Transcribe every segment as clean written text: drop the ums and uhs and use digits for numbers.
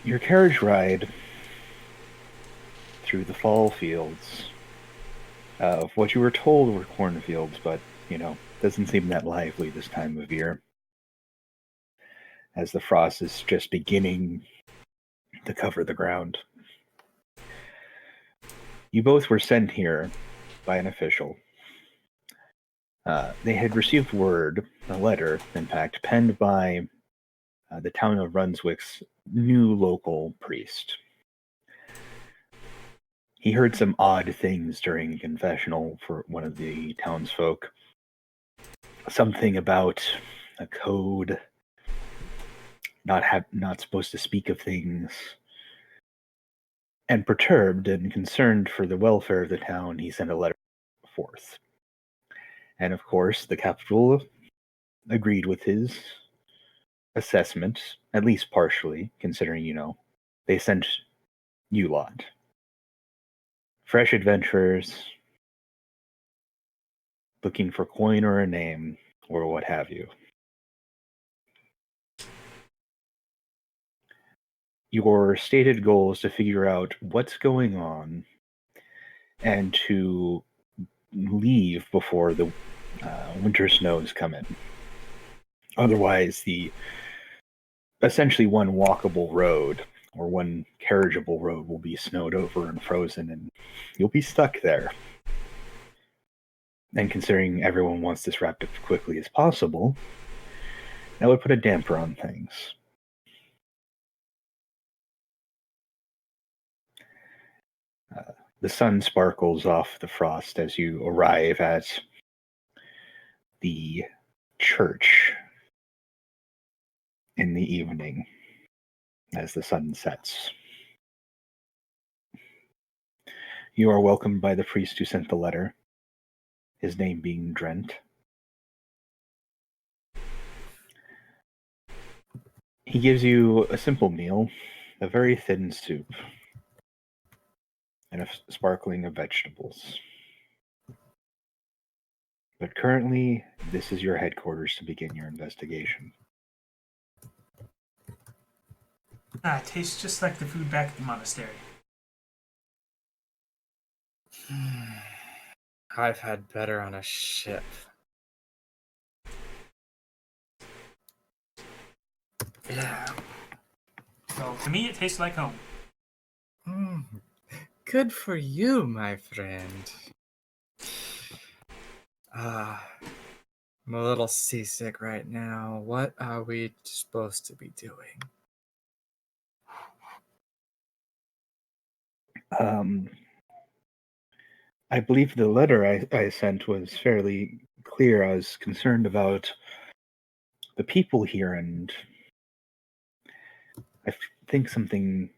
Your carriage ride through the fall fields of what you were told were cornfields, but, doesn't seem that lively this time of year, as the frost is just beginning to cover the ground. You both were sent here by an official. They had received word, a letter, in fact, penned by the town of Runswick's new local priest. He heard some odd things during a confessional for one of the townsfolk. Something about a code, not supposed to speak of things. And perturbed and concerned for the welfare of the town, he sent a letter forth. And of course, the capital agreed with his assessment, at least partially, considering, they sent you lot. Fresh adventurers, looking for coin or a name, or what have you. Your stated goal is to figure out what's going on and to leave before the winter snows come in. Otherwise, the essentially one walkable road or one carriageable road will be snowed over and frozen, and you'll be stuck there. And considering everyone wants this wrapped up as quickly as possible, that would put a damper on things. The sun sparkles off the frost as you arrive at the church in the evening as the sun sets. You are welcomed by the priest who sent the letter, his name being Drent. He gives you a simple meal, a very thin soup, and a sparkling of vegetables. But currently, this is your headquarters to begin your investigation. It tastes just like the food back at the monastery. I've had better on a ship. Yeah. So to me, it tastes like home. Good for you, my friend. I'm a little seasick right now. What are we supposed to be doing? I believe the letter I sent was fairly clear. I was concerned about the people here, and I think something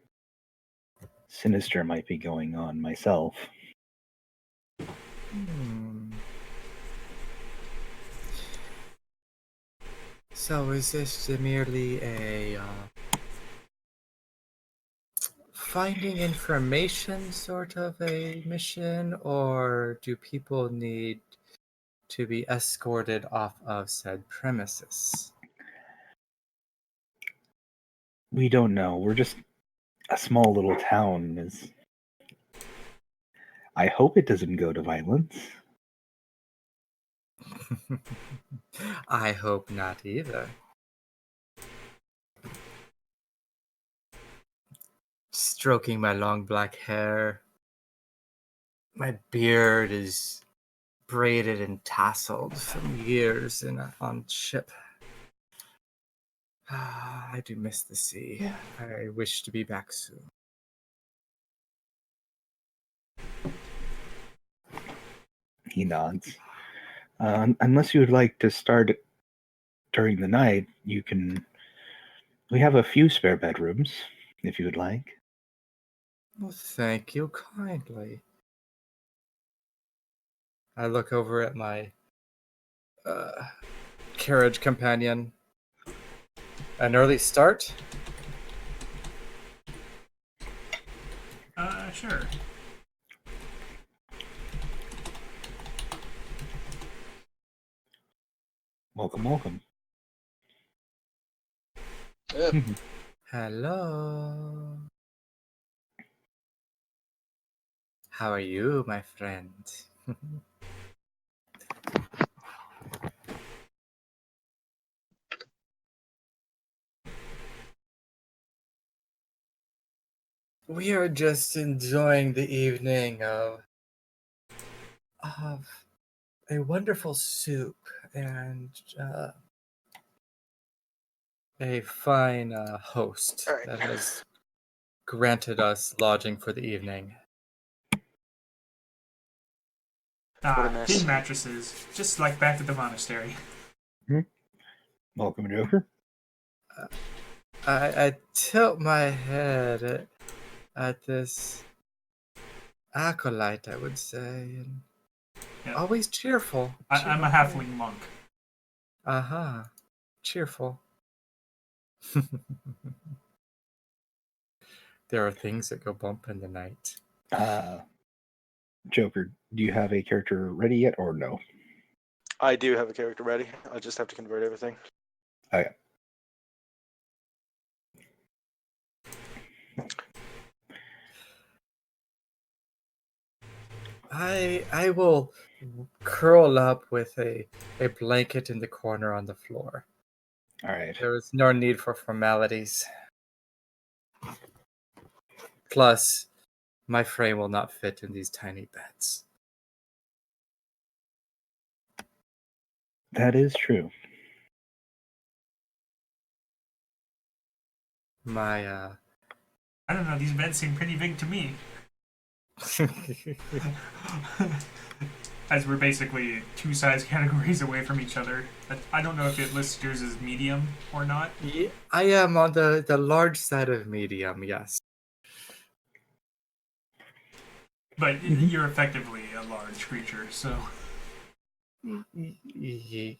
sinister might be going on myself. So is this merely a finding information sort of a mission, or do people need to be escorted off of said premises? We don't know. We're just a small little town. I hope it doesn't go to violence. I hope not either. Stroking my long black hair. My beard is braided and tasseled from years on ship. I do miss the sea. I wish to be back soon. He nods. Unless you would like to start during the night, you can. We have a few spare bedrooms, if you would like. Well, thank you kindly. I look over at my carriage companion. An early start? Sure. Welcome. Hello. How are you, my friend? We are just enjoying the evening of a wonderful soup and a fine host All right. that has granted us lodging for the evening. What a mess. Pin mattresses, just like back at the monastery. Welcome, Joker. I tilt my head at this acolyte, I would say, and Yeah. always cheerful. I'm a halfling monk. Uh-huh. Cheerful. There are things that go bump in the night. Joker, do you have a character ready yet, or no? I do have a character ready. I just have to convert everything. Okay. I will curl up with a blanket in the corner on the floor. All right. There is no need for formalities. Plus, my frame will not fit in these tiny beds. That is true. My I don't know, these beds seem pretty big to me. As we're basically two size categories away from each other. I don't know if it lists yours as medium or not. Yeah, I am on the large side of medium, yes. But you're effectively a large creature, so. Yeah.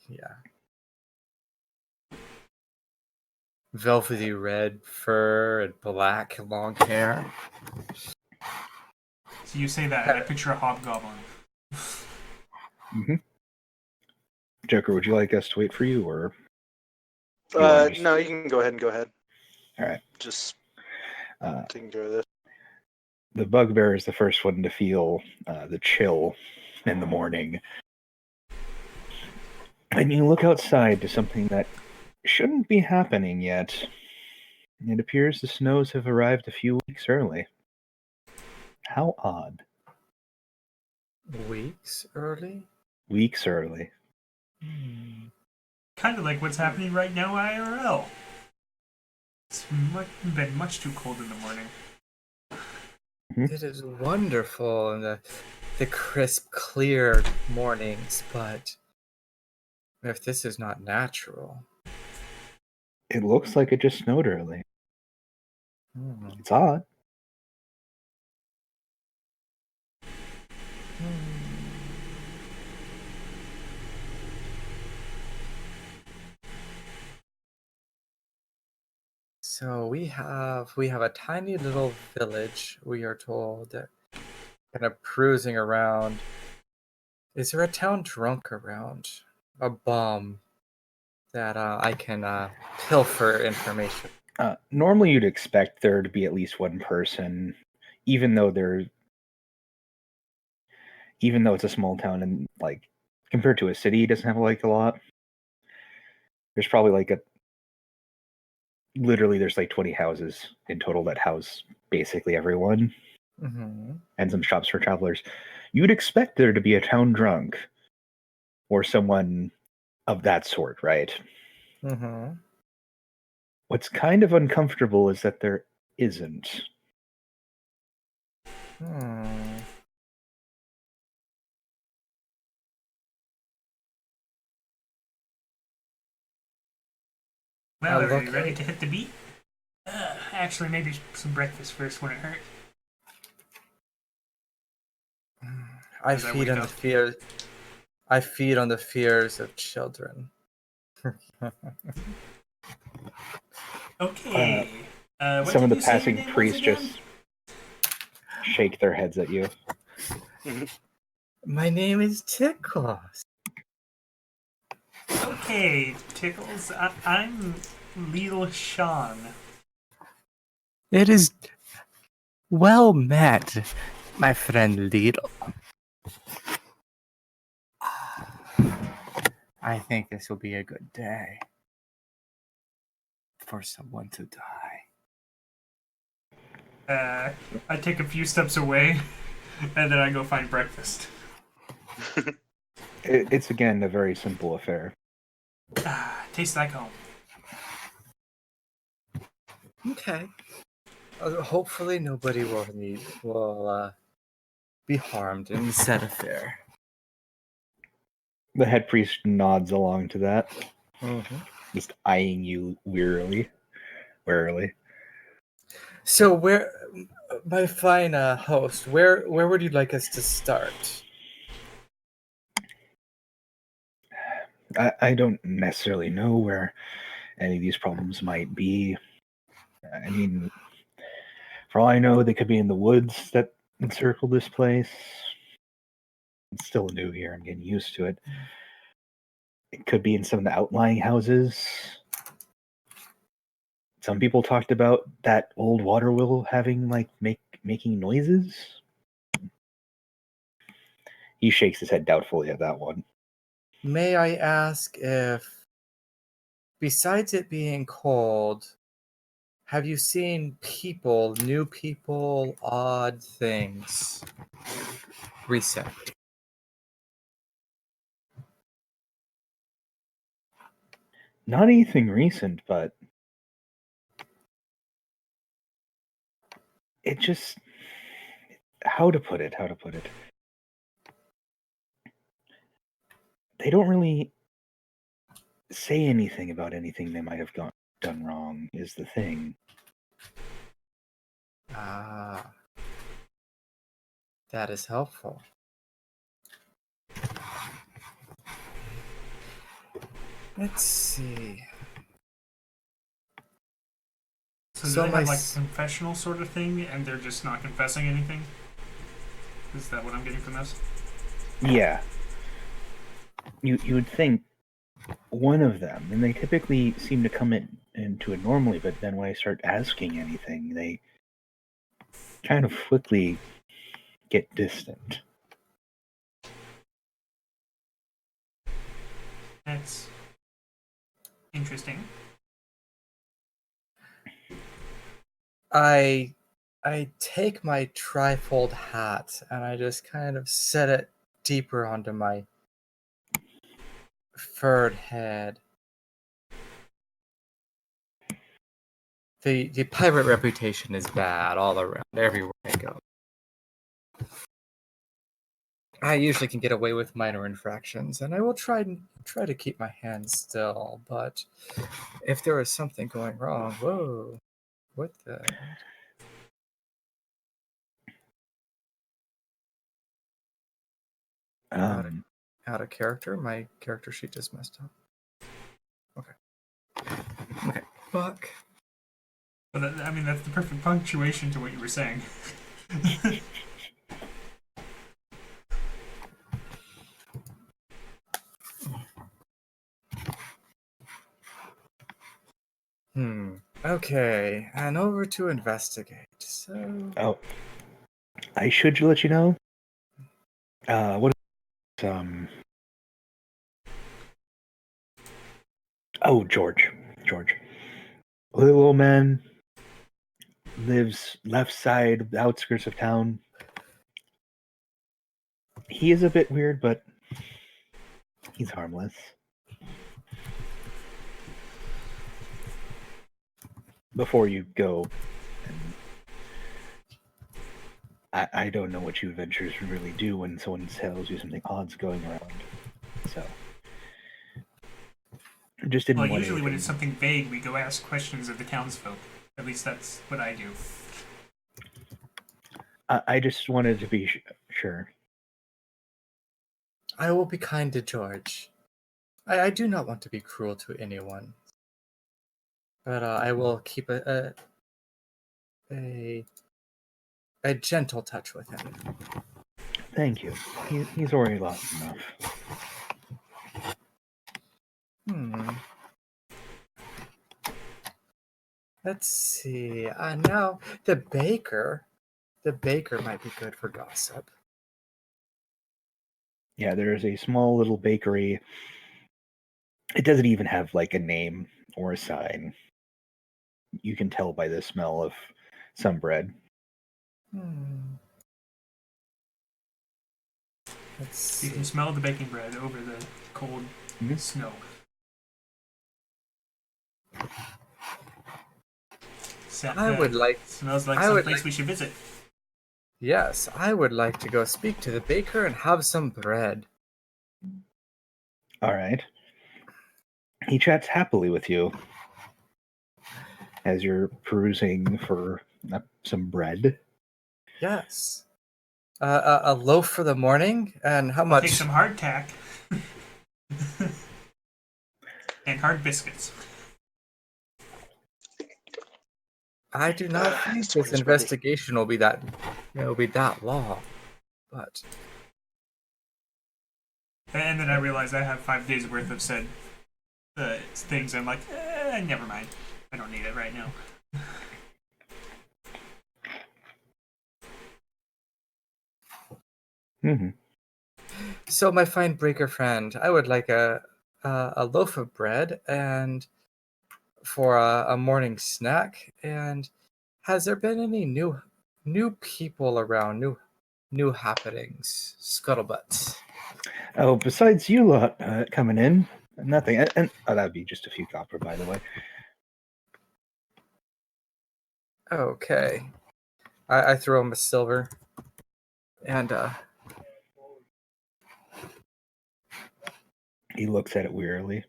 Velvety red fur and black long hair. So you say that, and I picture a hobgoblin. Mm-hmm. Joker, would you like us to wait for you, or? You No, you can go ahead and go ahead. All right. Just taking care of this. The bugbear is the first one to feel the chill in the morning. And you look outside to something that shouldn't be happening yet. It appears the snows have arrived a few weeks early. How odd. Weeks early? Weeks early. Kind of like what's happening right now IRL. It's been much too cold in the morning. It is wonderful in the crisp, clear mornings, but if this is not natural. It looks like it just snowed early. It's odd. So we have a tiny little village, we are told, that kind of cruising around. Is there a town drunk around? A bum that I can pilfer information. Normally you'd expect there to be at least one person, even though it's a small town and like compared to a city, it doesn't have like a lot. There's probably there's like 20 houses in total that house basically everyone, and some shops for travelers. You'd expect there to be a town drunk or someone of that sort, right? What's kind of uncomfortable is that there isn't. Well, are you ready to hit the beat? Actually, maybe some breakfast first wouldn't hurt. I feed on the fears of children. Okay. Some of the passing priests just shake their heads at you. My name is Tickles. Okay, Tickles. I'm Lil Sean. It is well met, my friend Lidl. I think this will be a good day for someone to die. I take a few steps away, and then I go find breakfast. It's again a very simple affair. Tastes like home. Okay. Hopefully nobody will be harmed in said affair. The head priest nods along to that, Mm-hmm. just eyeing you warily. So where, my fine host, where would you like us to start? I don't necessarily know where any of these problems might be. I mean, for all I know, they could be in the woods that encircle this place. It's still new here. I'm getting used to it. It could be in some of the outlying houses. Some people talked about that old water wheel having making noises. He shakes his head doubtfully at that one. May I ask if, besides it being cold, have you seen people, new people, odd things recently? Not anything recent, but it just how to put it. They don't really say anything about anything they might have done wrong is the thing. Ah, that is helpful. Let's see. So do So they my have like s- confessional sort of thing, and they're just not confessing anything? Is that what I'm getting from this? Yeah. You would think one of them, and they typically seem to come into it normally, but then when I start asking anything, they kind of quickly get distant. That's interesting. I take my trifold hat and I just kind of set it deeper onto my furred head. The pirate reputation is bad all around, everywhere I go. I usually can get away with minor infractions, and I will try to keep my hands still. But if there is something going wrong, whoa, what the? Um, Out of character. My character sheet just messed up. Okay. Fuck. But I mean, that's the perfect punctuation to what you were saying. Okay, and over to investigate. So. oh, I should let you know. What is Oh, George. Little old man lives left side, the outskirts of town. He is a bit weird, but he's harmless. Before you go, and I don't know what you adventurers really do when someone tells you something odd's going around. So, I just didn't Well, want usually when anything. it's something vague, we go ask questions of the townsfolk. At least that's what I do. I just wanted to be sure. I will be kind to George. I do not want to be cruel to anyone, but I will keep a a gentle touch with him. Thank you. He's already lost enough. Hmm. Let's see. Now the baker. The baker might be good for gossip. Yeah, there's a small little bakery. It doesn't even have like a name or a sign. You can tell by the smell of some bread. Hmm. Let's You see. can smell the baking bread over the cold snow. I would like. Smells like I would someplace like. we should visit. Yes, I would like to go speak to the baker and have some bread. All right. He chats happily with you as you're perusing for some bread. Yes. A loaf for the morning, and how I'll take much? some hardtack and hard biscuits. I do not think Sword this is ready. investigation will be that long, but And then I realize I have 5 days worth of said things. I'm like, never mind. I don't need it right now. Mm-hmm. so my fine breaker friend, I would like a loaf of bread and for a morning snack. And has there been any new people around? New happenings, scuttlebutts. Oh, besides you lot coming in, nothing. And that'd be just a few copper, by the way. Okay, I throw him a silver, and He looks at it wearily.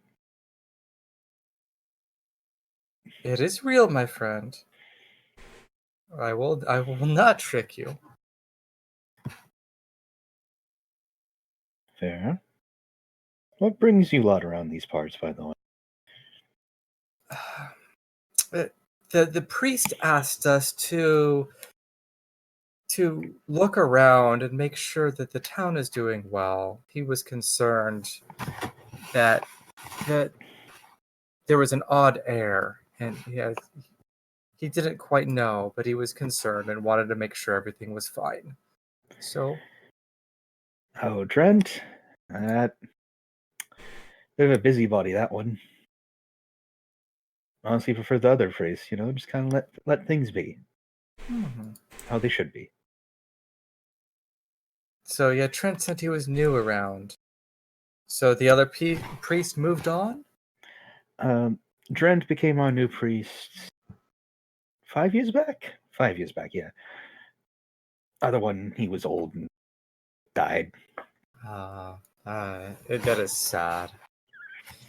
it is real, my friend. I will not trick you. Fair. What brings you lot around these parts, by the way? The priest asked us to look around and make sure that the town is doing well. He was concerned that there was an odd air, and he didn't quite know, but he was concerned and wanted to make sure everything was fine. So, Oh, Trent? That bit of a busybody, that one. Honestly, prefer the other phrase. Just kind of let things be how they should be. so yeah, Trent said he was new around. So the other priest moved on? Drent became our new priest 5 years back. 5 years back, yeah. Other one, he was old and died. That is sad.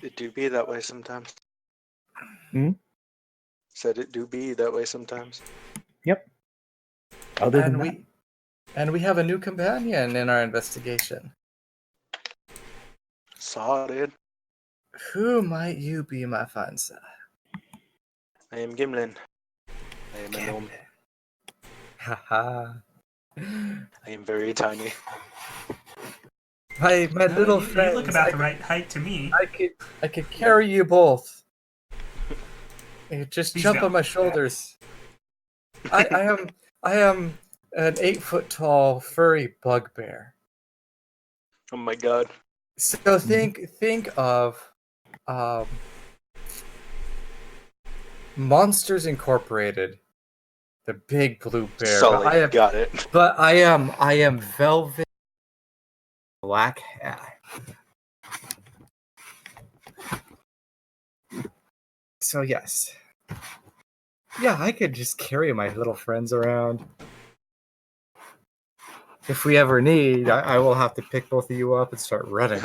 It do be that way sometimes. Hmm? Said it do be that way sometimes. Yep. Other than that, And we have a new companion in our investigation. Saw it. Who might you be, my fine sir? I am Gimlin. I am a gnome. Haha. I am very tiny. My little you friends. look about the right height to me. I could carry you both. You could just Please jump don't. on my shoulders. I am an 8 foot tall furry bugbear. Oh my god. So think of Monsters Incorporated, the big blue bear. Sully, got it. But I am velvet black hat. So yes. Yeah, I could just carry my little friends around. If we ever need, I will have to pick both of you up and start running.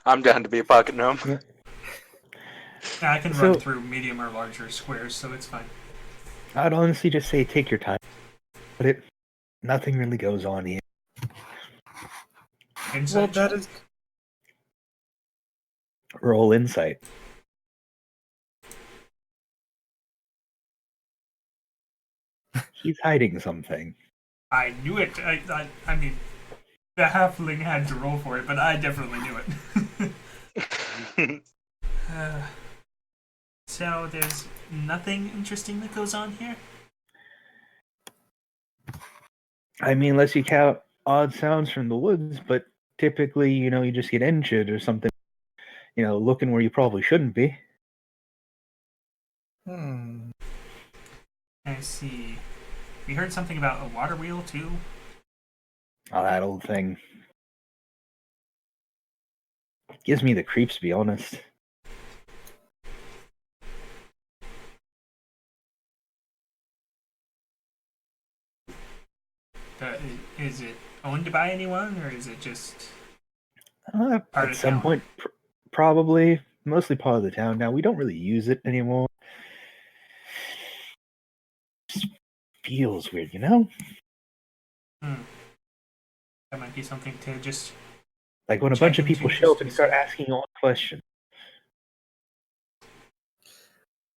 I'm down to be a pocket gnome. yeah. Yeah, I can run through medium or larger squares, so it's fine. I'd honestly just say take your time. But nothing really goes on here. Insight Well, that check. is Roll insight. He's hiding something. I knew it. I mean, the halfling had to roll for it, but I definitely knew it. So there's nothing interesting that goes on here? I mean, unless you count odd sounds from the woods, but typically, you just get injured or something, looking where you probably shouldn't be. I see. We heard something about a water wheel, too? Oh, that old thing. Gives me the creeps, to be honest. Is it owned by anyone, or is it just part At of some town? point, probably. Mostly part of the town now. We don't really use it anymore. Just feels weird, That might be something to just Like when a check bunch of people into show just up and to start see. asking all questions.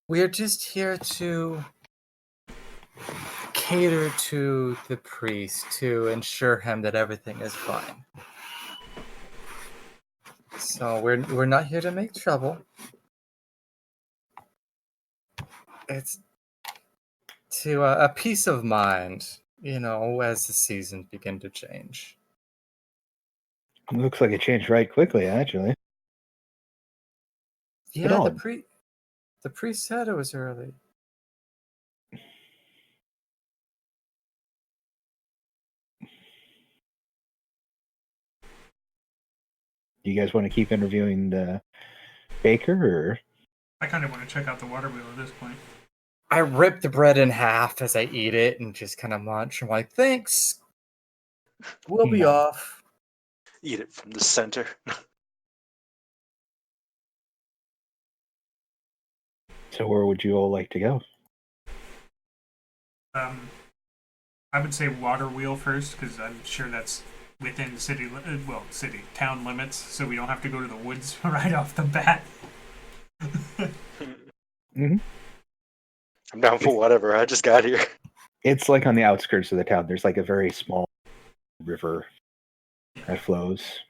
We are just here to cater to the priest to ensure him that everything is fine. So we're not here to make trouble. It's to a peace of mind, as the seasons begin to change. It looks like it changed right quickly, actually. Bit Yeah, odd. the priest said it was early. Do you guys want to keep interviewing the baker, or? I kind of want to check out the water wheel at this point. I rip the bread in half as I eat it and just kind of munch. I'm like, thanks. We'll be No. off. Eat it from the center. So where would you all like to go? I would say water wheel first, because I'm sure that's within town limits, so we don't have to go to the woods right off the bat. Mm-hmm. I'm down for whatever. I just got here. It's like on the outskirts of the town. There's like a very small river that flows.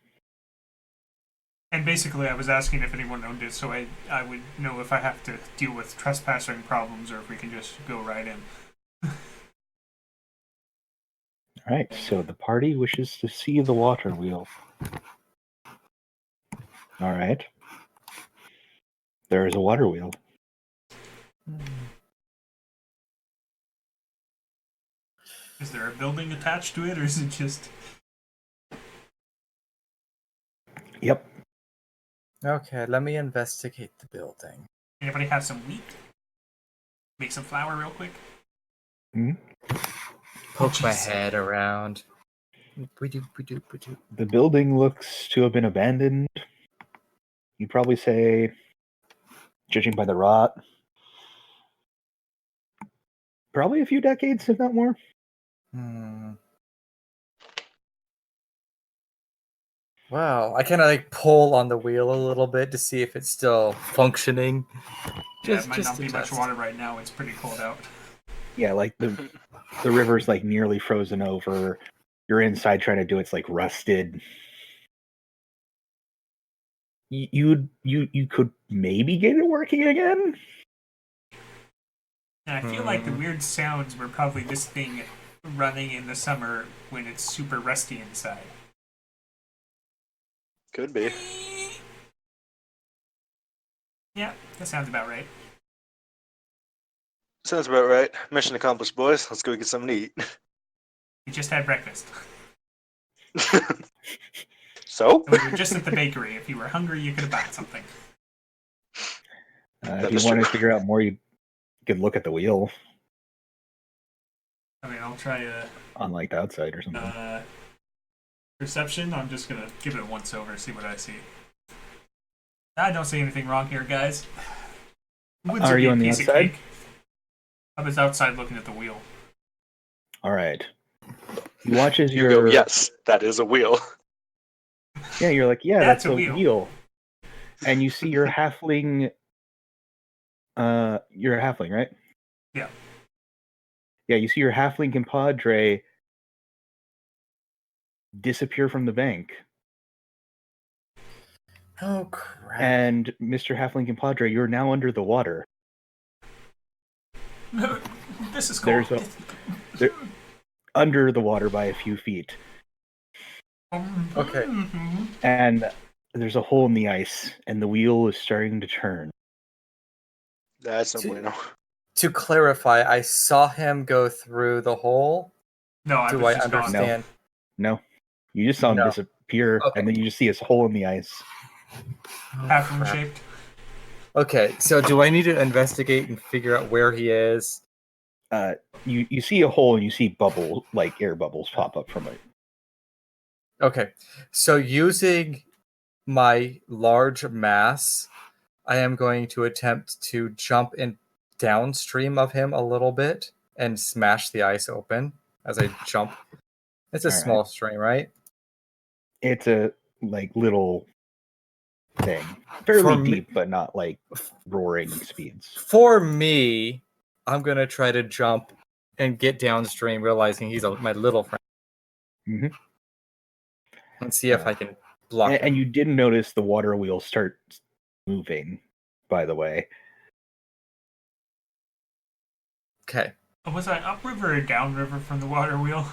And basically, I was asking if anyone owned it, so I would know if I have to deal with trespassing problems or if we can just go right in. All right, so the party wishes to see the water wheel. All right. There is a water wheel. Is there a building attached to it, or is it just... Yep. Okay, let me investigate the building. Anybody have some wheat? Make some flour real quick? Mhm. Poke my Jeez. head around. The building looks to have been abandoned. You'd probably say, judging by the rot, probably a few decades, if not more. Wow, I kind of like pull on the wheel a little bit to see if it's still functioning. Yeah, it might Just not to be much test. water right now. It's pretty cold out. Yeah, like the river's like nearly frozen over. You're inside trying to do it's like rusted. You could maybe get it working again. And I feel like the weird sounds were probably this thing running in the summer when it's super rusty inside. Could be. Yeah, that sounds about right. Sounds about right. Mission accomplished, boys. Let's go get something to eat. We just had breakfast. So? And we were just at the bakery. If you were hungry, you could have bought something. If That you is want true. to figure out more, you could look at the wheel I mean, I'll try on like the outside or something. perception. I'm just gonna give it a once over, see what I see. I don't see anything wrong here, guys. Woods Are would be you a on the piece of outside? cake. I was outside looking at the wheel. All right. You watch as You go, yes, that is a wheel. Yeah, you're like, yeah, That's that's a a wheel. wheel. And you see your halfling. You're a halfling, right? Yeah. Yeah, you see your halfling compadre disappear from the bank. Oh crap! And Mr. Halfling compadre, you're now under the water. This is cool. There, under the water by a few feet. Okay. And there's a hole in the ice, and the wheel is starting to turn. That's no bueno. To clarify, I saw him go through the hole. No, I Do was I just gone. understand? No. You just saw him No. disappear, Okay. and then you just see his hole in the ice. Half moon shaped. Okay, so do I need to investigate and figure out where he is? You see a hole, and you see bubbles, like air bubbles, pop up from it. Okay, so using my large mass, I am going to attempt to jump in downstream of him a little bit and smash the ice open as I jump. It's a All right. small stream, right? It's a little thing, fairly deep, but not like roaring speeds. For me, I'm gonna try to jump and get downstream, realizing he's my little friend. Mm-hmm. And see if I can block him. And you didn't notice the water wheel start moving, by the way. Okay. Was I upriver or downriver from the water wheel?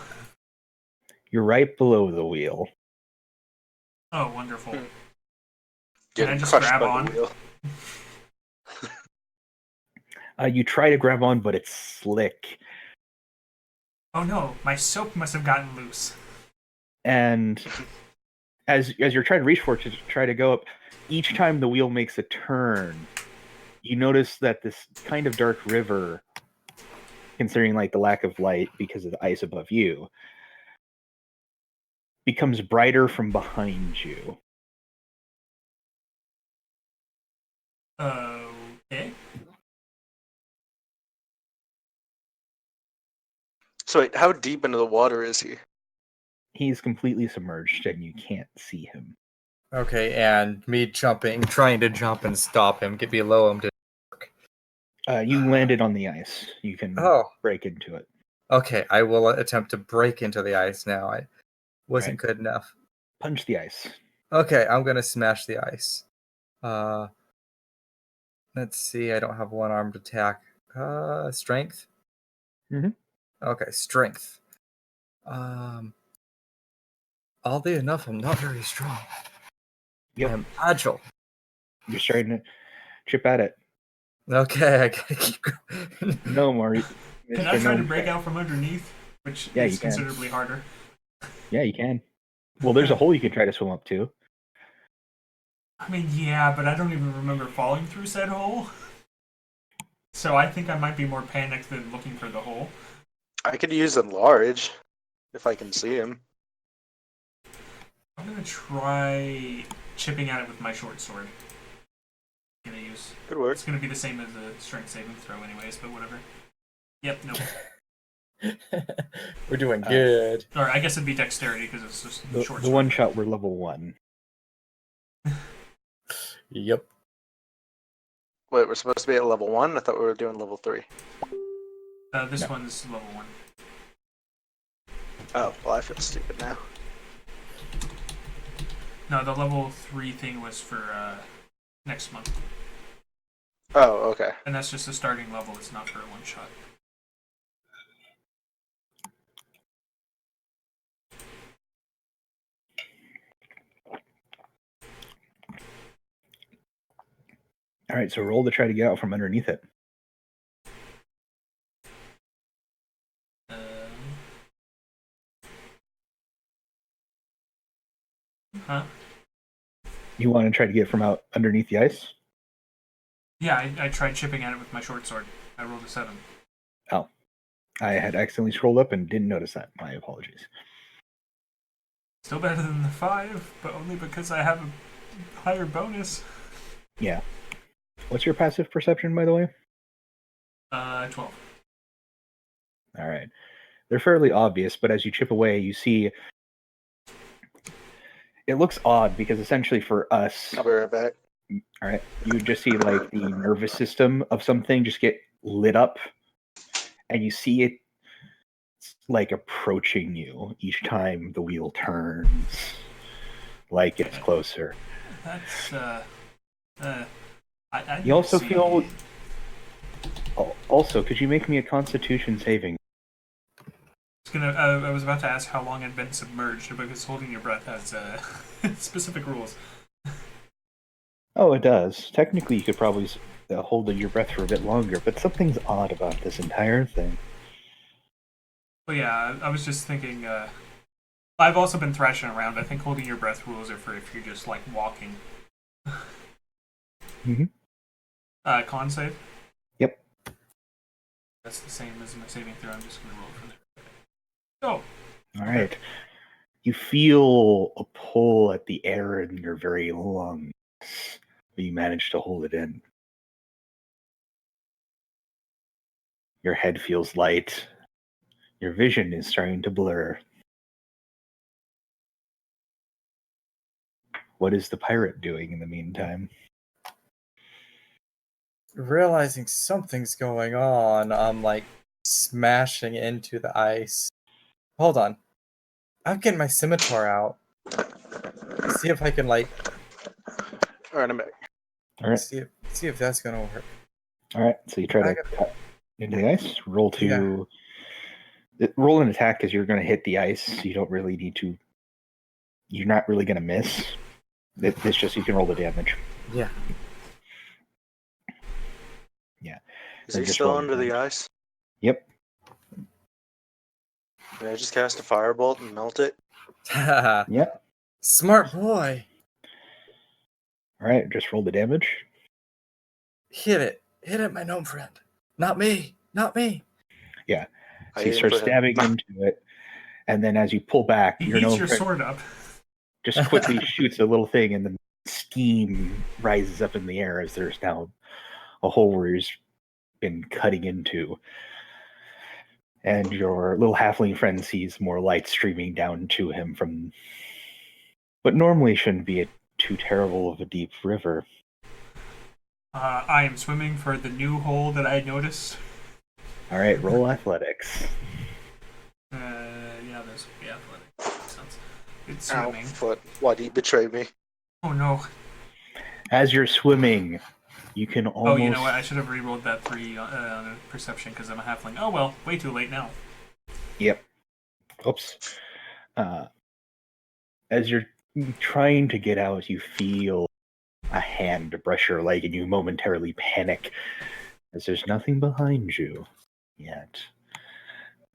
You're right below the wheel. Oh, wonderful. Getting Can I just crushed grab by the on? wheel. You try to grab on, but it's slick. Oh no, my soap must have gotten loose. And as you're trying to reach for it to try to go up, each time the wheel makes a turn, you notice that this kind of dark river, considering like the lack of light because of the ice above you, becomes brighter from behind you. Okay. So wait, how deep into the water is he? He's completely submerged and you can't see him. Okay, and me trying to jump and stop him, get below him to work. You landed on the ice. You can break into it. Okay, I will attempt to break into the ice now. I wasn't good enough. Punch the ice. Okay, I'm gonna smash the ice. Let's see, I don't have one armed attack. Strength? Mm-hmm. Okay, strength. Oddly enough, I'm not very strong. Yep. I'm agile. You're starting to chip at it. Okay, I gotta keep going. No more. Can I try to break out from underneath? Which is you can. considerably harder. Yeah, you can. Well, there's a hole you can try to swim up to. I mean, yeah, but I don't even remember falling through said hole. So I think I might be more panicked than looking for the hole. I could use enlarge if I can see him. I'm gonna try chipping at it with my short sword. Good work. It's gonna be the same as a strength saving throw, anyways. But whatever. Yep. Nope. We're doing good. Or I guess it'd be dexterity because it's just short sword. The one shot were level 1. Yep. Wait, we're supposed to be at level 1? I thought we were doing level 3. This one's level 1. Oh, well, I feel stupid now. No, the level 3 thing was for next month. Oh, okay. And that's just a starting level, it's not for a one shot. Alright, so roll to try to get out from underneath it. Huh? You want to try to get from out underneath the ice? Yeah, I tried chipping at it with my short sword. I rolled a 7. Oh. I had accidentally scrolled up and didn't notice that. My apologies. Still better than the 5, but only because I have a higher bonus. Yeah. What's your passive perception, by the way? 12. Alright. They're fairly obvious, but as you chip away, you see... It looks odd, because essentially for us... I'll be right back. Alright, you would just see like the nervous system of something just get lit up, and you see it like approaching you each time the wheel turns, like it's closer. That's, You also feel Also, could you make me a Constitution saving? I was about to ask how long I'd been submerged because holding your breath has specific rules. Oh, it does. Technically, you could probably hold your breath for a bit longer, but something's odd about this entire thing. But yeah, I was just thinking. I've also been thrashing around. I think holding your breath rules are for if you're just like walking. Mm-hmm. Con save. Yep. That's the same as my saving throw. I'm just gonna roll from there. Oh. All right. You feel a pull at the air in your very lungs, but you manage to hold it in. Your head feels light. Your vision is starting to blur. What is the pirate doing in the meantime? Realizing something's going on, I'm like smashing into the ice. Hold on. I'm getting my scimitar out. See if I can like All right, I'm back. All right. see if that's gonna work. All right. So you try I to got- cut into the ice. Roll an attack because you're going to hit the ice. You don't really need to. You're not really going to miss. It's just you can roll the damage. Yeah. Is Then he just still roll under the damage. ice? Yep. Can I just cast a firebolt and melt it? Yep. Smart boy. All right. Just roll the damage. Hit it. Hit it, my gnome friend. Not me. Not me. Yeah. I So you aim start for him. stabbing into it, and then as you pull back, He your heats gnome your friend sword up. just quickly shoots a little thing, and then steam rises up in the air as there's now a hole where he's been cutting into. And your little halfling friend sees more light streaming down to him from what normally shouldn't be too terrible of a deep river. I am swimming for the new hole that I noticed. All right, roll athletics. Yeah, there's athletic. Makes sense. It's Ow, swimming. foot. Why did you betray me? Oh no. As you're swimming, you can almost. Oh, you know what? I should have re-rolled that 3 on perception because I'm a halfling. Oh well, way too late now. Yep. Oops. As you're trying to get out, you feel a hand brush your leg, and you momentarily panic as there's nothing behind you yet.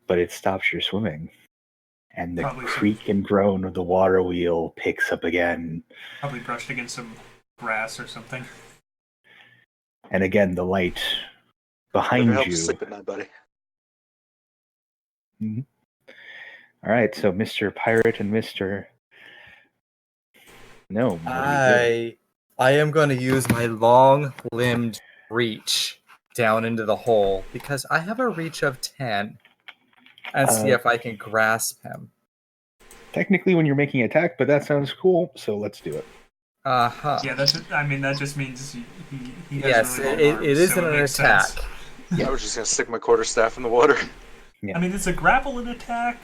But it stops your swimming. And the Probably creak and groan of the water wheel picks up again. Probably brushed against some grass or something. And again, the light Never behind helps you. sleep at night, buddy. Mhm. All right, so Mr. Pirate and Mr. Gnome, what are you doing? I am going to use my long-limbed reach down into the hole because I have a reach of 10 and see if I can grasp him. Technically, when you're making an attack, but that sounds cool, so let's do it. Uh-huh. Yeah, that just means he has Yes, really long it arms, isn't so it an makes attack. sense. Yeah. I was just gonna stick my quarterstaff in the water. Yeah. I mean, it's a grappling attack.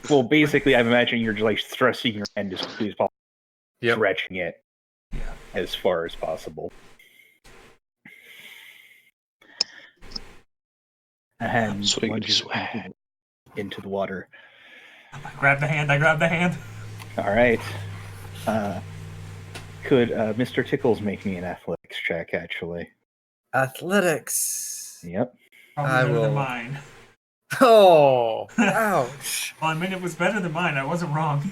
Well, basically, I'm imagining you're like thrusting your hand as quickly as possible, Yep. stretching it Yeah. as far as possible. And lunges into the water. I grab the hand. All right. Could Mr. Tickles make me an athletics check, actually? Athletics. Yep. Probably I better than will. mine. Oh, ouch. Well, I mean, it was better than mine. I wasn't wrong.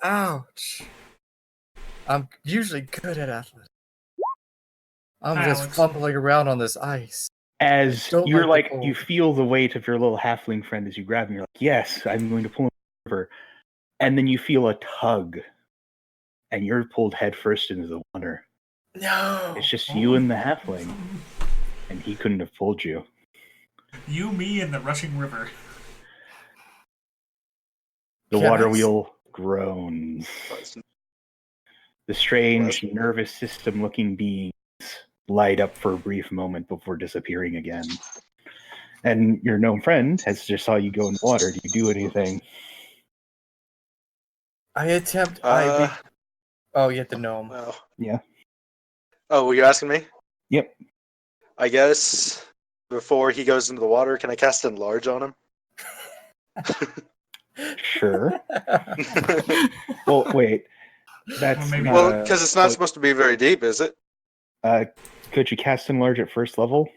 Ouch. I'm usually good at athletics. I'm Alex. just fumbling around on this ice. As Don't you're like the like, you cold. feel the weight of your little halfling friend as you grab him. You're like, yes, I'm going to pull him over. And then you feel a tug, and you're pulled headfirst into the water. No. It's just you and the halfling, and he couldn't have pulled you. You, me, and the rushing river. The Can water I- wheel groans. The strange nervous system looking beings light up for a brief moment before disappearing again. And your gnome friend has just saw you go in the water. Do you do anything? I attempt. Uh, Oh, you hit the gnome. well. Yeah. Oh, were you asking me? Yep. I guess before he goes into the water, can I cast Enlarge on him? Sure. Well, wait. That's Well, maybe- Well, because it's not supposed to be very deep, is it? Could you cast Enlarge at first level?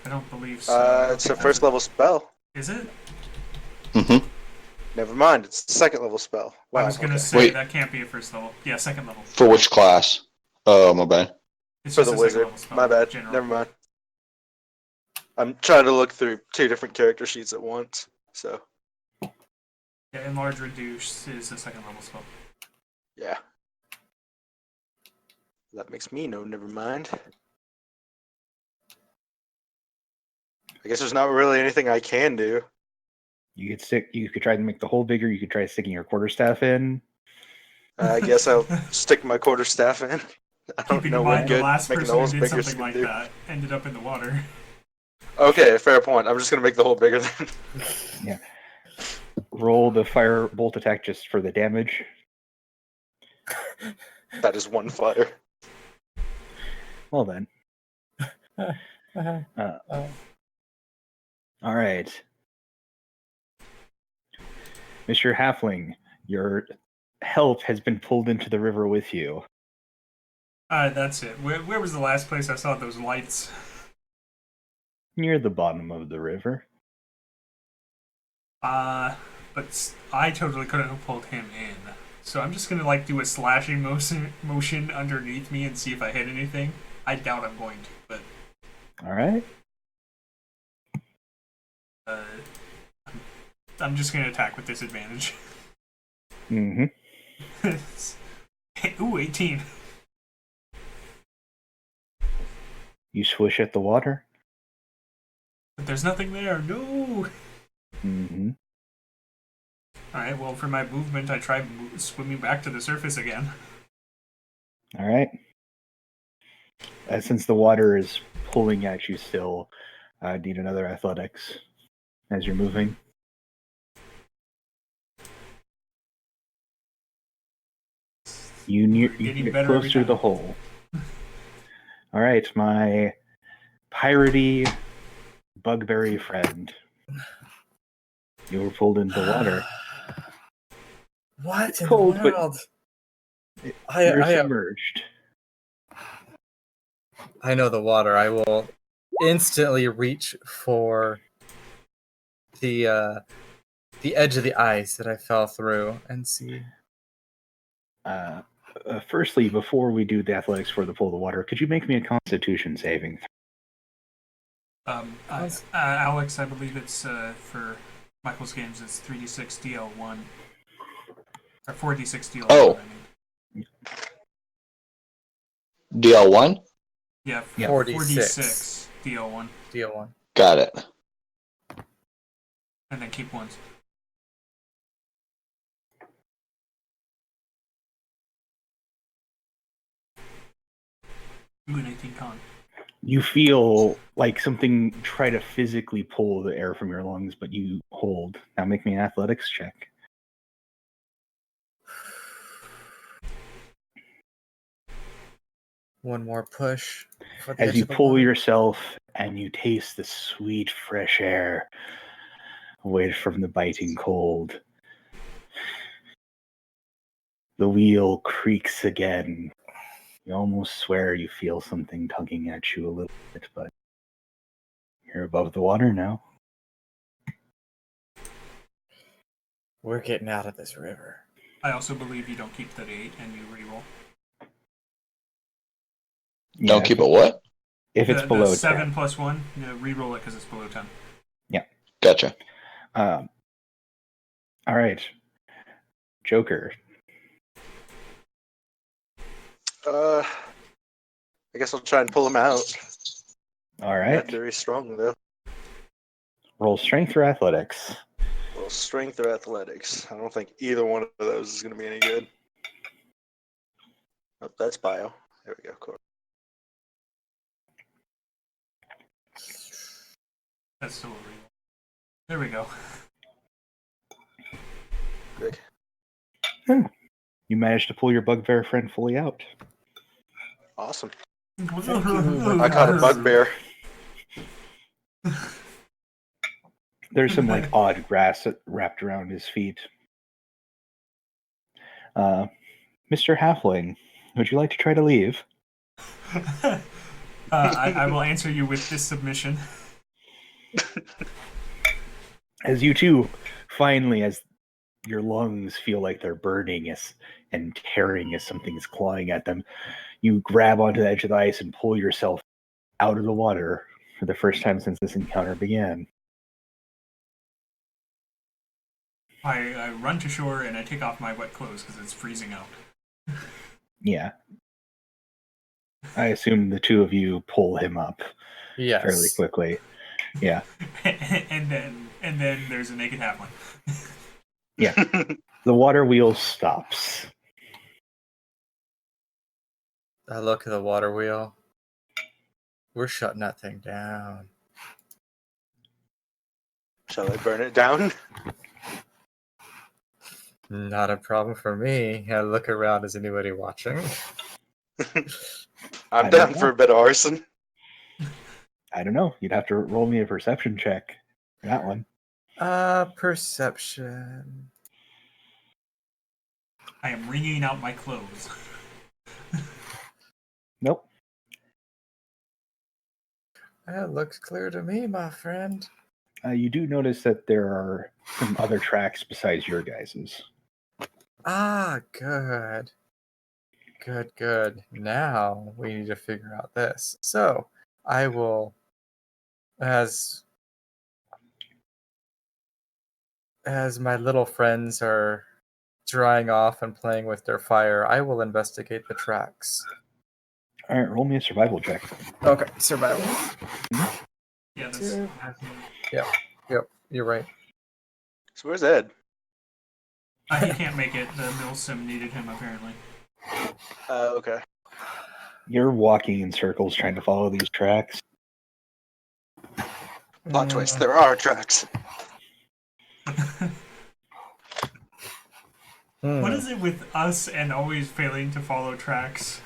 I don't believe so. It's a first level spell. Is it? Mm-hmm. Never mind, it's a second level spell. Wow, I was gonna okay. say Wait. that can't be a first level. Yeah, second level. For which class? Oh, my bad. It's For just the a second wizard. level spell, My bad. general. Never mind. I'm trying to look through 2 different character sheets at once. So Yeah, Enlarge Reduce is a second level spell. yeah, that makes me know. Never mind. I guess there's not really anything I can do. You could try to make the hole bigger. You could try sticking your quarterstaff in. I guess I'll stick my quarterstaff in. I don't Keeping know in what mind the good last making the person who holes did bigger something can like do. that ended up in the water. Okay, fair point. I'm just gonna make the hole bigger then. Yeah. Roll the fire bolt attack just for the damage. That is 1 fire. Well then. All right. Mr. Halfling, your help has been pulled into the river with you. That's it. Where was the last place I saw those lights? Near the bottom of the river. But I totally couldn't have pulled him in. So I'm just gonna do a slashing motion underneath me and see if I hit anything. I doubt I'm going to, but All right. I'm just gonna attack with disadvantage. Mm-hmm. Ooh, 18. You swish at the water. But there's nothing there. No. Mm-hmm. All right. Well, for my movement, I try swimming back to the surface again. All right. Since the water is pulling at you still, need another athletics as you're moving. You Getting get better every closer to the time. hole. All right, my piratey bugberry friend. You were pulled into the water. What in Cold, the but world? You're I submerged. know the water. I will instantly reach for the edge of the ice that I fell through and see. Firstly, before we do the athletics for the pull of the water, could you make me a Constitution saving? Alex, I believe it's for Michael's games. It's 3d6 DL1 or 4d6 DL1. Oh. I mean. DL1? Yeah, 46 DL1, DL1. Got it. and then keep ones. Ooh, an 18 con. You feel like something try to physically pull the air from your lungs, but you hold. Now make me an athletics check. One more push. For the As edge you of the pull water. yourself and you taste the sweet fresh air away from the biting cold. The wheel creaks again. You almost swear you feel something tugging at you a little bit, but you're above the water now. We're getting out of this river. I also believe you don't keep 38 and you reroll. Don't keep it what? If it's below the 7 10. plus 1, reroll it because it's below 10. Gotcha. All right. Joker. I guess I'll try and pull him out. All Not right. very strong though. Roll strength or athletics. Well, strength or athletics. I don't think either one of those is going to be any good. Oh, that's bio. There we go. Cool. That's still a reroll. There we go. Good. You managed to pull your bugbear friend fully out. Awesome. Thank you. I caught a bugbear. There's some like odd grass wrapped around his feet. Mr. Halfling, would you like to try to leave? I will answer you with this submission. As you two finally, as your lungs feel like they're burning and tearing as something's clawing at them, you grab onto the edge of the ice and pull yourself out of the water for the first time since this encounter began. I run to shore and I take off my wet clothes because it's freezing out. Yeah. I assume the two of you pull him up Yes. fairly quickly. Yeah. and then there's a naked halfling. Yeah. The water wheel stops. I look at the water wheel. We're shutting that thing down. Shall I burn it down? Not a problem for me. I look around. Is anybody watching? I I'm don't down know. for a bit of arson. I don't know. You'd have to roll me a perception check for that one. Perception. I am wringing out my clothes. Nope. That looks clear to me, my friend. You do notice that there are some other tracks besides your guys's. Ah, good. Good. Now we need to figure out this. So I will, as my little friends are drying off and playing with their fire, I will investigate the tracks. All right, roll me a survival check. Okay, survival. Yeah, that's... Yep, you're right. So where's Ed? He can't make it. The mill sim needed him, apparently. Okay. You're walking in circles trying to follow these tracks. Plot twist, there are tracks. What is it with us and always failing to follow tracks?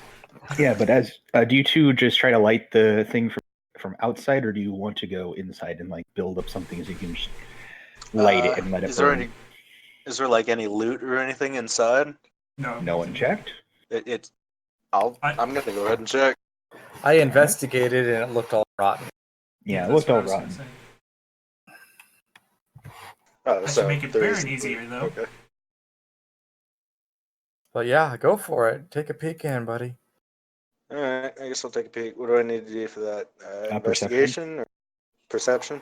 Yeah, but as do you two just try to light the thing from outside, or do you want to go inside and like build up something so you can just light it and let it Is burn? Is there like any loot or anything inside? No. No one checked? I'm gonna go ahead and check. I investigated and it looked all rotten. Yeah, it that's looked what I all was gonna rotten. say. Oh, That so should make it there burn is easier, loot. though. Okay. But yeah, go for it. Take a peek in, buddy. Alright, I guess I'll take a peek. What do I need to do for that? Perception. Investigation or perception?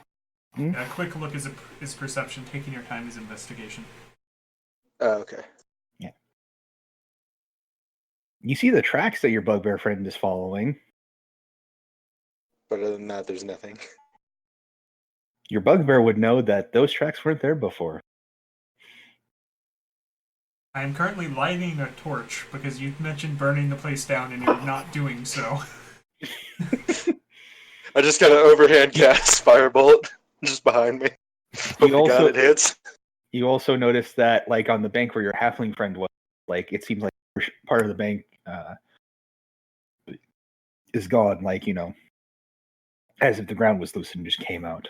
Yeah, a quick look is perception. Taking your time is investigation. Oh, okay. Yeah. You see the tracks that your bugbear friend is following. But other than that, there's nothing. Your bugbear would know that those tracks weren't there before. I am currently lighting a torch because you mentioned burning the place down and you're not doing so. I just got an overhand cast firebolt just behind me. Hope to God it hits. You also notice that, like, on the bank where your halfling friend was, like, it seems like part of the bank is gone, like, you know, as if the ground was loose and just came out.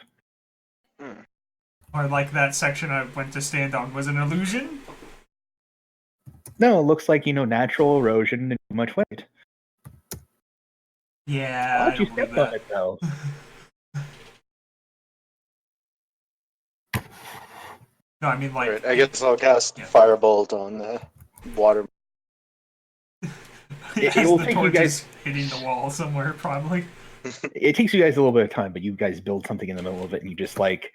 Or like that section I went to stand on was an illusion? No, it looks like, you know, natural erosion and too much weight. Yeah, How'd I you don't believe step on that. it, though? No, I mean like... Alright, I guess I'll cast firebolt on the water. It as will the take torch you guys... is hitting the wall somewhere, probably. It takes you guys a little bit of time, but you guys build something in the middle of it and you just, like...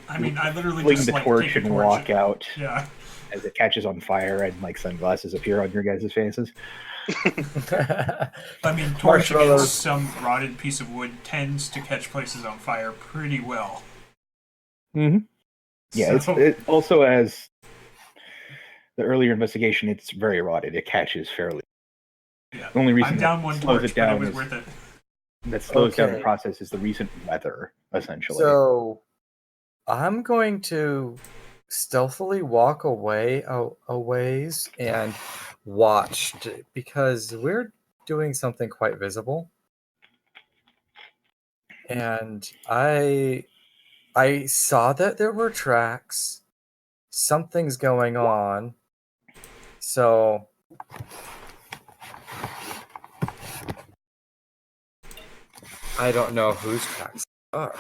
I mean, I literally fling just the like torch take a and torch walk out Yeah. as it catches on fire and, like, sunglasses appear on your guys' faces. I mean, torch Marshmallows. against some rotted piece of wood tends to catch places on fire pretty well. Mm-hmm. Yeah, So- it also, as the earlier investigation, it's very rotted. It catches fairly. Yeah. The only reason I'm down one slows torch, it down but it was is worth it. that slows down the Okay. process is the recent weather, essentially. So I'm going to stealthily walk away a ways and watch because we're doing something quite visible. and I saw that there were tracks. Something's going on. So I don't know whose tracks are.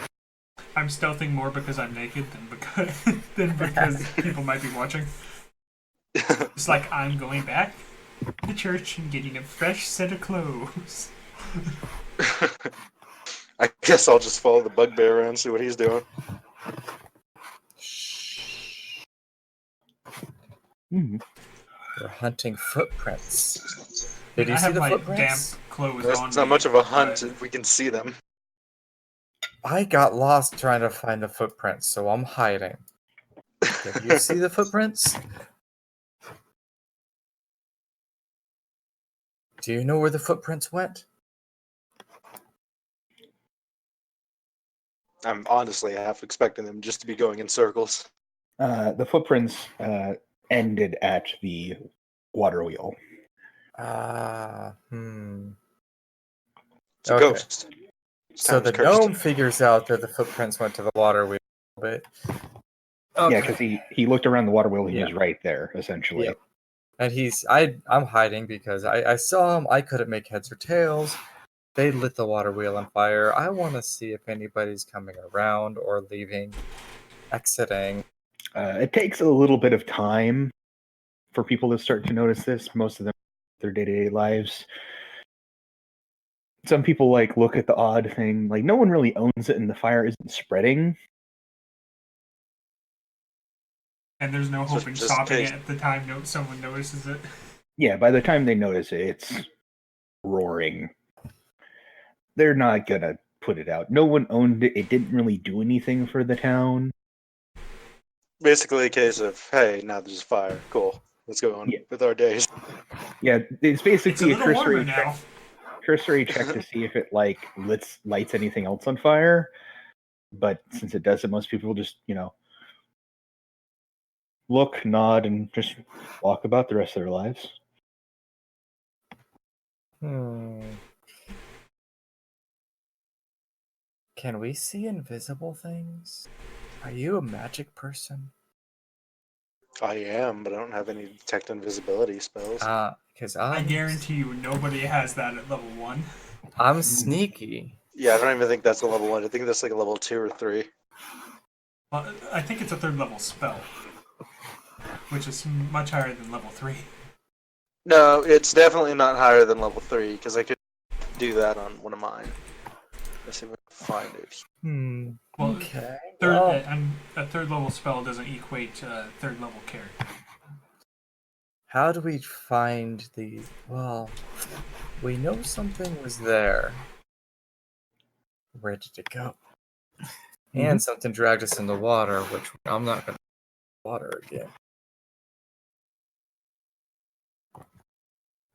I'm stealthing more because I'm naked than because people might be watching. It's like I'm going back to church and getting a fresh set of clothes. I guess I'll just follow the bugbear around and see what he's doing. Mhm. We're hunting footprints. Did I you see have the my footprints? damp clothes It's on. not me, much of a hunt but if we can see them. I got lost trying to find the footprints, so I'm hiding. Did you see the footprints? Do you know where the footprints went? I'm honestly half expecting them just to be going in circles. The footprints ended at the water wheel. It's a Okay. ghost. This So town's the cursed. gnome figures out that the footprints went to the water wheel, but Yeah, because he looked around the water wheel. He Yeah. was right there, essentially. Yep. And I'm hiding because I saw him. I couldn't make heads or tails. They lit the water wheel on fire. I want to see if anybody's coming around or leaving, exiting. It takes a little bit of time for people to start to notice this. Most of them, their day-to-day lives. Some people look at the odd thing. No one really owns it, and the fire isn't spreading. and there's no So hope in just in stopping case. it at the time someone notices it. Yeah, by the time they notice it, it's roaring. They're not gonna put it out. No one owned it. It didn't really do anything for the town. Basically a case of, hey, now there's a fire. Cool. Let's go on with our days. Yeah, it's It's a basically little warmer now. cursory check to see if it lights anything else on fire. But since it doesn't, most people just look, nod, and just walk about the rest of their lives. Can we see invisible things? Are you a magic person? I am, but I don't have any detect invisibility spells. Because I guarantee you nobody has that at level 1. I'm sneaky. Yeah, I don't even think that's a level 1. I think that's like a level 2 or 3. Well, I think it's a 3rd level spell, which is much higher than level 3. No, it's definitely not higher than level 3, because I could do that on one of mine. Let's see if I can find it. Well, Okay. a 3rd level spell doesn't equate to a 3rd level character. How do we find the... Well, we know something was there. Where did it go? And something dragged us in the water, which I'm not going to water again.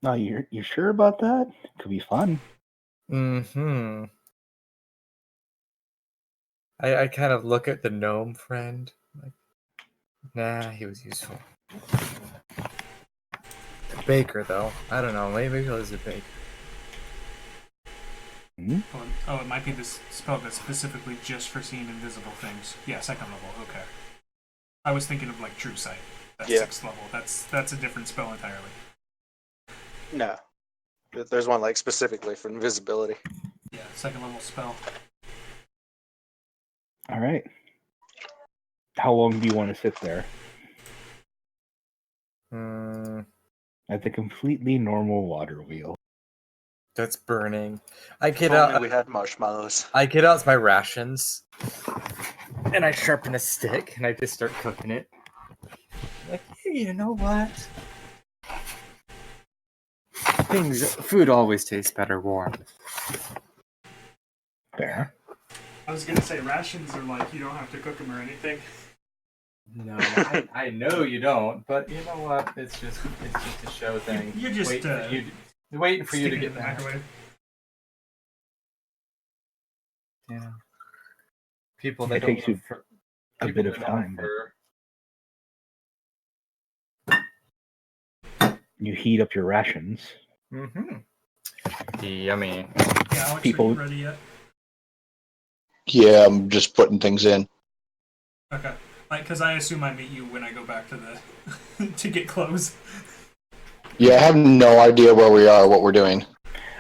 No, you sure about that? Could be fun. I kind of look at the gnome friend. Like, nah, he was useful. The baker, though. I don't know. Maybe he was a baker. Oh, it might be this spell that's specifically just for seeing invisible things. Yeah, 2nd level. Okay. I was thinking of True Sight. That's 6th level. That's a different spell entirely. No. There's one specifically for invisibility. Yeah, 2nd level spell. All right. How long do you want to sit there? At the completely normal water wheel. That's burning. I get If only out. we had marshmallows. I get out my rations, and I sharpen a stick, and I just start cooking it. Like, hey, you know what? Food always tastes better warm. Fair. I was gonna say rations are you don't have to cook them or anything. No, I know you don't, but you know what? It's just a show thing. You're just waiting for you to stick it get in the back. microwave. Yeah. People It takes you a bit of time. You heat up your rations. Yummy. Yeah, Alex, People- are you ready yet? Yeah, I'm just putting things in. Okay. Because I assume I meet you when I go back to the to get clothes. Yeah, I have no idea where we are, what we're doing.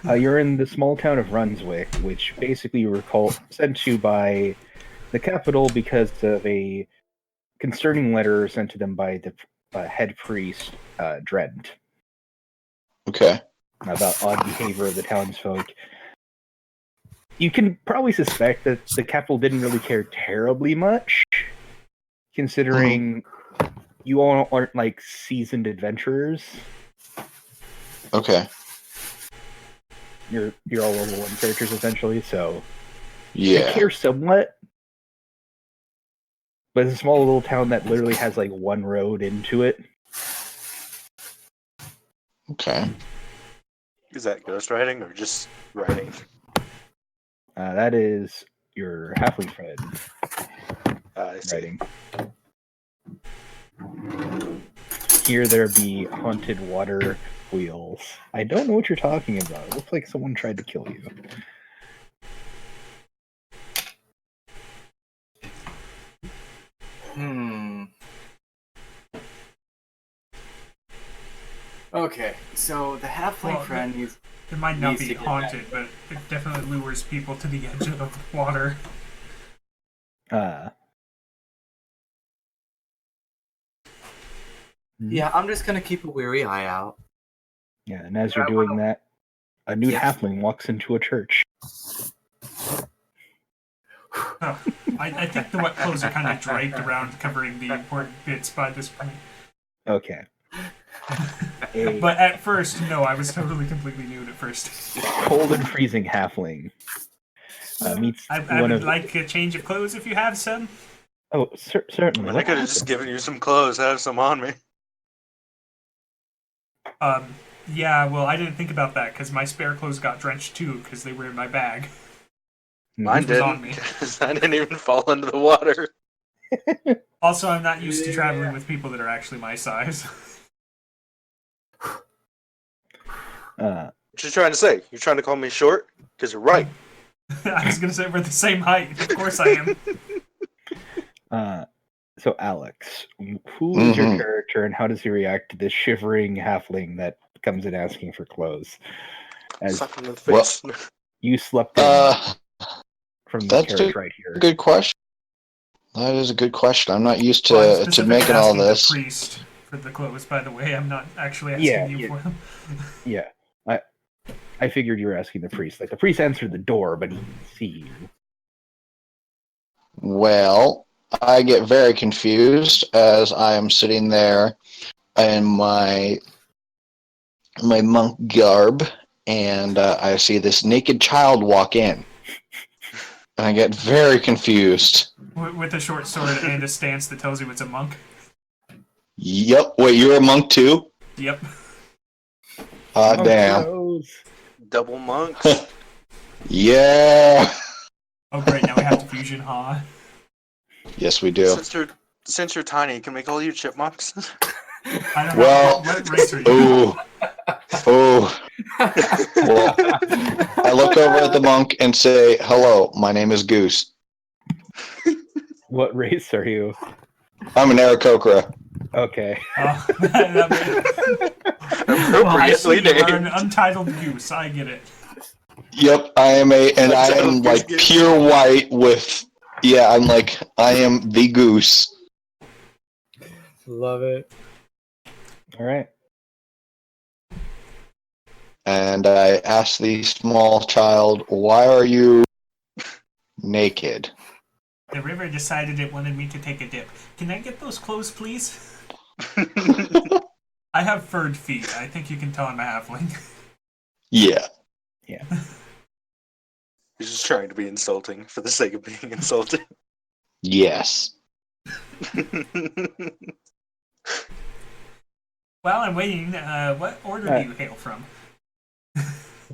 You're in the small town of Runswick, which basically you were sent to by the capital because of a concerning letter sent to them by the head priest, Dredd, Okay. about odd behavior of the townsfolk. You can probably suspect that the capital didn't really care terribly much, considering you all aren't like seasoned adventurers. Okay. You're all level 1 characters essentially, so Yeah. they care somewhat. But it's a small little town that literally has like one road into it. Okay. Is that ghost writing or just writing? That is your halfling friend I see. writing. Here there be haunted water wheels. I don't know what you're talking about. It looks like someone tried to kill you. Okay, so the halfling Well, friend needs. It might not Needs be to get haunted, but it definitely lures people to the edge of the water. Yeah, I'm just gonna keep a weary eye out. Yeah, and as you're doing that, a nude halfling walks into a church. Oh, I think the wet clothes are kind of draped around, covering the important bits by this point. Okay. But at first, no, I was totally completely nude at first. Cold and freezing halfling meets I one would of. like a change of clothes if you have some. Oh, I certainly. mean, I What could have just happened? given you some clothes, have some on me. Yeah, well, I didn't think about that because my spare clothes got drenched too because they were in my bag. Mine Which was on didn't, me. because I didn't even fall into the water. Also, I'm not used to traveling with people that are actually my size. What you trying to say? You're trying to call me short? Because you're right. I was gonna say we're the same height. Of course I am. So Alex, who is your character and how does he react to this shivering halfling that comes in asking for clothes? As Slap him in the face. you slept in from the That's carriage right here. a good question. That is a good question. I'm not used Well, I'm to specifically making all asking this. the priest for the clothes, by the way. I'm not actually asking you for them. Yeah. I figured you were asking the priest. Like the priest answered the door, but he didn't see you. Well, I get very confused as I am sitting there in my monk garb, and I see this naked child walk in, and I get very confused. With a short sword and a stance that tells you it's a monk. Yep. Wait, you're a monk too? Yep. Damn. Double monks. Yeah. Oh great, now we have to fusion, huh? Yes, we do. Since you're tiny, you can make all you chipmunks. I don't Well, know. What race are you? Well, I look over at the monk and say, "Hello, my name is Goose. What race are you? I'm an Aarakocra." Okay. I see you are an untitled goose. I get it. Yep, I am like pure white with. Yeah, I am the goose. Love it. All right. And I ask the small child, "Why are you naked?" The river decided it wanted me to take a dip. Can I get those clothes, please? I have furred feet. I think you can tell I'm a halfling. Yeah. Yeah. He's just trying to be insulting for the sake of being insulting. Yes. While I'm waiting, what order do you hail from?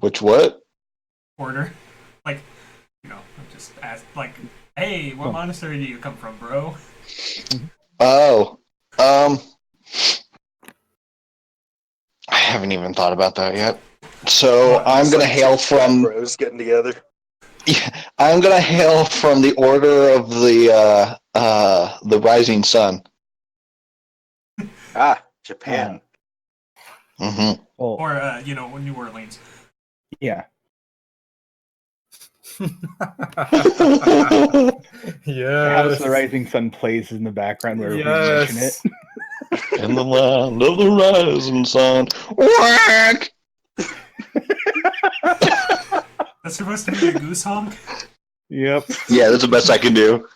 Which what? Order? Like, I'm just asked, hey, what monastery do you come from, bro? Oh. I haven't even thought about that yet. So I'm gonna hail from. Bros getting together. Yeah, I'm gonna hail from the order of the rising sun. Ah, Japan. Mm-hmm. Well, Or New Orleans. yeah. House of the Yes. Rising Sun plays in the background wherever we mention it. Yes. In the land of the rising sun. Whack! That's supposed to be a goose honk? Yep. Yeah, that's the best I can do.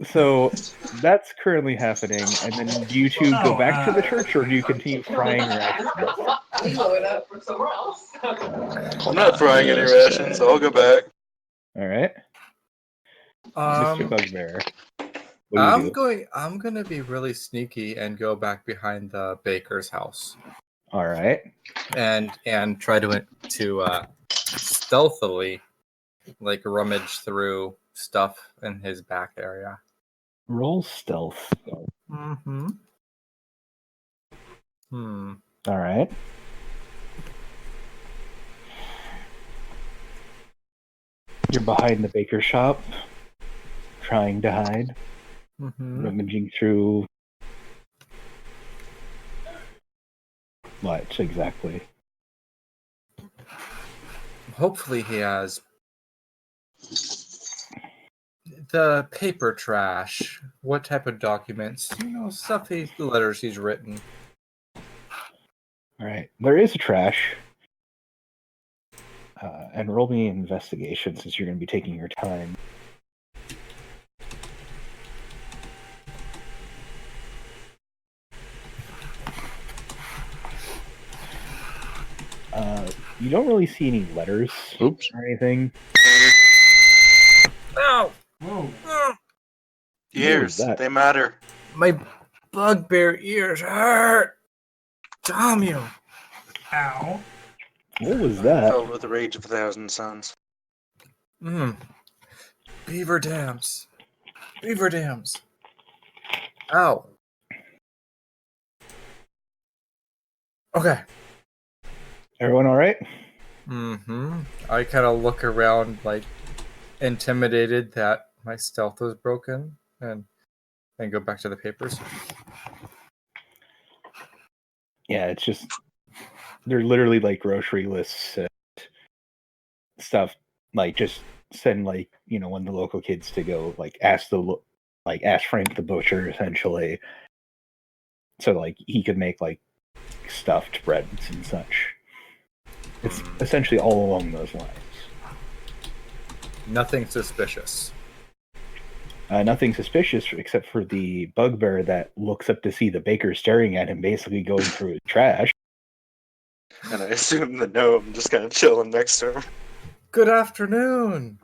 So that's currently happening. And then do you two go Oh, back to the church, or do you continue frying rations? I'm not frying any rations, so I'll go back. All right, Mr. Bugbear. What do you do? I'm gonna be really sneaky and go back behind the baker's house All right. and try to stealthily like rummage through stuff in his back area. Roll stealth. Mm-hmm. Hmm. All right. You're behind the baker shop, trying to hide, Mm-hmm. rummaging through. What exactly? Hopefully he has the paper trash. What type of documents? Letters he's written. All right. There is trash. And roll me an investigation since you're going to be taking your time. You don't really see any letters Oops. or anything. Ow! Whoa. Ears, that? they matter. My bugbear ears hurt. Damn you! Ow. What was that? Filled with the rage of 1,000 suns. Beaver dams. Beaver dams. Ow. Okay. Everyone all right? Mm-hmm. I kind of look around, like, intimidated that my stealth was broken, and go back to the papers. Yeah, it's just they're literally like grocery lists and stuff. Like just send one of the local kids to go ask Frank the butcher essentially, so he could make stuffed breads and such. It's essentially all along those lines. Nothing suspicious. Nothing suspicious except for the bugbear that looks up to see the baker staring at him, basically going through his trash. And I assume the gnome just kind of chilling next to him. Good afternoon.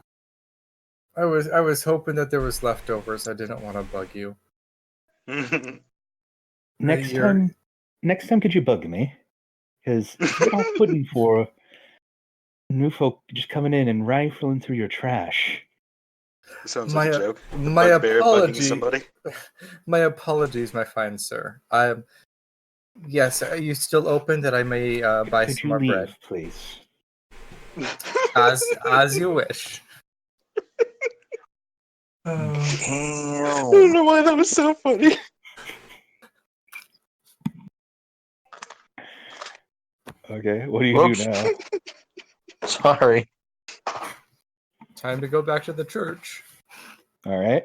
I was hoping that there was leftovers. I didn't want to bug you. Next You're- time, could you bug me? Because I'm not putting for new folk just coming in and rifling through your trash. Sounds like a joke. My Bugbear bugging apology. somebody. My apologies, my fine sir. Yes, are you still open that I may buy Could some you more leave, bread? please? As you wish. I don't know why that was so funny. Okay, what do you Whoops. do now? Sorry. Time to go back to the church. All right.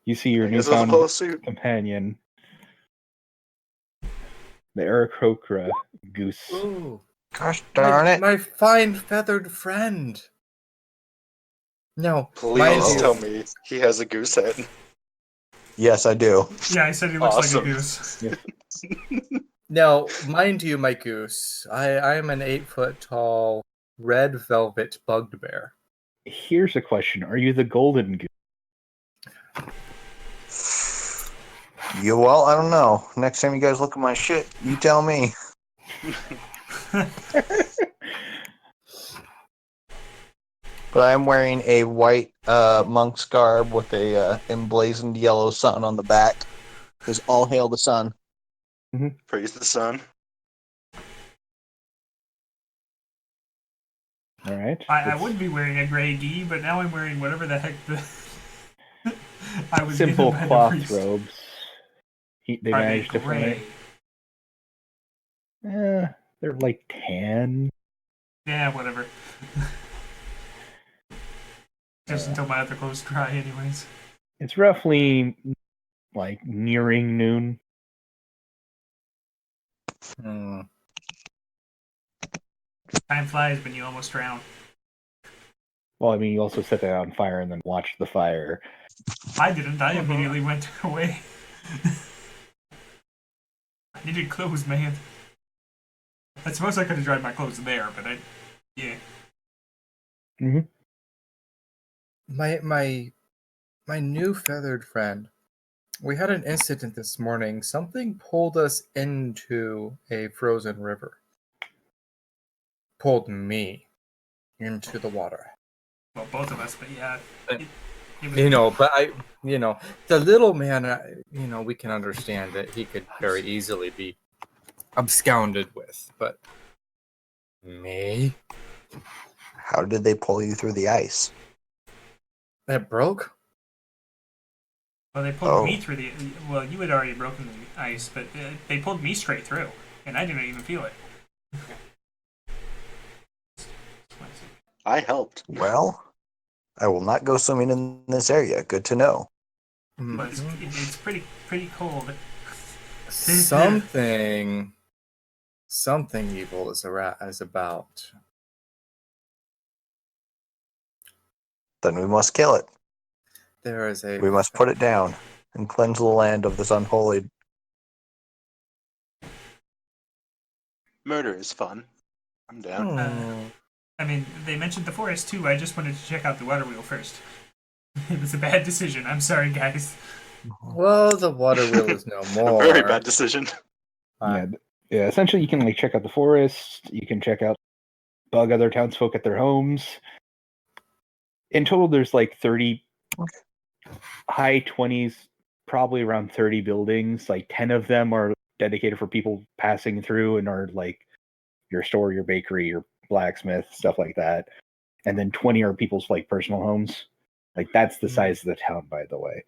You see your I guess I'll newfound follow suit. companion, the Aarakocra goose. Ooh. Gosh darn it. My fine feathered friend. No, Please mind you, tell me he has a goose head. Yes, I do. Yeah, I said he looks Awesome. like a goose. now, mind you, my goose, I am an 8-foot tall red velvet bugbear. Here's a question: are you the golden goose? Well, I don't know. Next time you guys look at my shit, you tell me. But I'm wearing a white monk's garb with a emblazoned yellow sun on the back. Because all hail the sun. Praise the sun. All right. I would be wearing a gray gi, but now I'm wearing whatever the heck the I was simple given by the cloth priest. robes. They Are they managed to gray? find. They're like tan. Yeah, whatever. Just until my other clothes dry, anyways. It's roughly like nearing noon. Hmm. Time flies when you almost drown. Well, I mean, you also set that on fire and then watch the fire. I didn't. I immediately went away. I needed clothes, man. I suppose I could have dried my clothes there, but yeah. Mm-hmm. My new feathered friend. We had an incident this morning. Something pulled us into a frozen river. Pulled me into the water. Well, both of us, but yeah. It was The little man, we can understand that he could very easily be absconded with, but me? How did they pull you through the ice? It broke? Well, they pulled me through the. Well, you had already broken the ice, but they pulled me straight through, and I didn't even feel it. I helped. Well, I will not go swimming in this area. Good to know. But it's pretty cold. Something evil is about. Then we must kill it. There is a. We must put it down and cleanse the land of this unholy. Murder is fun. I'm down. I mean, they mentioned the forest too. I just wanted to check out the water wheel first. It was a bad decision. I'm sorry, guys. Well, the water wheel is no more. A very bad decision. Yeah. Essentially, you can like check out the forest. You can check out, bug other townsfolk at their homes. In total, there's like 30, high 20s, probably around 30 buildings. Like 10 of them are dedicated for people passing through and are like your store, your bakery, your blacksmith, stuff like that. And then 20 are people's like personal homes. Like that's the size of the town, by the way.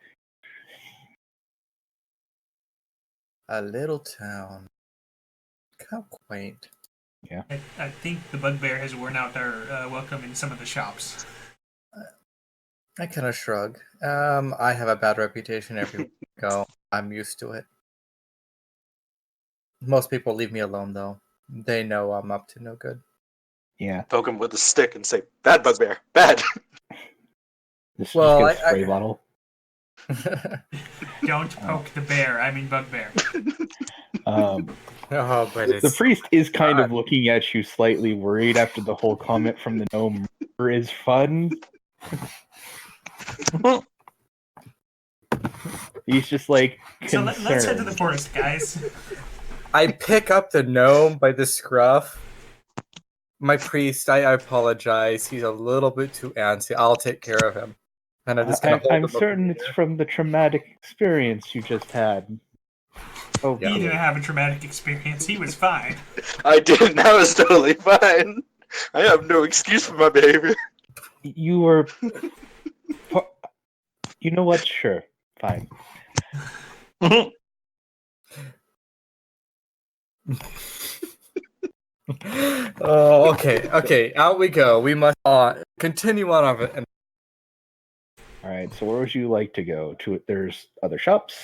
A little town. How quaint. Yeah. I think the bugbear has worn out our welcome in some of the shops. I kind of shrug. I have a bad reputation everywhere I go. I'm used to it. Most people leave me alone, though. They know I'm up to no good. Yeah. Poke him with a stick and say, "Bad bugbear, bad." Just Well, get a spray bottle. Don't poke the bear. I mean bugbear. But The priest is kind of looking at you slightly worried after the whole comment from the gnome. Murder is fun. He's just like concerned. So let's head to the forest, guys. I pick up the gnome by the scruff. My priest, I apologize. He's a little bit too antsy. I'll take care of him. And I'm just gonna hold him I'm up in certain the it's air. from the traumatic experience you just had. Oh, He didn't have a traumatic experience. He was fine. I didn't. I was totally fine. I have no excuse for my behavior. You were. You know what? Sure, fine. Oh, okay. Out we go. We must continue on of it. All right. So where would you like to go? To there's other shops,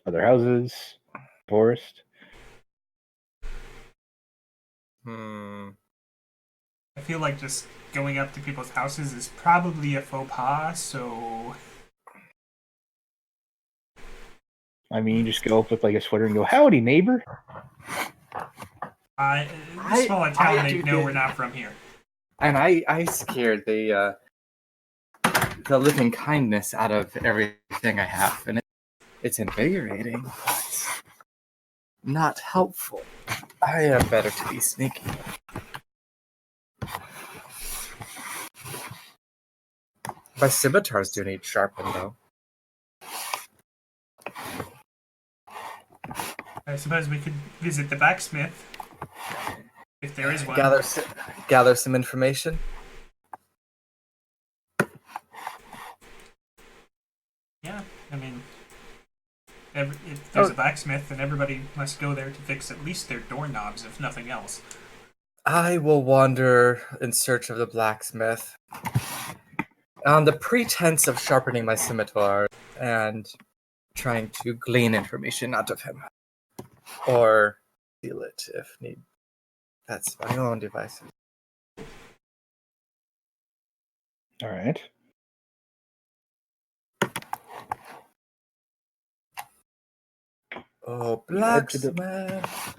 other houses, forest. I feel like just going up to people's houses is probably a faux pas, so... I mean, you just go up with like a sweater and go, "Howdy, neighbor." Smaller town, they know we're not from here. And I scared the living kindness out of everything I have, and it's invigorating, but not helpful. I am better to be sneaky. My scimitars do need sharpened, though. I suppose we could visit the blacksmith. If there is one. Gather some information. Yeah, I mean, if there's a blacksmith, then everybody must go there to fix at least their doorknobs, if nothing else. I will wander in search of the blacksmith on the pretense of sharpening my scimitar and trying to glean information out of him. Or steal it if need. That's my own device. All right. Oh, You head to the- blacksmith.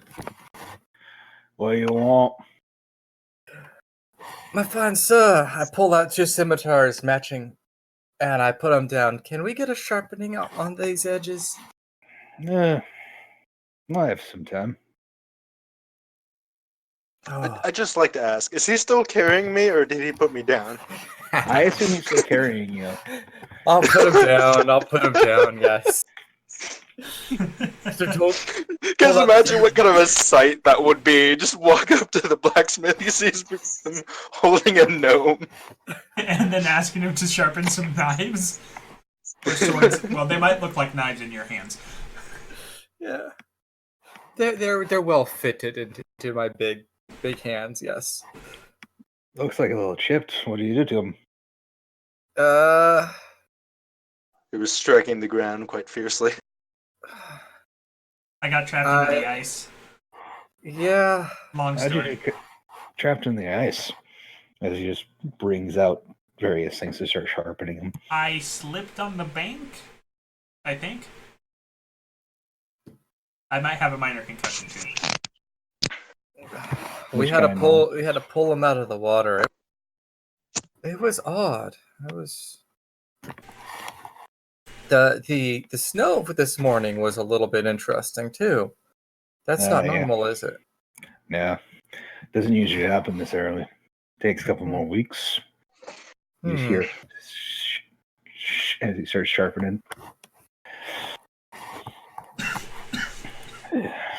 What do you want? My fine sir, I pull out 2 scimitars matching and I put them down. Can we get a sharpening on these edges? I have some time. Oh. I just like to ask, is he still carrying me or did he put me down? I assume he's still carrying you. I'll put him down. I'll put him down, yes. So don't Because pull up- imagine what kind of a sight that would be. Just walk up to the blacksmith, he sees him holding a gnome. And then asking him to sharpen some knives. Or swords. Well, they might look like knives in your hands. Yeah. They're well fitted into my big hands, yes. Looks like a little chipped. What do you do to him? He was striking the ground quite fiercely. I got trapped into the ice. Yeah. Long How'd you story. get trapped in the ice? As he just brings out various things to start sharpening them. I slipped on the bank, I think. I might have a minor concussion too. We had to pull him out of the water. It was odd. It was the snow for this morning was a little bit interesting too. That's not Yeah. normal, is it? Yeah. Doesn't usually happen this early. Takes a couple more weeks. You hear as he starts sharpening.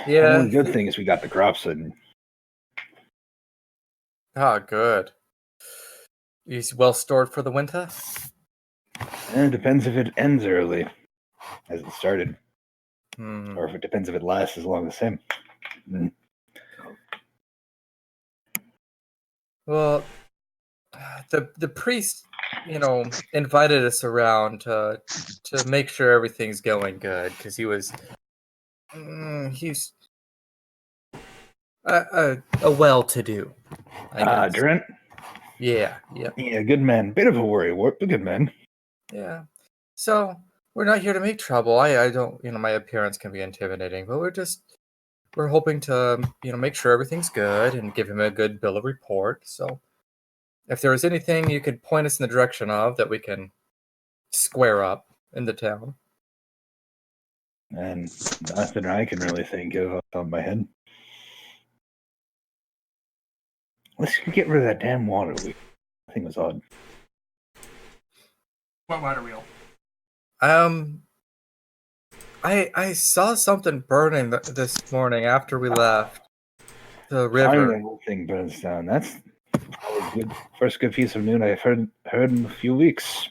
Yeah. One good thing is we got the crops in. Ah, good. He's well stored for the winter? And it depends if it ends early, as it started, Hmm. or if it depends if it lasts as long as him. Well, the priest, invited us around to make sure everything's going good because he's a well-to-do. I guess. Drent? Yeah. Yeah, good man. Bit of a worry, but good man. Yeah. So we're not here to make trouble. I don't, my appearance can be intimidating, but we're hoping to, make sure everything's good and give him a good bill of report. So if there was anything you could point us in the direction of that we can square up in the town. And nothing I can really think of off the top of my head. Let's get rid of that damn water wheel. I think it was odd. What water wheel? I saw something burning this morning after we left the Finally, river. that whole thing burns down. That's probably good. First good piece of news I've heard in a few weeks.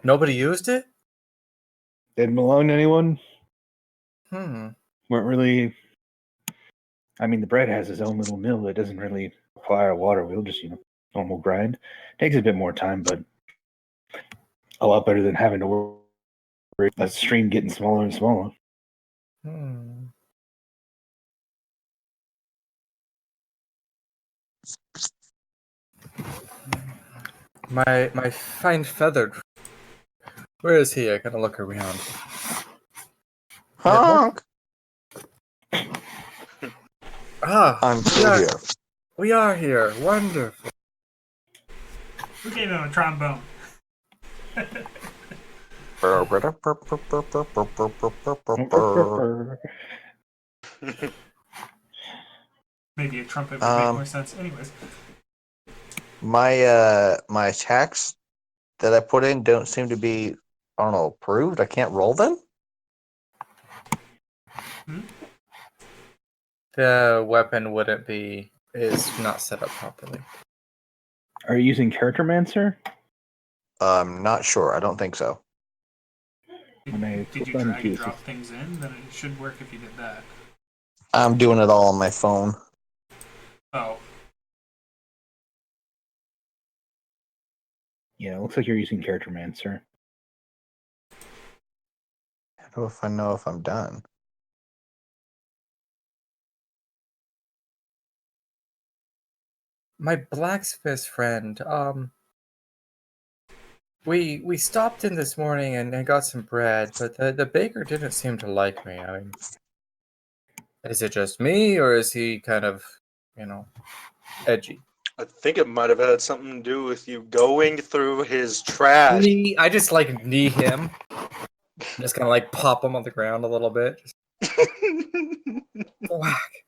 Nobody used it? Didn't belong to anyone. Hmm. Weren't really. I mean, the bread has his own little mill that doesn't really require a water wheel, just normal grind. Takes a bit more time, but a lot better than having to worry a stream getting smaller and smaller. Hmm. My fine feathered. Where is he? I gotta look around. Honk! Ah, I'm still here. we are here. Wonderful. Who gave him a trombone? Maybe a trumpet would make more sense. Anyways. My attacks that I put in don't seem to be, I don't know, approved. I can't roll them. The weapon is not set up properly. Are you using Charactermancer? I'm not sure. I don't think so. When I Did you flip on drag and to drop things in? Then it should work if you did that. I'm doing it all on my phone. Oh, yeah, it looks like you're using Character Mancer. How do I know if I'm done? My blacksmith friend, we stopped in this morning and got some bread, but the baker didn't seem to like me. I mean, is it just me, or is he kind of, edgy? I think it might have had something to do with you going through his trash. I just like knee him, just kind of like pop him on the ground a little bit. Just whack.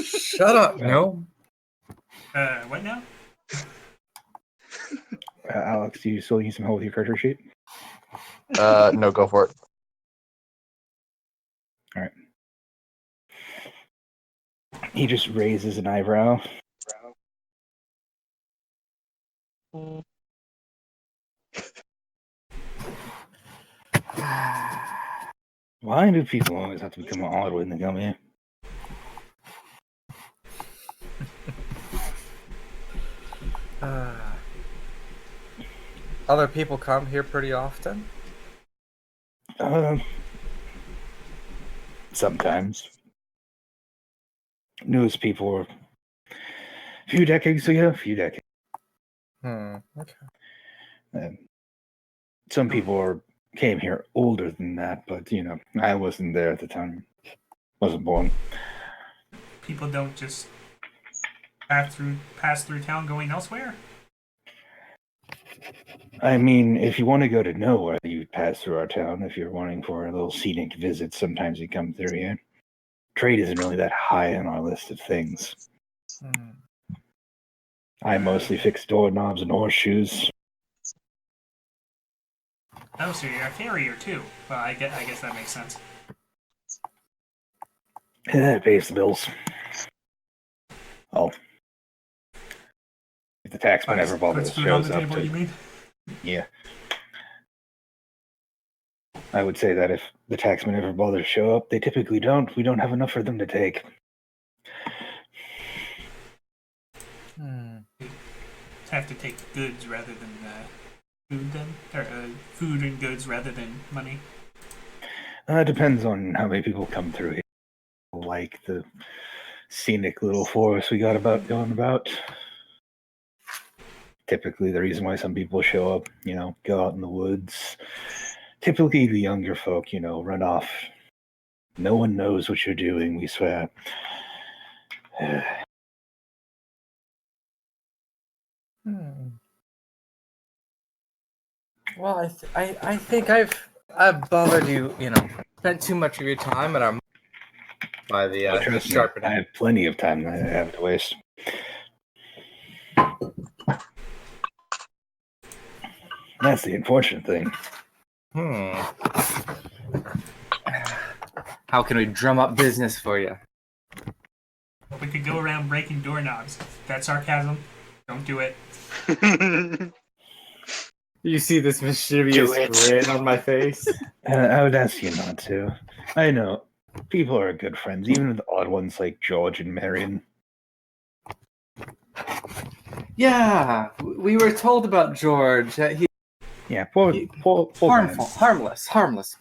Shut up, no. what now? Alex, do you still need some help with your character sheet? No, go for it. All right. He just raises an eyebrow. Why do people always have to become odd when they come here? Other people come here pretty often. Sometimes. Newest people were a few decades ago, Okay. Some people came here older than that, but I wasn't there at the time. Wasn't born. People don't just pass through town going elsewhere. I mean, if you want to go to nowhere, you pass through our town. If you're wanting for a little scenic visit, sometimes you come through here. Trade isn't really that high on our list of things. I mostly fix doorknobs and horseshoes. Oh, so you're a carrier too. Well, I guess that makes sense. That pays the bills. Oh. If the taxman ever bothers Puts food on shows the up table, to... you mean? Yeah. I would say that if the taxmen ever bother to show up, they typically don't. We don't have enough for them to take. Have to take goods rather than food then? Or food and goods rather than money? It depends on how many people come through here. Like the scenic little forest we got going about. Typically, the reason why some people show up, go out in the woods. Typically, the younger folk, run off. No one knows what you're doing, we swear. Well, I think I've bothered you. Spent too much of your time and I'm by the Trust me, sharpening. I have plenty of time that I have to waste. That's the unfortunate thing. How can we drum up business for you? We could go around breaking doorknobs. That's sarcasm. Don't do it. You see this mischievous grin on my face? I would ask you not to. I know. People are good friends, even the odd ones like George and Marion. Yeah, we were told about George. Yeah, poor harmful, man. harmless.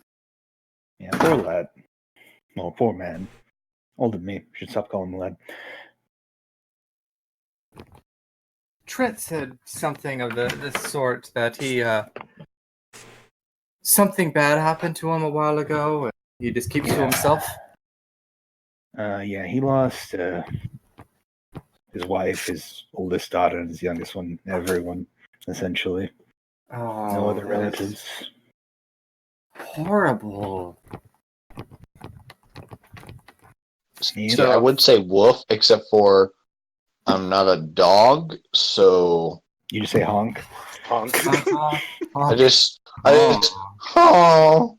Yeah, poor lad. Well, poor man. Older than me. Should stop calling him lad. Trent said something of the sort that he something bad happened to him a while ago and he just keeps to himself. Yeah, he lost his wife, his oldest daughter, and his youngest one. Everyone, essentially. No other relatives. Horrible. So I would say wolf, except for I'm not a dog, so You just say honk. Honk. I just oh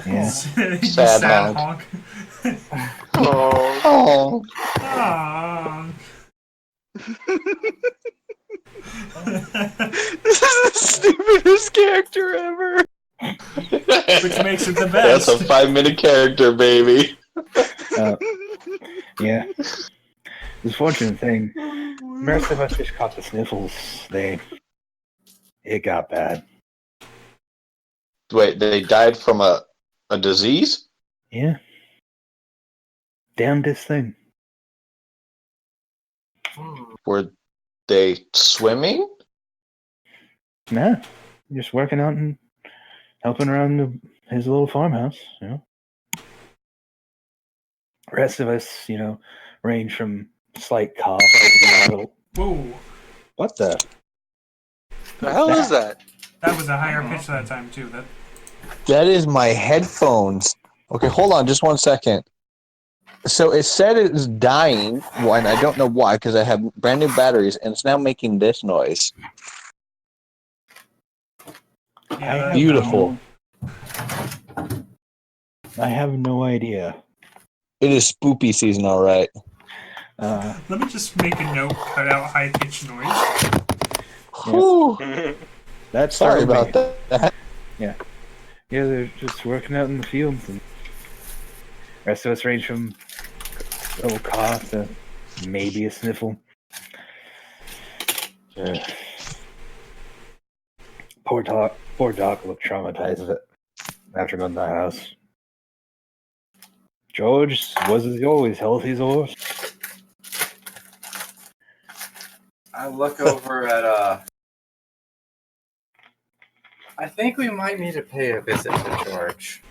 Yeah. sad honk. Oh. Oh. Aww. Stupidest character ever. Which makes it the That's best. a 5-minute character, baby. Yeah. The fortunate thing, the rest of us just caught the sniffles. It got bad. Wait, they died from a disease? Yeah. Damnedest thing. Were they swimming? Nah. Just working out and helping around his little farmhouse, you know. Rest of us, you know, range from slight cough to a little. Whoa. What the? The hell is that? That was a higher pitch that time, too. That is my headphones. Okay, hold on just one second. So it said it was dying, and I don't know why, because I have brand new batteries, and it's now making this noise. Yeah, Beautiful. I have no idea. It is spoopy season, all right. Let me just make a note, cut out high-pitched noise. Whew. That's Sorry our about main- that. Yeah, they're just working out in the fields, and the rest of us range from a little cough to maybe a sniffle. Poor Doc looked traumatized after going to the house. George was as always healthy as a horse. I look over at I think we might need to pay a visit to George.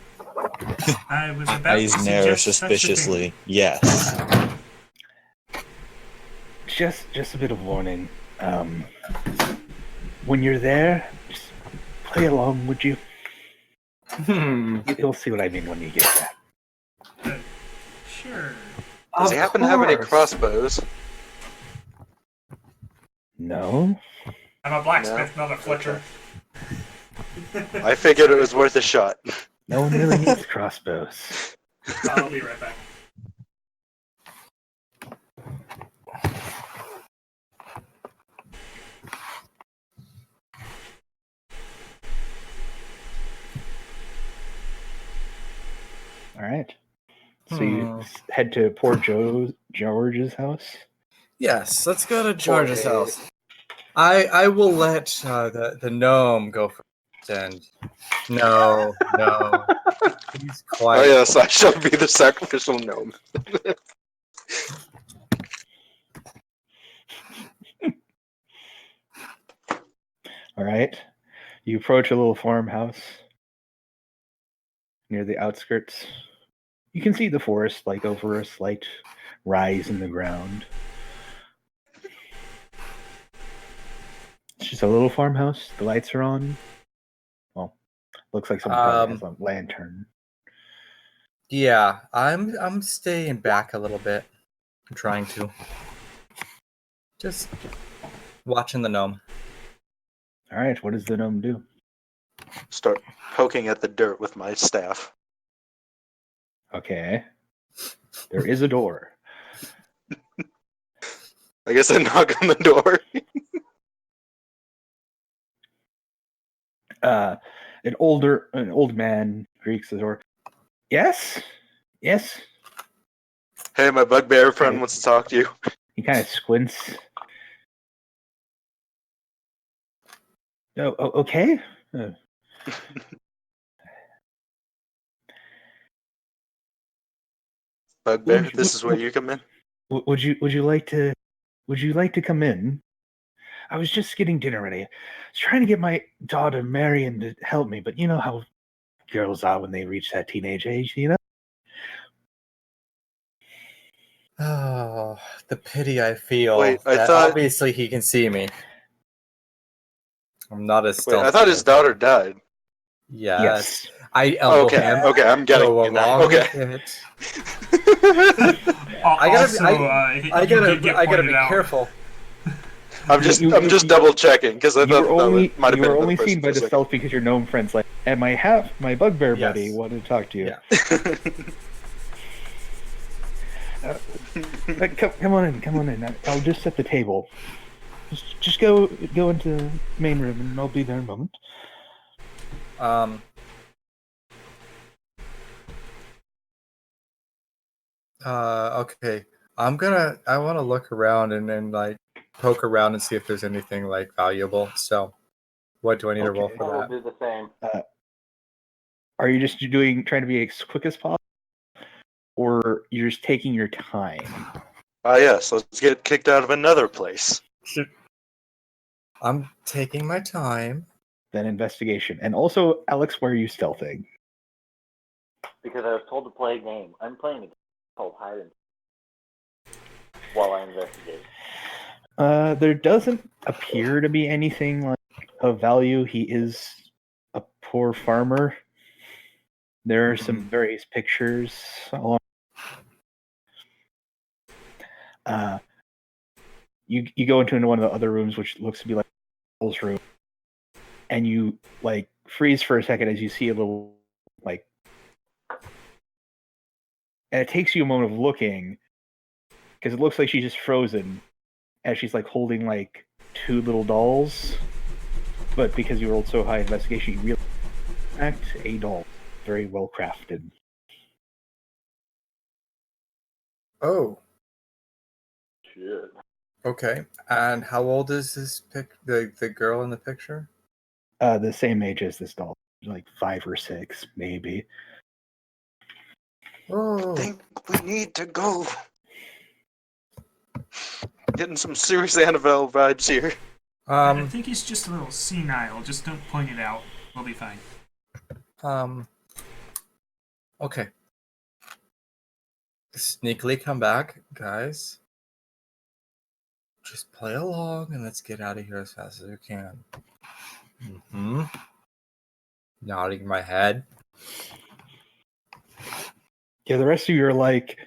I was about Eyes to narrow suggest such a suspiciously. Yes. Just a bit of warning. When you're there, just play along, would you? You'll see what I mean when you get back. thing. Sure. Does he happen to have any crossbows? No. I'm a blacksmith, not a fletcher. I figured it was worth a shot. No one really needs crossbows. I'll be right back. All right. So you head to poor George's house. Yes, let's go to George's house. I will let the gnome go first. And no, he's Oh quiet. yes, I shall be the sacrificial gnome. All right. You approach a little farmhouse near the outskirts. You can see the forest like over a slight rise in the ground. It's just a little farmhouse. The lights are on. Well, looks like someone probably has a lantern. Yeah, I'm staying back a little bit. I'm trying to. Just watching the gnome. All right. What does the gnome do? Start poking at the dirt with my staff. Okay. There is a door. I guess I knock on the door. An old man creaks the door. Yes? Yes? Hey, my bugbear friend wants to talk to you. He kind of squints. Oh, okay. Bugbear, this is where you come in. Would you like to come in? I was just getting dinner ready. I was trying to get my daughter Marion to help me, but you know how girls are when they reach that teenage age, you know? Oh, the pity I feel. Wait, I that thought- obviously he can see me. I'm not as Wait, stealthy. I thought his as- daughter died. Yes. I elbow Okay, him. okay, I'm getting Go you now. along Okay. with it. I I gotta be out. careful. I'm just double checking because I You thought were only that might have you been were another only person seen for by a the second. stealth because your gnome friends like, and my bugbear buddy Yes. wanted to talk to you. Yeah. Come on in. I'll just set the table. Just go into the main room, and I'll be there in a moment. Okay. I want to look around and then like poke around and see if there's anything like valuable. So, what do I need to roll Okay. for I will that? do the same. Are you just trying to be as quick as possible, or you're just taking your time? Yes, let's get kicked out of another place. I'm taking my time. Then investigation, and also Alex, where are you stealthing? Because I was told to play a game. I'm playing a game called Hide and while I investigate. There doesn't appear to be anything like of value. He is a poor farmer. There are some various pictures along. You go into one of the other rooms, which looks to be like Paul's room, and you like freeze for a second as you see a little like, and it takes you a moment of looking because it looks like she's just frozen as she's like holding like two little dolls. But because you rolled so high investigation, you really act a doll, very well crafted. Oh, Shit. okay. And how old is the girl in the picture? The same age as this doll, like 5 or 6, maybe. Oh, I think we need to go. Getting some serious Annabelle vibes here. I think he's just a little senile. Just don't point it out. We'll be fine. Okay. Sneakily come back, guys. Just play along and let's get out of here as fast as we can. Nodding my head. Yeah, the rest of you are like,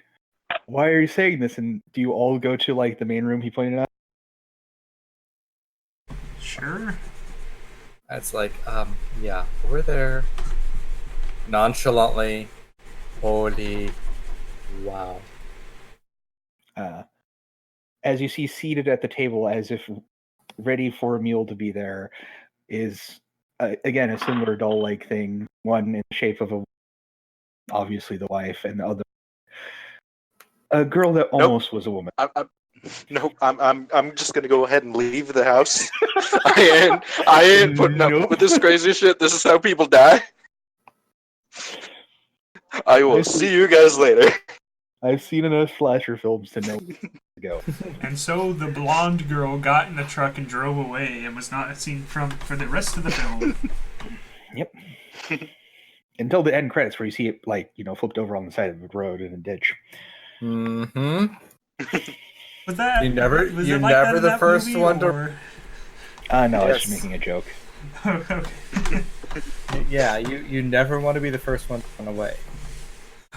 why are you saying this? And do you all go to like the main room he pointed out? Sure. It's like, yeah, we're there. Nonchalantly. Holy wow. As you see seated at the table, as if ready for a meal to be there, is again a similar doll-like thing. One in the shape of obviously the wife, and the other a girl that almost was a woman. I'm just gonna go ahead and leave the house. I ain't putting up with this crazy shit. This is how people die. I will see you guys later. I've seen enough slasher films to know where to go. And so the blonde girl got in the truck and drove away and was not seen for the rest of the film. Yep. Until the end credits, where you see it like flipped over on the side of the road in a ditch. Mm-hmm. Was that You're never that in the that first movie, one to. or... No, I was Yes. just making a joke. Okay. Yeah, you never want to be the first one to run away.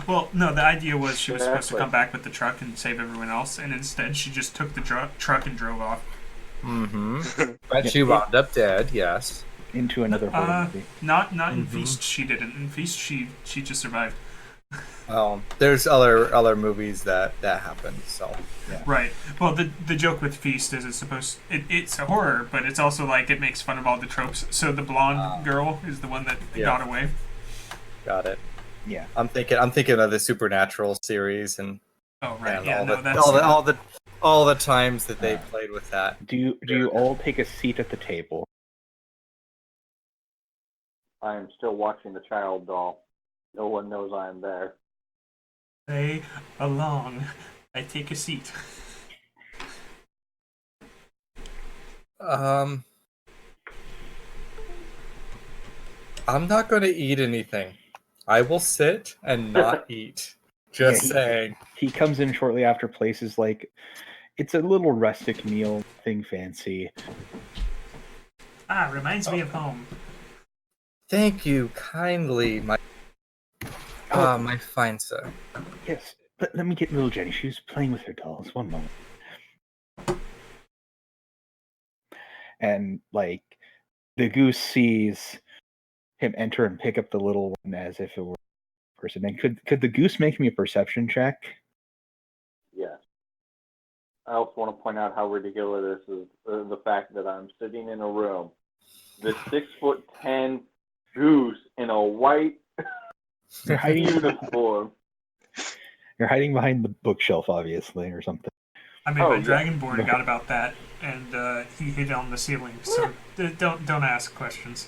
Well, no, the idea was she was supposed to Exactly. come back with the truck and save everyone else, and instead she just took the truck and drove off. Mm-hmm. But she wound up dead, yes. Into another horror movie. Not in Feast she didn't. In Feast she just survived. There's other movies that happen, so Yeah. Right. Well, the joke with Feast is it's a horror, but it's also like it makes fun of all the tropes. So the blonde girl is the one that got away. got it. Yeah. I'm thinking of the Supernatural series and Oh right. and Yeah. all No, the that's all the times that they played with that. Do you all take a seat at the table? I am still watching the child doll. No one knows I am there. Play along. I take a seat. I'm not going to eat anything. I will sit and not eat. Just saying. He comes in shortly after, places like it's a little rustic meal, nothing fancy. Reminds me of home. Thank you kindly, my my fine sir. Yes, but let me get little Jenny. She was playing with her dolls. One moment. And like the goose sees him enter and pick up the little one as if it were a person. And could the goose make me a perception check? Yes. I also want to point out how ridiculous this is the fact that I'm sitting in a room. This 6'10" goose in a white You're hiding. uniform. You're hiding behind the bookshelf, obviously, or something. I mean, Oh, my yeah. Dragonborn got about that, and he hid on the ceiling. So don't ask questions.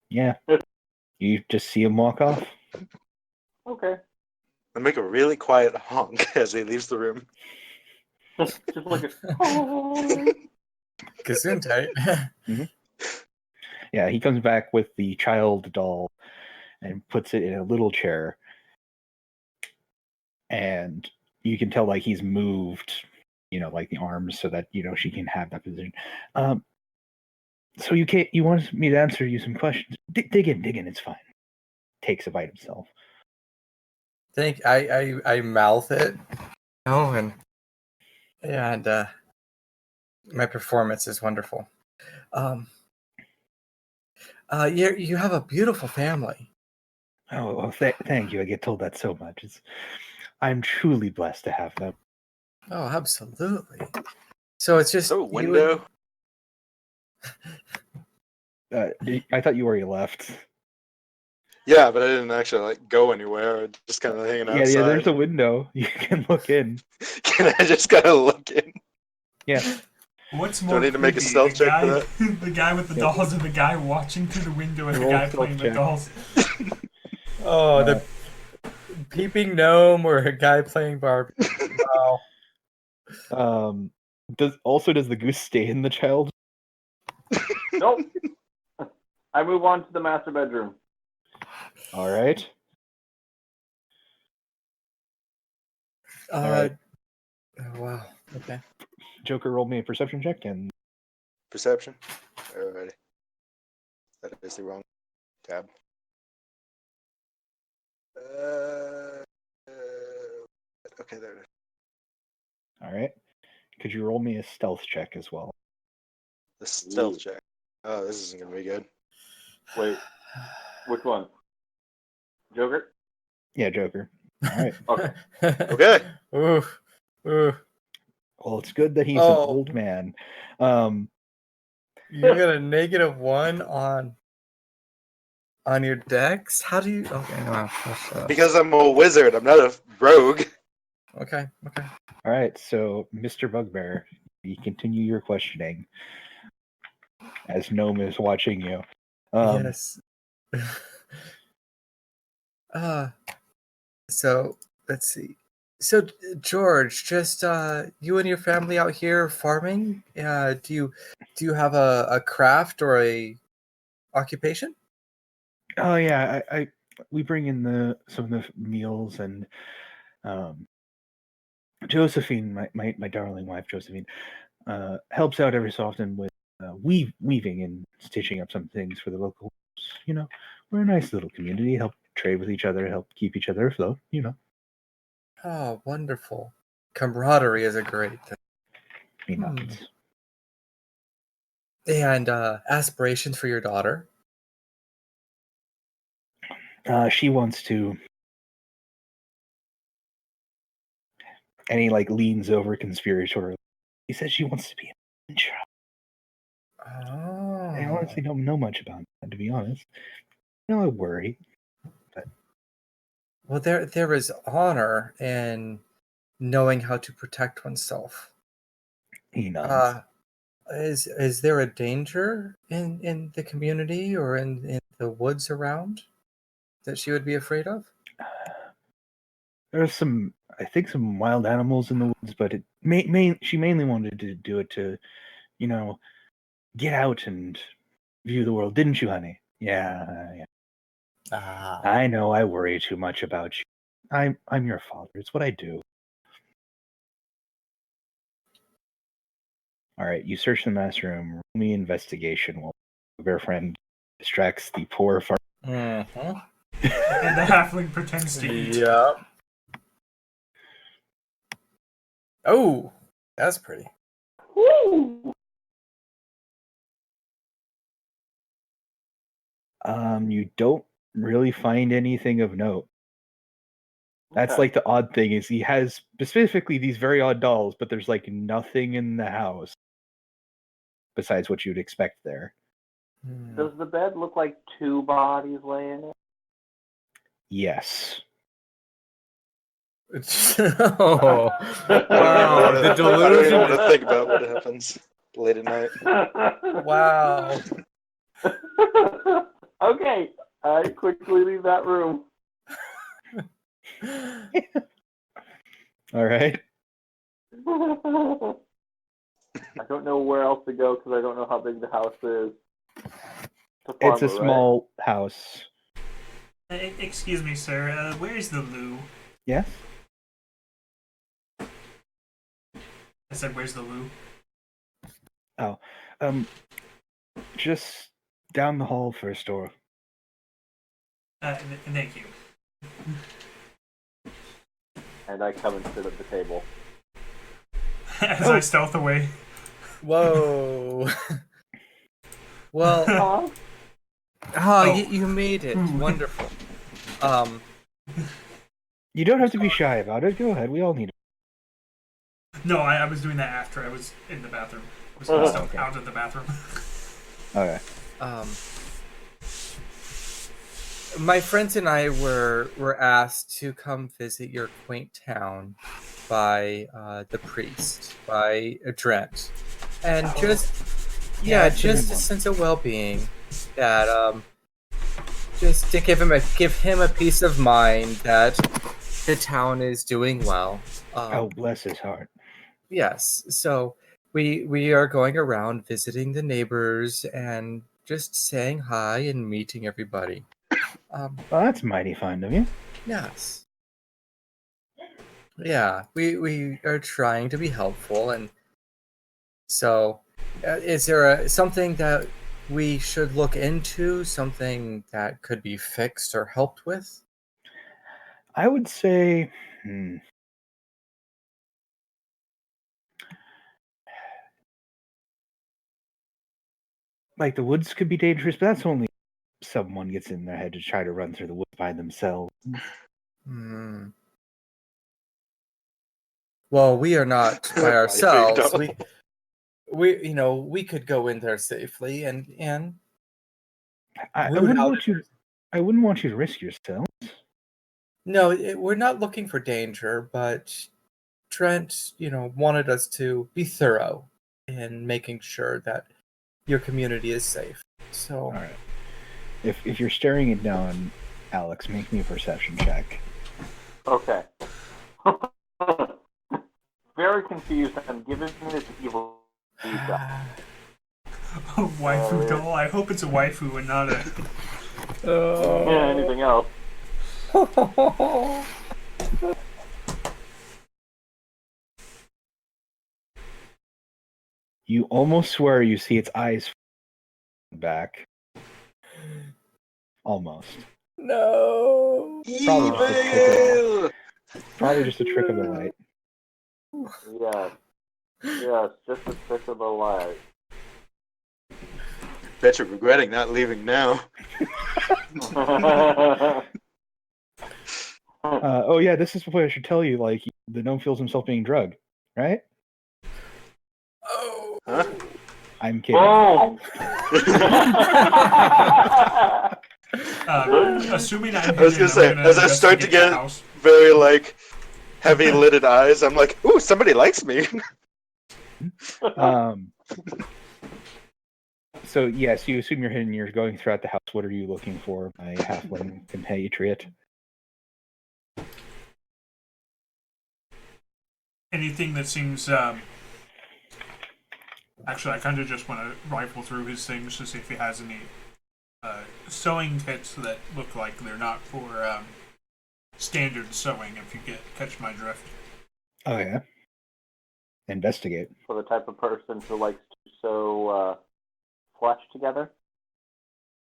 Yeah. You just see him walk off. Okay. I make a really quiet honk as he leaves the room. Just like a. Gesundheit. Yeah, he comes back with the child doll and puts it in a little chair. And you can tell like he's moved, like the arms so that, she can have that position. So you want me to answer you some questions. Dig in, it's fine. Takes a bite himself. Think I mouth it. Oh, and my performance is wonderful. You have a beautiful family. Oh, well, thank you. I get told that so much. I'm truly blessed to have them. Oh, absolutely. So it's just So, you window. I thought you already left. Yeah, but I didn't actually like go anywhere. I just kind of hanging outside. Yeah. There's a window. You can look in. Can I just kind of look in? Yeah. What's Do more I need to make a creepy, stealth the check for guy, that? the guy with the Yep. dolls, or the guy watching through the window at the Roll guy stealth playing with check. dolls? Oh, the peeping gnome or a guy playing Barbie. Wow. Does the goose stay in the child? Nope. I move on to the master bedroom. All right. right. Oh, wow. Okay. Joker, roll me a perception check and Perception. Alrighty. That is the wrong tab. Okay, there it is. all right. Could you roll me a stealth check as well? The stealth check. Oh, this isn't gonna be good. Wait, which one? Joker? Yeah, Joker. All right. Okay. Okay. Ooh. Well, it's good that he's an Oh. old man. You got a -1 on your dex? How do you? Okay, wow. Because I'm a wizard. I'm not a rogue. Okay. All right. So, Mr. Bugbear, you continue your questioning as Gnome is watching you. Yes. So let's see. So George, just you and your family out here farming. Do you have a craft or a occupation? Oh yeah, we bring in some of the meals, and Josephine, my darling wife Josephine, helps out every so often with weaving and stitching up some things for the locals. We're a nice little community. Help trade with each other, help keep each other afloat. Oh, wonderful. Camaraderie is a great thing. He nods. And aspirations for your daughter? She wants to, and he leans over conspiratorially. He says she wants to be an adventurer. Oh. I honestly don't know much about that, to be honest. I worry. But... Well, there is honor in knowing how to protect oneself. He nods. Is there a danger in the community or in the woods around that she would be afraid of? There's some wild animals in the woods, but she mainly wanted to do it to, get out and view the world, didn't you, honey? Yeah. I know I worry too much about you. I'm your father. It's what I do. All right, you search the master room. Roll me investigation while bear friend distracts the poor farm. Mm-hmm. And the halfling pretends to eat. Yeah. Oh, that's pretty. Woo! You don't really find anything of note. That's Okay. like the odd thing is he has specifically these very odd dolls, but there's like nothing in the house besides what you'd expect there. Does the bed look like two bodies laying in it? Yes. Oh, wow, the I don't even delusion want is to think about what happens late at night. wow. Okay, I quickly leave that room. All right. I don't know where else to go because I don't know how big the house is. It's a apartment, right? small house. Excuse me, sir. Where's the loo? Yes. I said, where's the loo? Oh, just down the hall first door. Thank you. And I come and sit at the table. As I stealth away. Whoa. Well, Oh. you made it. Ooh. Wonderful. You don't have to be shy about it. Go ahead. We all need it. No, I was doing that after I was in the bathroom. I was going to stealth out of the bathroom. Okay. My friends and I were asked to come visit your quaint town by the priest, by Drent, and just that's a good just a one. sense of well-being that just to give him a peace of mind that the town is doing well. Oh, bless his heart. Yes, so we are going around visiting the neighbors and just saying hi and meeting everybody. Well, that's mighty fine of you. Yes. Yeah, we are trying to be helpful, and so is there something that we should look into, something that could be fixed or helped with? I would say, like the woods could be dangerous, but that's only if someone gets in their head to try to run through the woods by themselves. Hmm. Well, we are not by Waifu ourselves. doll. We could go in there safely, and I we would wouldn't help. want you. I wouldn't want you to risk yourself. No, we're not looking for danger, but Trent, wanted us to be thorough in making sure that your community is safe. So, All right. If you're staring it down, Alex, make me a perception check. Okay. Very confused. I'm giving this evil pizza. Waifu doll. I hope it's a waifu and not a. Yeah, anything else? You almost swear you see its eyes back. Almost. No. Probably just a trick of the light. Yes. Yes, just a trick of the light. Bet you're regretting not leaving now. Oh yeah, this is what I should tell you. Like the gnome feels himself being drugged, right? Oh. Huh? I'm kidding. Oh! Assuming I'm I was hidden, gonna say, I'm gonna as I start to investigate the get house. very like heavy lidded eyes, I'm like, ooh, somebody likes me. So yes, you assume you're hidden. You're going throughout the house. What are you looking for, my halfling compatriot? Anything that seems. Actually, I kind of just want to rifle through his things to see if he has any sewing kits that look like they're not for standard sewing. If you catch my drift. Oh yeah. Investigate. For the type of person who likes to sew flesh together.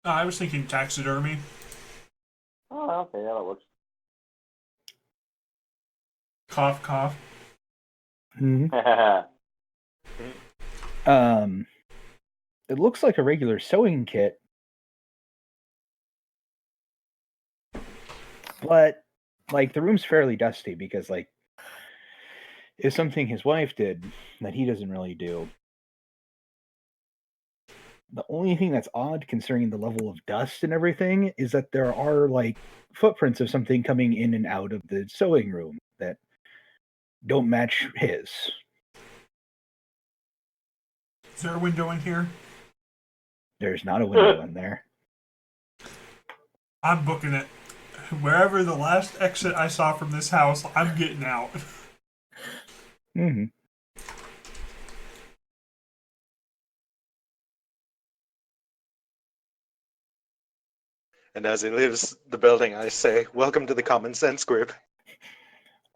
I was thinking taxidermy. Oh, okay, yeah, that works. Cough, cough. Mm-hmm. It looks like a regular sewing kit, but like the room's fairly dusty because like it's something his wife did that he doesn't really do. The only thing that's odd concerning the level of dust and everything is that there are like footprints of something coming in and out of the sewing room that don't match his. Is there a window in here? There's not a window in there. I'm booking it. Wherever the last exit I saw from this house, I'm getting out. Mm-hmm. And as he leaves the building, I say, "Welcome to the Common Sense Group."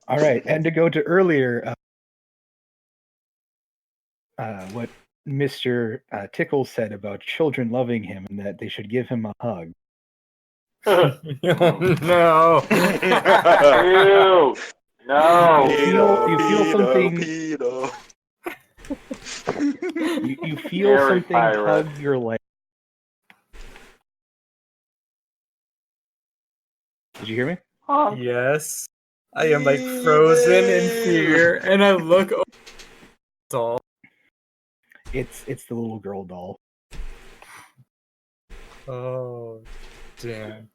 All right, and to go to earlier, what Mr. Tickle said about children loving him and that they should give him a hug. Oh no! Ew. No. You feel something. Pedo. You feel Scary something pirate. hug your leg. Did you hear me? Huh? Yes, I am like frozen in fear, and I look over the doll. It's the little girl doll. Oh, damn.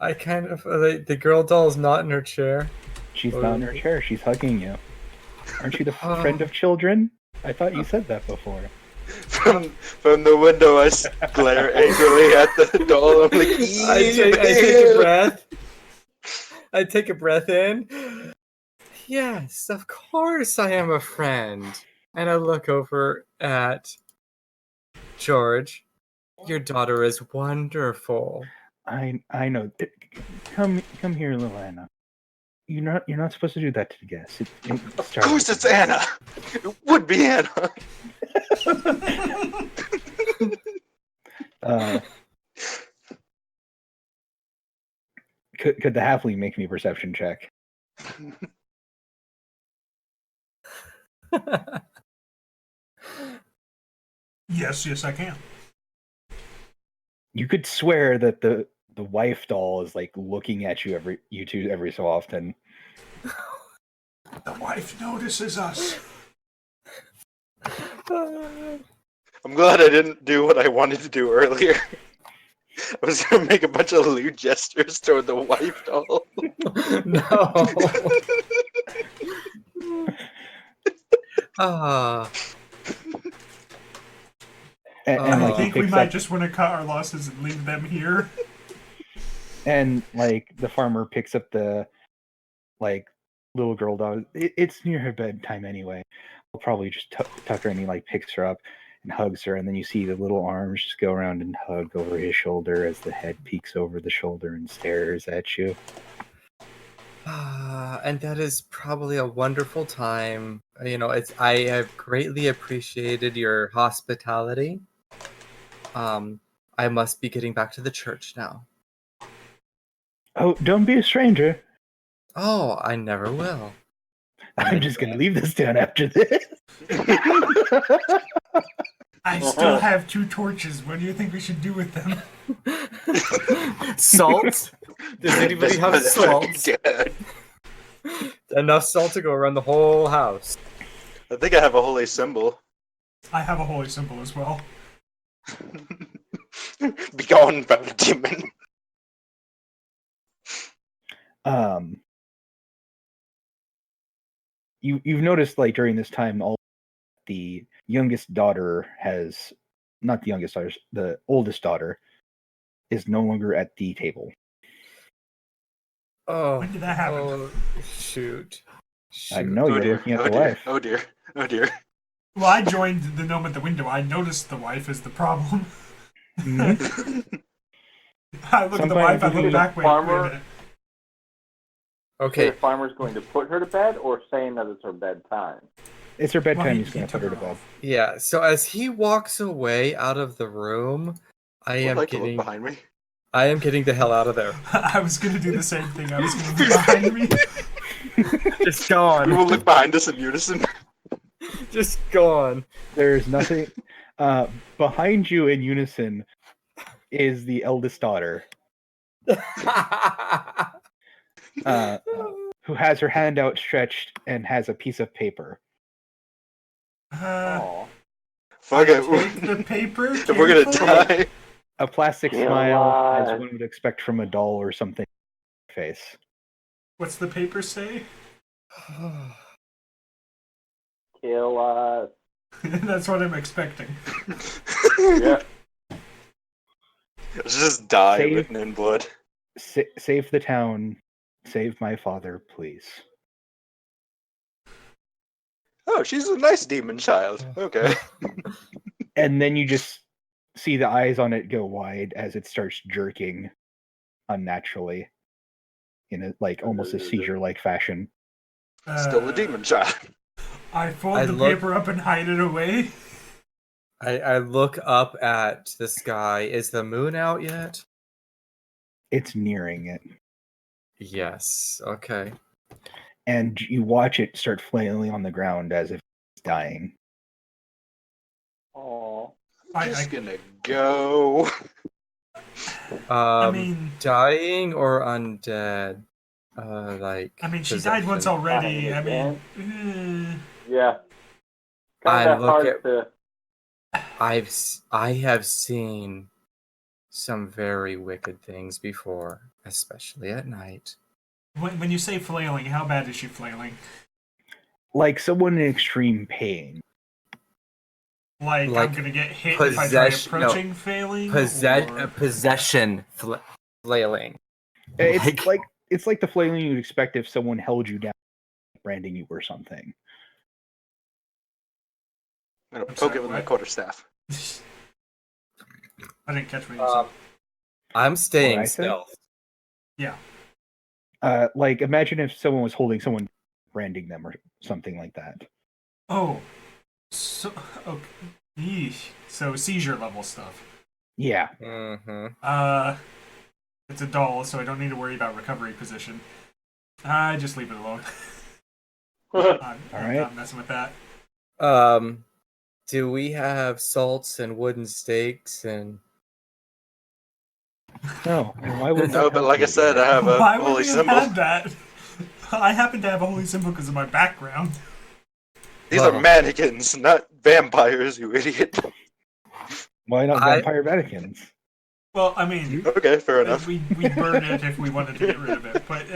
I kind of the girl doll is not in her chair. She's not in her chair. She's hugging you. Aren't you the friend of children? I thought you said that before. From the window, I glare angrily at the doll. I'm like, I take a breath. I take a breath in. Yes, of course I am a friend. And I look over at George. Your daughter is wonderful. I know. Come here, little Anna. You're not supposed to do that to the guests. Of course it's Anna. It would be Anna. Could the halfling make me a perception check? Yes, I can. You could swear that the wife doll is like looking at you two every so often. The wife notices us. I'm glad I didn't do what I wanted to do earlier. I was gonna make a bunch of lewd gestures toward the wife doll. No. And I like, think we might just want to cut our losses and leave them here. And like the farmer picks up the like little girl dog. It's near her bedtime anyway. I'll probably just tuck her and he like picks her up and hugs her, and then you see the little arms just go around and hug over his shoulder as the head peeks over the shoulder and stares at you. And that is probably a wonderful time. You know, I have greatly appreciated your hospitality. I must be getting back to the church now. Oh, don't be a stranger. Oh, I never will. I'm just gonna leave this town after this. I still have 2 torches. What do you think we should do with them? Salt? Does anybody have salt? Enough salt to go around the whole house. I think I have a holy symbol. I have a holy symbol as well. Be gone, foul demon. You've noticed like during this time, all the youngest daughter has, not the youngest daughter, the oldest daughter is no longer at the table. Oh, When did that happen? Oh, shoot. I know Oh you're dear, looking at oh the dear, wife. oh dear, oh dear. Well, I joined the gnome at the window. I noticed the wife is the problem. Mhm. I look at the wife, I look back, wait a minute. Okay. The farmer's going to put her to bed or saying that it's her bedtime? It's her bedtime. Well, He's going to put her to bed. Yeah, so as he walks away out of the room, I I would am like to look getting behind me. the hell out of there. I was gonna do the same thing. I was gonna look behind me. Just gone. We will look behind us in unison. Just gone. There's nothing behind you in unison. is the eldest daughter, who has her hand outstretched and has a piece of paper. Aw. Fuck I it. take the paper If we're gonna carefully. die. A plastic Yeah, smile, as why? one would expect from a doll or something. Face. What's the paper say? Kill us. That's what I'm expecting. Yeah. Let's just die Save- written in blood. Save the town. Save my father, please. Oh, she's a nice demon child. Okay. And then you just see the eyes on it go wide as it starts jerking unnaturally in a almost a seizure-like fashion. Still a demon child. I fold I the look- paper up and hide it away. I look up at the sky. Is the moon out yet? It's nearing it, Yes. Okay. and you watch it start flailing on the ground as if it's dying. Aw. I Just gonna go. mean, dying or undead? she died once possession. already. I Dying mean, Yeah. I Kinda look hard at- to. I have seen some very wicked things before, especially at night. when you say flailing, how bad is she flailing? Like someone in extreme pain. Like Like I'm gonna get hit if I try possession- no. approaching failing? or- Possession flailing. It's like the flailing you'd expect if someone held you down, branding you or something. I'm gonna I'm poke sorry, it with my what? quarterstaff. I didn't catch what you said. I'm What staying I said? stealth. Yeah. Imagine if someone was holding someone, branding them or something like that. Oh. So okay. Yeesh. So seizure level stuff. Yeah. Mm-hmm. It's a doll, so I don't need to worry about recovery position. I just leave it alone. I'm Alright. not messing with that. Do we have salts and wooden stakes and? No. And why would No, but like I said, I have a Why would holy we have symbol. had that? I happen to have a holy symbol because of my background. These Oh. are mannequins, not vampires, you idiot. Why not vampire Vaticans? Well, I mean, Okay, fair enough. we burn it if we wanted to get rid of it, but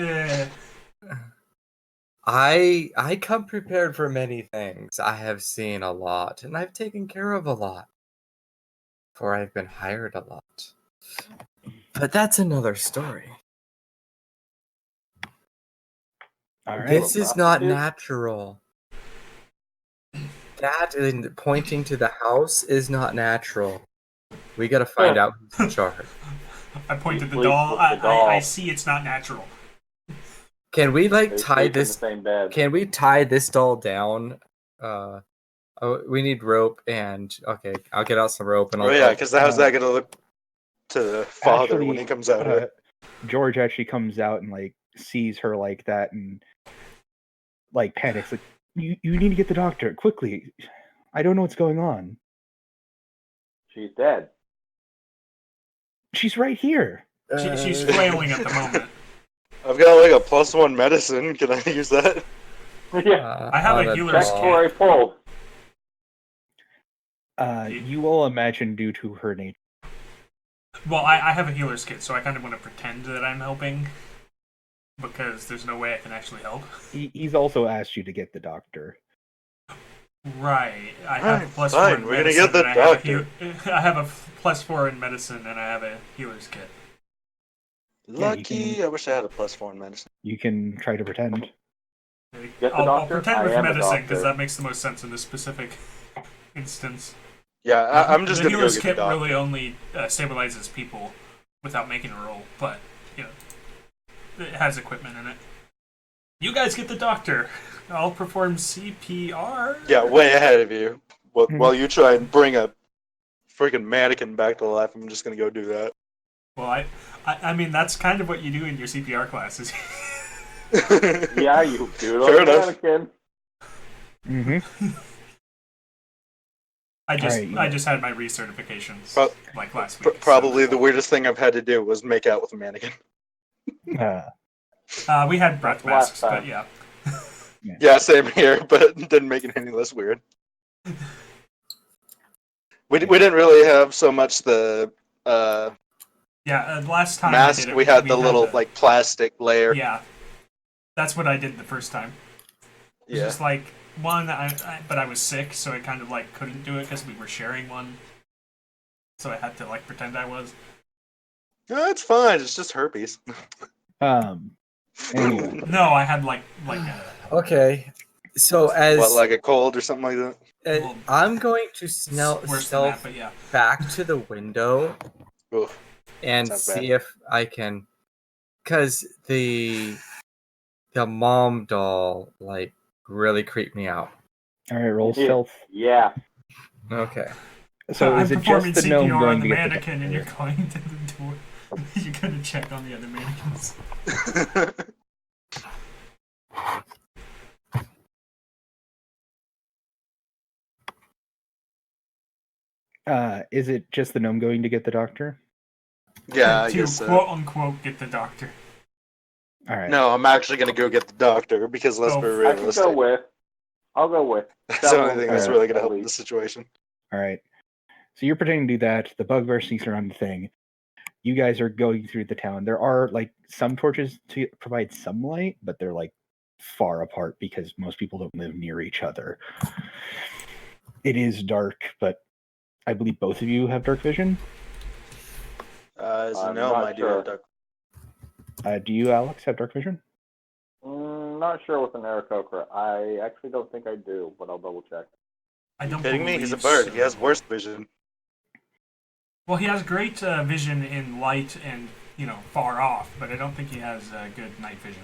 I come prepared for many things. I have seen a lot, and I've taken care of a lot. For I've been hired a lot. But that's another story. All right. This is not Prostitute? natural. That and pointing to the house is not natural. We gotta find out who's in charge. I pointed the Sleep doll. with the doll. I see it's not natural. Can we They tie sleep in this? the same bed. Can we tie this doll down? We need rope and okay, I'll get out some rope and I'll. Oh yeah, because how's that gonna look to the father when he comes out here? George actually comes out and sees her like that and panics. Like, you need to get the doctor quickly. I don't know what's going on. She's dead. She's right here. She's flailing at the moment. I've got a +1 medicine. Can I use that? Yeah. I have on a healer's Check kit. for a pulse. You will imagine due to her nature. Well, I have a healer's kit, so I kind of want to pretend that I'm helping because there's no way I can actually help. He's also asked you to get the doctor. Right. I have a +4 fine, in we're gonna medicine. get the and I have a doctor. I have a +4 in medicine, and I have a healer's kit. Lucky. I wish I had a +4 in medicine. You can try to pretend. Get the I'll doctor? pretend I with am a medicine because doctor. that makes the most sense in this specific instance. Yeah, I'm just the gonna go healer's get the kit doctor. really only stabilizes people without making a roll, but it has equipment in it. You guys get the doctor. I'll perform CPR. Yeah, way ahead of you. While you try and bring a freaking mannequin back to life, I'm just gonna go do that. Well, I mean that's kind of what you do in your CPR classes. Yeah, you do it Fair on the enough. mannequin. Mm-hmm. I Alright. just had my recertifications Pro- like last week. Probably the weirdest thing I've had to do was make out with a mannequin. We had breath Last masks, time. but yeah. Yeah, same here, but it didn't make it any less weird. We didn't really have so much the Last time mask. I did it, We had the little like plastic layer. Yeah, that's what I did the first time. It was Yeah. just like but I was sick, so I kind of like couldn't do it because we were sharing one. So I had to like pretend I was. No, it's fine. It's just herpes. Anyway. No, I had like a, Okay, so as What, like a cold or something like that? I'm going to worse than that, stealth but yeah. back to the window Oof. and Sounds see bad. if I can, because the mom doll like really creeped me out. Alright, roll Yeah. stealth. Yeah. Okay. So I'm is it performing just the gnome CPR going on to the get the mannequin, and you're doctor? going to the door. You're gonna check on the other mannequins. Is it just the gnome going to get the doctor? Yeah, I To guess so. quote unquote get the doctor. Alright. No, I'm actually gonna go get the doctor because let's be Oh, I can realistic. go with. I'll go with. That's the only thing that's Alright. really gonna At help in least. this situation. Alright. So you're pretending to do that. The bugbear sneaks around the thing. You guys are going through the town. There are like some torches to provide some light, but they're like far apart because most people don't live near each other. It is dark, but I believe both of you have dark vision. As a I'm gnome, not I do sure. have dark. Do you, Alex, have dark vision? Not sure with an Aarakocra. I actually don't think I do, but I'll double check. I don't Kidding me? He's a believe bird. He has so. worse vision. Well, he has great vision in light and far off, but I don't think he has good night vision.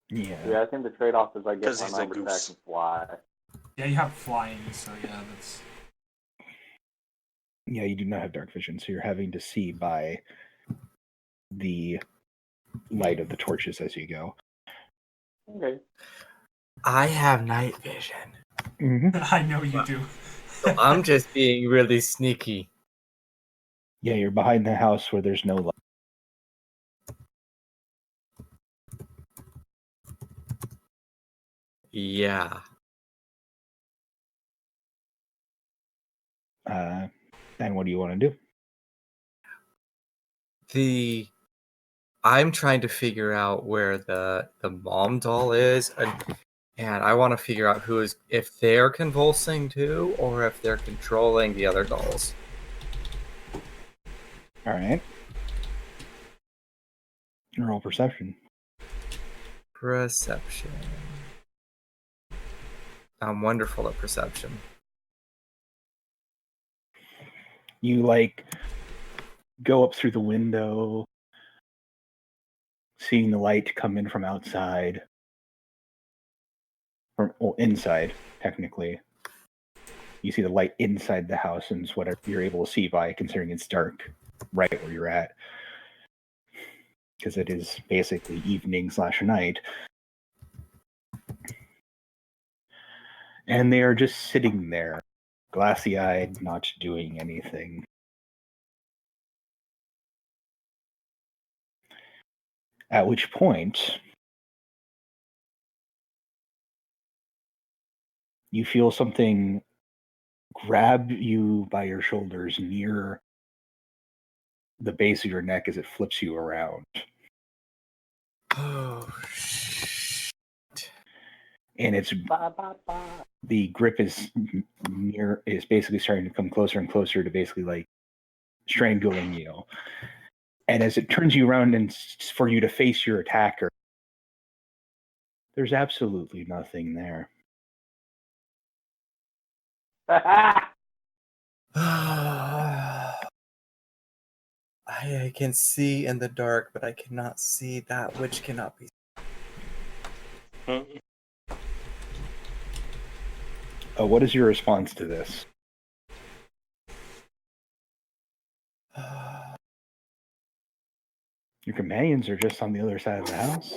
Yeah, I think the trade-off is I get 'Cause my he's a number goose. tech and fly. Yeah, you have flying, so yeah, that's. Yeah, you do not have dark vision, so you're having to see by the light of the torches as you go. Okay. I have night vision, Mm-hmm. I know you do. so I'm just being really sneaky. Yeah, you're behind the house where there's no light. Yeah. And what do you want to do? I'm trying to figure out where the mom doll is, and I want to figure out if they're convulsing too, or if they're controlling the other dolls. All right. Roll perception. Perception. I'm wonderful at perception. You like go up through the window, seeing the light come in from outside, or inside, technically. You see the light inside the house, and it's what you're able to see by considering it's dark right where you're at. Because it is basically evening/night. And they are just sitting there, glassy-eyed, not doing anything. At which point, you feel something grab you by your shoulders near the base of your neck as it flips you around. Oh, shit. And it's the grip is basically starting to come closer and closer to basically like strangling you. And as it turns you around and for you to face your attacker, there's absolutely nothing there. I can see in the dark, but I cannot see that which cannot be. What is your response to this? Your companions are just on the other side of the house.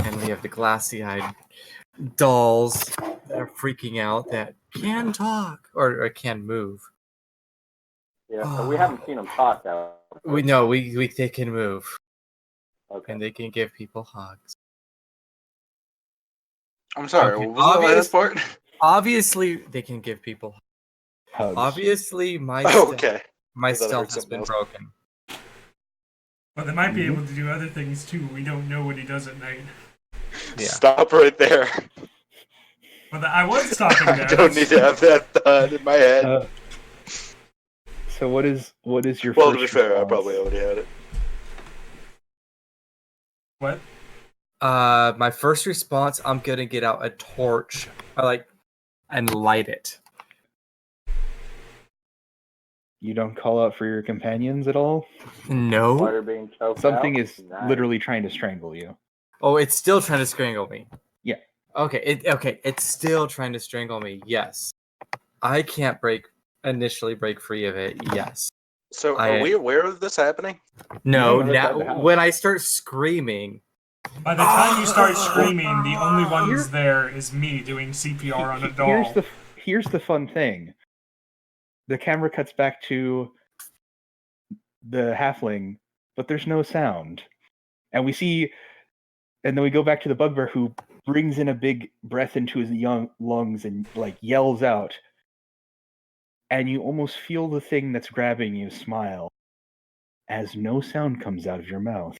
And we have the glassy-eyed dolls that are freaking out that can talk or can move. Yeah, so we haven't seen them talk now. We know they can move Okay. and they can give people hugs. I'm sorry, Okay, what was the last part? Obviously, they can give people Hugs. Obviously, my Oh, okay. I thought I stealth heard has something been else. broken. Well, they might be Mhm. able to do other things too. We don't know what he does at night. Yeah. Stop right there. Well, I was stopping there. I don't need to have that thought in my head. So what is your Well, first to be fair, I response? probably already had it. What? My first response, I'm gonna get out a torch, and light it. You don't call out for your companions at all? No. Water being choked Something out? is Nice. literally trying to strangle you. Oh, it's still trying to strangle me. Yeah. Okay. It's still trying to strangle me. Yes. I can't initially break free of it. Yes. So, are we aware of this happening? No. don't know Now, inside the house. when I start screaming, By the time you start screaming, the only ones there is me doing CPR on a doll. Here's the fun thing. The camera cuts back to the halfling, but there's no sound. And then we go back to the bugbear who brings in a big breath into his young lungs and like yells out. And you almost feel the thing that's grabbing you smile as no sound comes out of your mouth.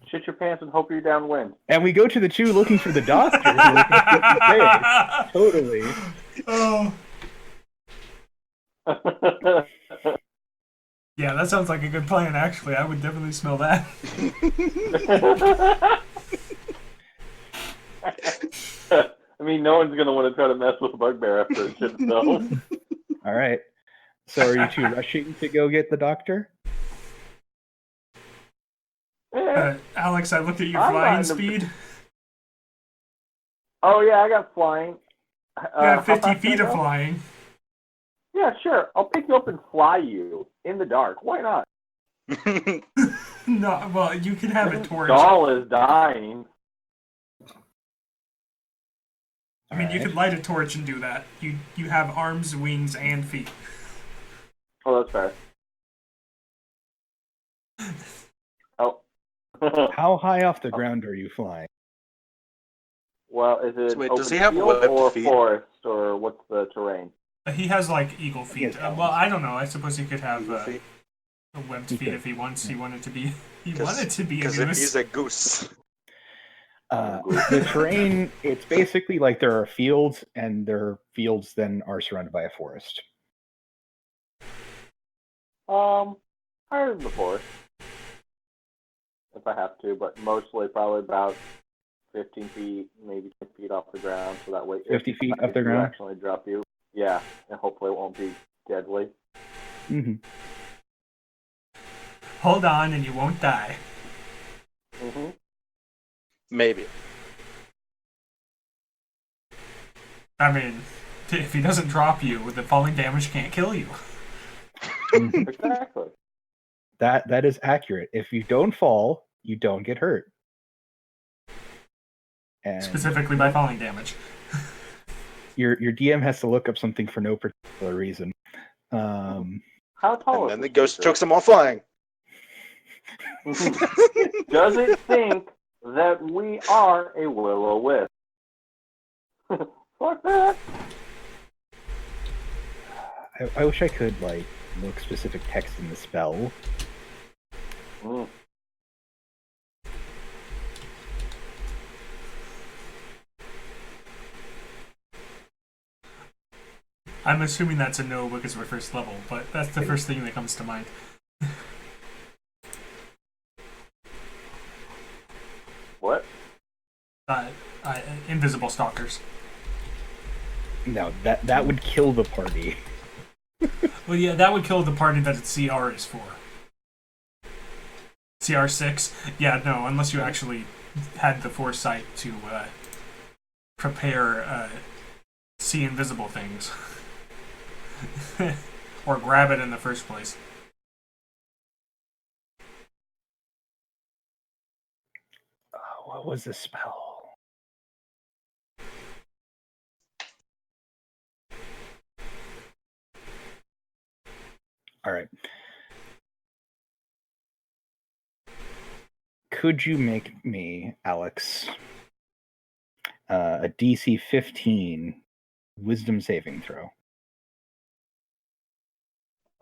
Shit your pants and hope you're downwind. And we go to the two looking for the doctor. Who are completely dead. Totally. Oh. Yeah, that sounds like a good plan, actually. I would definitely smell that. I mean, no one's going to want to try to mess with a bugbear after it shit itself. All right. So are you two rushing to go get the doctor? Alex, I looked at your I'm flying not in the- speed. Oh, yeah, I got flying. You have how 50 fast feet can I of go? flying. Yeah, sure. I'll pick you up and fly you in the dark. Why not? No, well, you can have a torch. Doll is dying. I mean, you could light a torch and do that. You have arms, wings, and feet. Oh, that's fair. Oh. How high off the ground are you flying? Well, is it So wait, open does he have field webbed or feet? forest, or what's the terrain? He has like eagle feet. has talons. Well, I don't know. I suppose he could have Eagle feet? webbed He feet could. if he wants. He wanted to be. He 'Cause- wanted to be a Because goose. he's a goose. The terrain, it's basically like there are fields, and their fields then are surrounded by a forest. Higher than the forest. If I have to, but mostly probably about 15 feet, maybe 10 feet off the ground, so that way 50 feet if off the I do ground? actually drop you. Yeah, and hopefully it won't be deadly. Mm-hmm. Hold on, and you won't die. Mm-hmm. Maybe. I mean, if he doesn't drop you, the falling damage can't kill you. Exactly. That is accurate. If you don't fall, you don't get hurt. And Specifically by falling damage. your DM has to look up something for no particular reason. How tall And is then this the ghost creature? chokes him while flying. Does it think that we are a will-o-wisp? Fuck that. I wish I could like look specific text in the spell. Mm. I'm assuming that's a no because we're first level, but that's the first thing that comes to mind. What? Invisible stalkers. No, that would kill the party. Well, yeah, that would kill the party that its CR is for. CR 6? Yeah, no, unless you actually had the foresight to prepare see invisible things. Or grab it in the first place. What was the spell? Could you make me, Alex, a DC 15 Wisdom saving throw?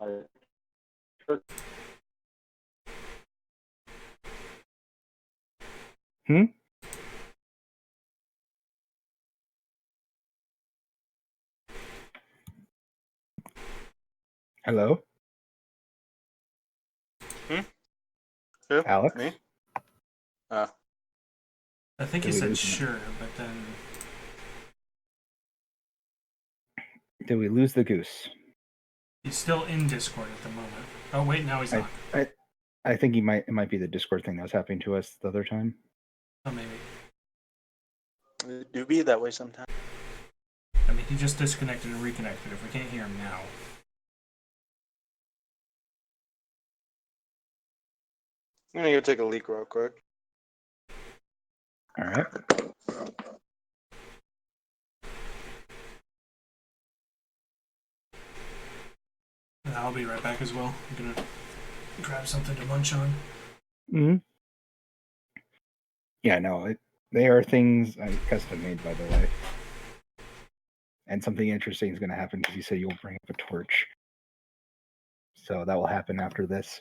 Sure. Hmm? Hello? Who? Alex? Me? Oh. I think he Did we said lose him? sure, but then Did we lose the goose? he's still in Discord at the moment. Oh wait, now he's not. I think it might be the Discord thing that was happening to us the other time. Oh, maybe. It do be that way sometimes. I mean, he just disconnected and reconnected. If we can't hear him now. I'm gonna go take a leak real quick. All right. And I'll be right back as well. I'm gonna grab something to munch on. Mm-hmm. Yeah, no, they are things custom made, by the way. And something interesting is going to happen because you said you'll bring up a torch. So that will happen after this.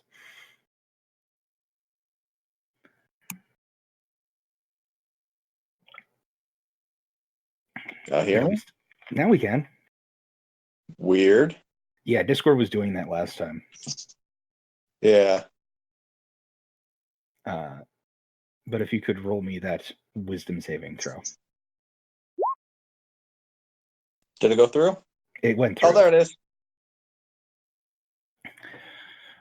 Hear me? Now we can. Weird. Yeah, Discord was doing that last time. Yeah. But if you could roll me that wisdom saving throw. Did it go through? It went through. Oh, there it is.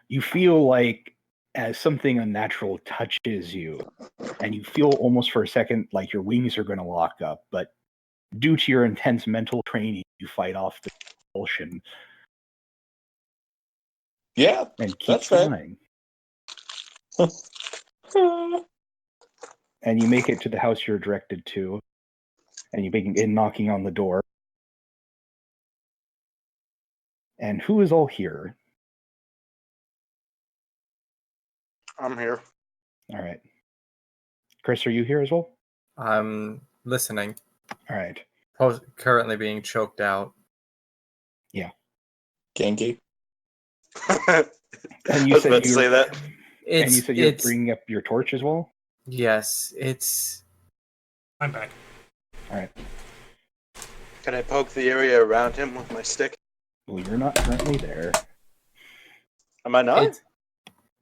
You feel like as something unnatural touches you, and you feel almost for a second like your wings are going to lock up, but due to your intense mental training, you fight off the compulsion Yeah, and keep that's fair. flying. And you make it to the house you're directed to, and you begin knocking on the door. And who is all here? I'm here. All right. Chris, are you here as well? I'm listening. All right. Currently being choked out. Kinky. And I you was said about to say that. And you said you're bringing up your torch as well? Yes, it's... I'm back. All right. Can I poke the area around him with my stick? Well, you're not currently there. Am I not?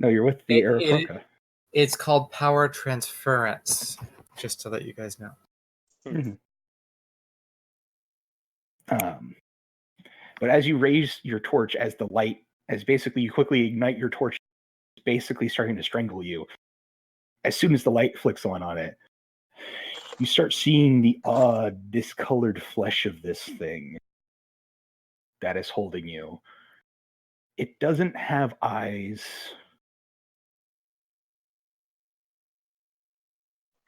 No, you're with the Aarakocra. It's called power transference, just to let you guys know. Mm-hmm. But as you raise your torch, as basically you quickly ignite your torch, basically starting to strangle you. As soon as the light flicks on it, you start seeing the odd, discolored flesh of this thing that is holding you. It doesn't have eyes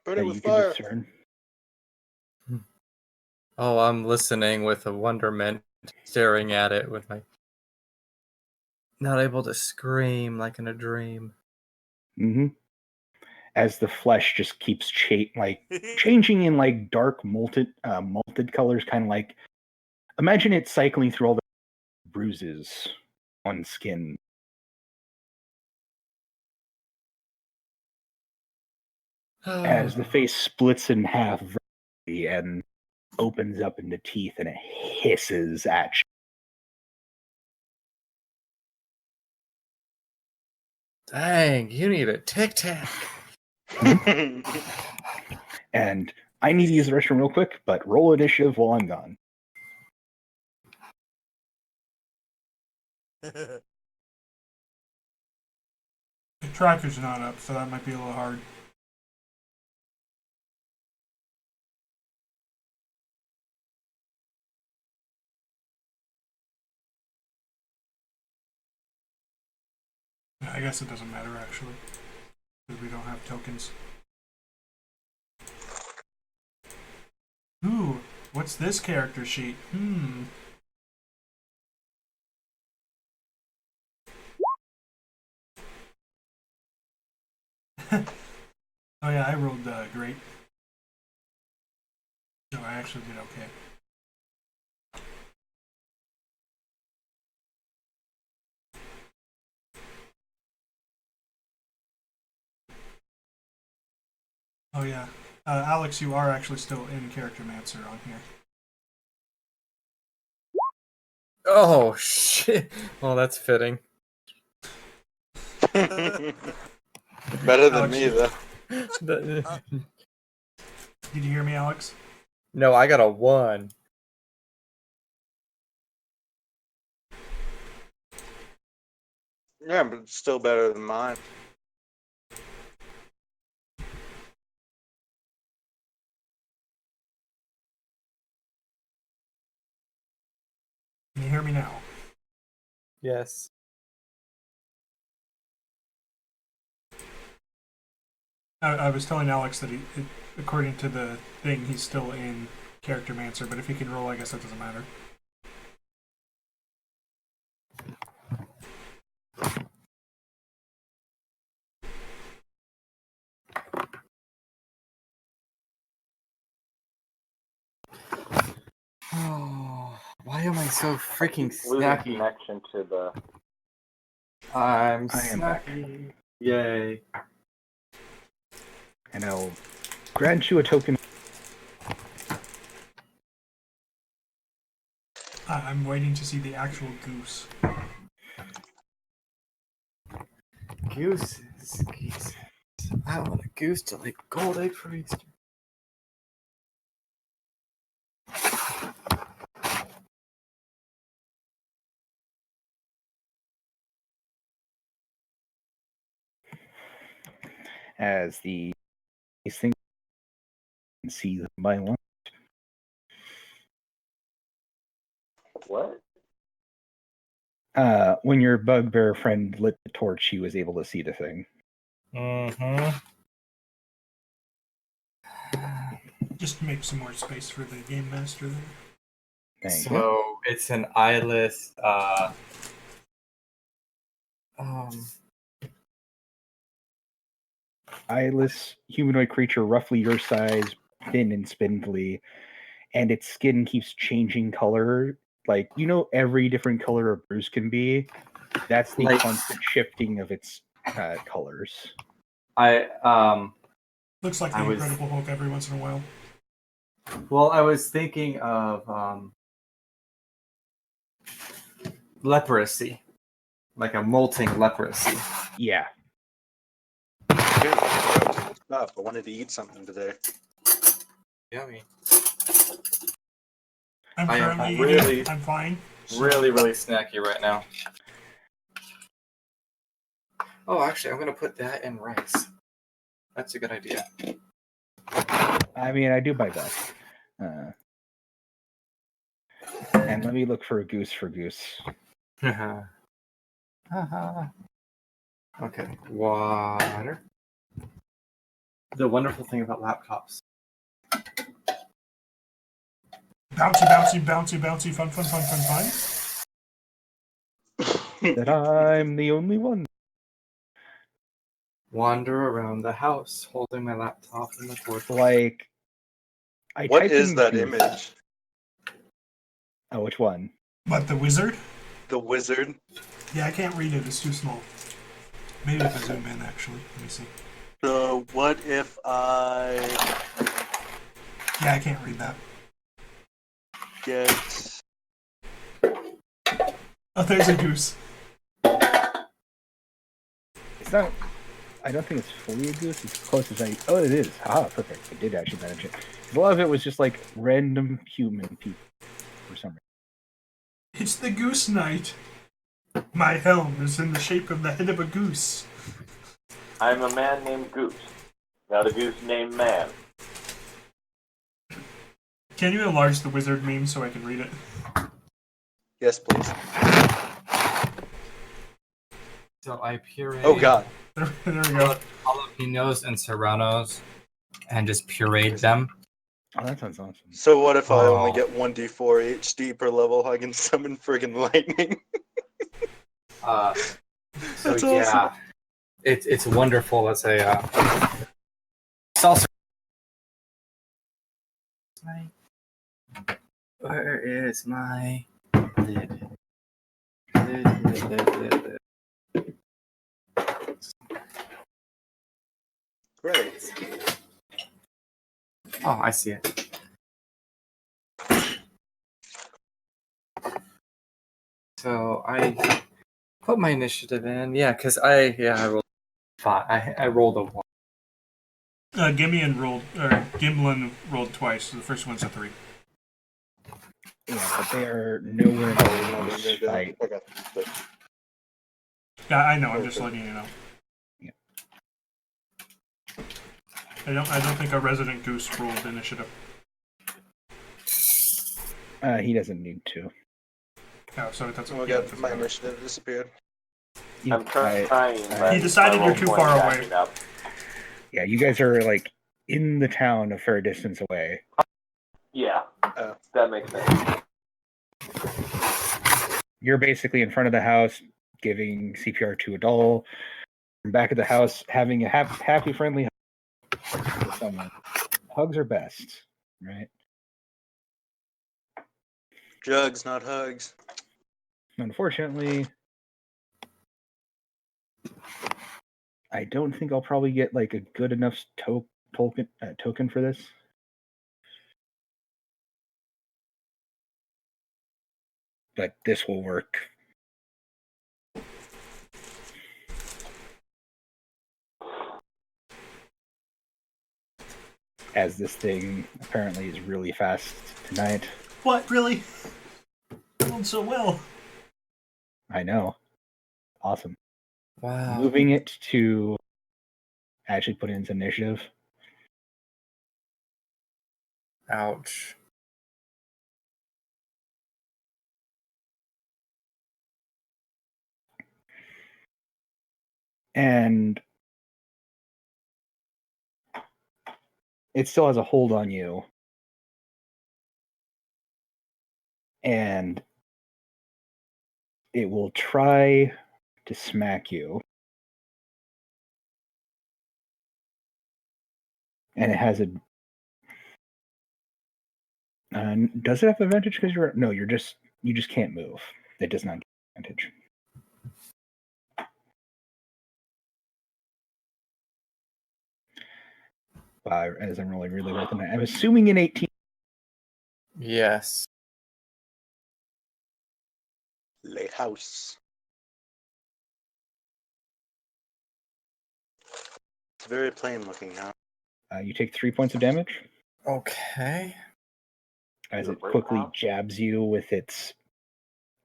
Burn that it you with can fire. discern. Oh, I'm listening with a wonderment, staring at it with my... Not able to scream like in a dream. Mm-hmm. As the flesh just keeps changing in like dark malted colors, kind of like, imagine it cycling through all the bruises on skin. As the face splits in half and opens up into teeth and it hisses at you. Dang, you need a tic-tac. And I need to use the restroom real quick, but roll initiative while I'm gone. The tracker's not up, so that might be a little hard. I guess it doesn't matter, actually. Because we don't have tokens. Ooh, what's this character sheet? Oh yeah, I rolled great. No, I actually did okay. Oh yeah, Alex, you are actually still in Character Mancer on here. Oh shit! Well, that's fitting. Better than Alex, me, though. The- Did you hear me, Alex? no, I got a 1. Yeah, but it's still better than mine. Can you hear me now? Yes. I was telling Alex that according to the thing, he's still in Character Mancer, but if he can roll, I guess that doesn't matter. Oh, why am I so freaking Losing snacky? connection to the. I'm I am back. snacky. Yay. And I'll grant you a token. I'm waiting to see the actual goose. Gooses. Geese. I want a goose to like gold egg for Easter. As these things can see them by one. What? When your bugbear friend lit the torch, he was able to see the thing. Mm-hmm. Just make some more space for the game master there. Thank you. So it's an eyeless Eyeless humanoid creature, roughly your size, thin and spindly, and its skin keeps changing color. Like, you know, every different color a bruise can be. That's the Like- constant shifting of its colors. Looks like the I was- Incredible Hulk every once in a while. well, I was thinking of leprosy. Like a molting leprosy. Yeah. Good stuff. I wanted to eat something today. Yummy. I'm I am currently really- eating. I'm fine. So- Really, really snacky right now. Oh, actually, I'm gonna put that in rice. That's a good idea. I mean, I do my best. And let me look for a goose for goose. Okay, water. The wonderful thing about laptops. Bouncy, bouncy, bouncy, bouncy, fun, fun, fun, fun, fun. That I'm the only one. Wander around the house holding my laptop in the cord. Like, I What typed is in that goose. image? Oh, which one? But the wizard? The wizard? Yeah, I can't read it. It's too small. Maybe if I zoom in, actually. Let me see. So what if I Yeah, I can't read that. get... Oh, there's a goose. It's not. I don't think it's fully a goose. It's as close as I. Oh, it is. Ah, perfect. I did actually manage it. A lot of it was just like random human people for some reason. It's the goose knight. My helm is in the shape of the head of a goose. I'm a man named Goose. Not a goose named Man. Can you enlarge the wizard meme so I can read it? Yes, please. So I puree Oh god. There we go. jalapenos and serranos and just pureed them. Oh, that sounds awesome. So what if I only Oh. get 1d4 HD per level? I can summon friggin' lightning. So That's yeah, it's wonderful as a Salsa. Where is my lid? Lid. Great. Oh, I see it. So I put my initiative in. Yeah, because I rolled 5. I rolled a 1. Gimlin rolled twice, so the first one's a 3. Yeah, but they are nowhere near No, this fight. I got this. Yeah, I know. I'm just letting you know. Yeah. I don't think our resident goose rolled initiative. He doesn't need to. Oh, so that's Oh, I got my initiative disappeared. I'm trying. but He decided my you're too roll far point away. backing up. Yeah, you guys are like in the town a fair distance away. Yeah, Oh. that makes sense. You're basically in front of the house giving CPR to a doll. Back at the house having a happy, friendly hug with someone. Hugs are best, right? Drugs, not hugs. Unfortunately, I don't think I'll probably get like a good enough token for this. But this will work. As this thing apparently is really fast tonight. What, really? Rolled so well. I know. Awesome. Wow. Moving it to actually put in some initiative. Ouch. And it still has a hold on you. And it will try to smack you. And it has a... does it have advantage because you're... No, you just can't move. It does not get advantage. As I'm rolling really well tonight. I'm assuming an 18. Yes. Late house. It's very plain looking now. You take 3 points of damage Okay. as Your it break quickly out? jabs you with its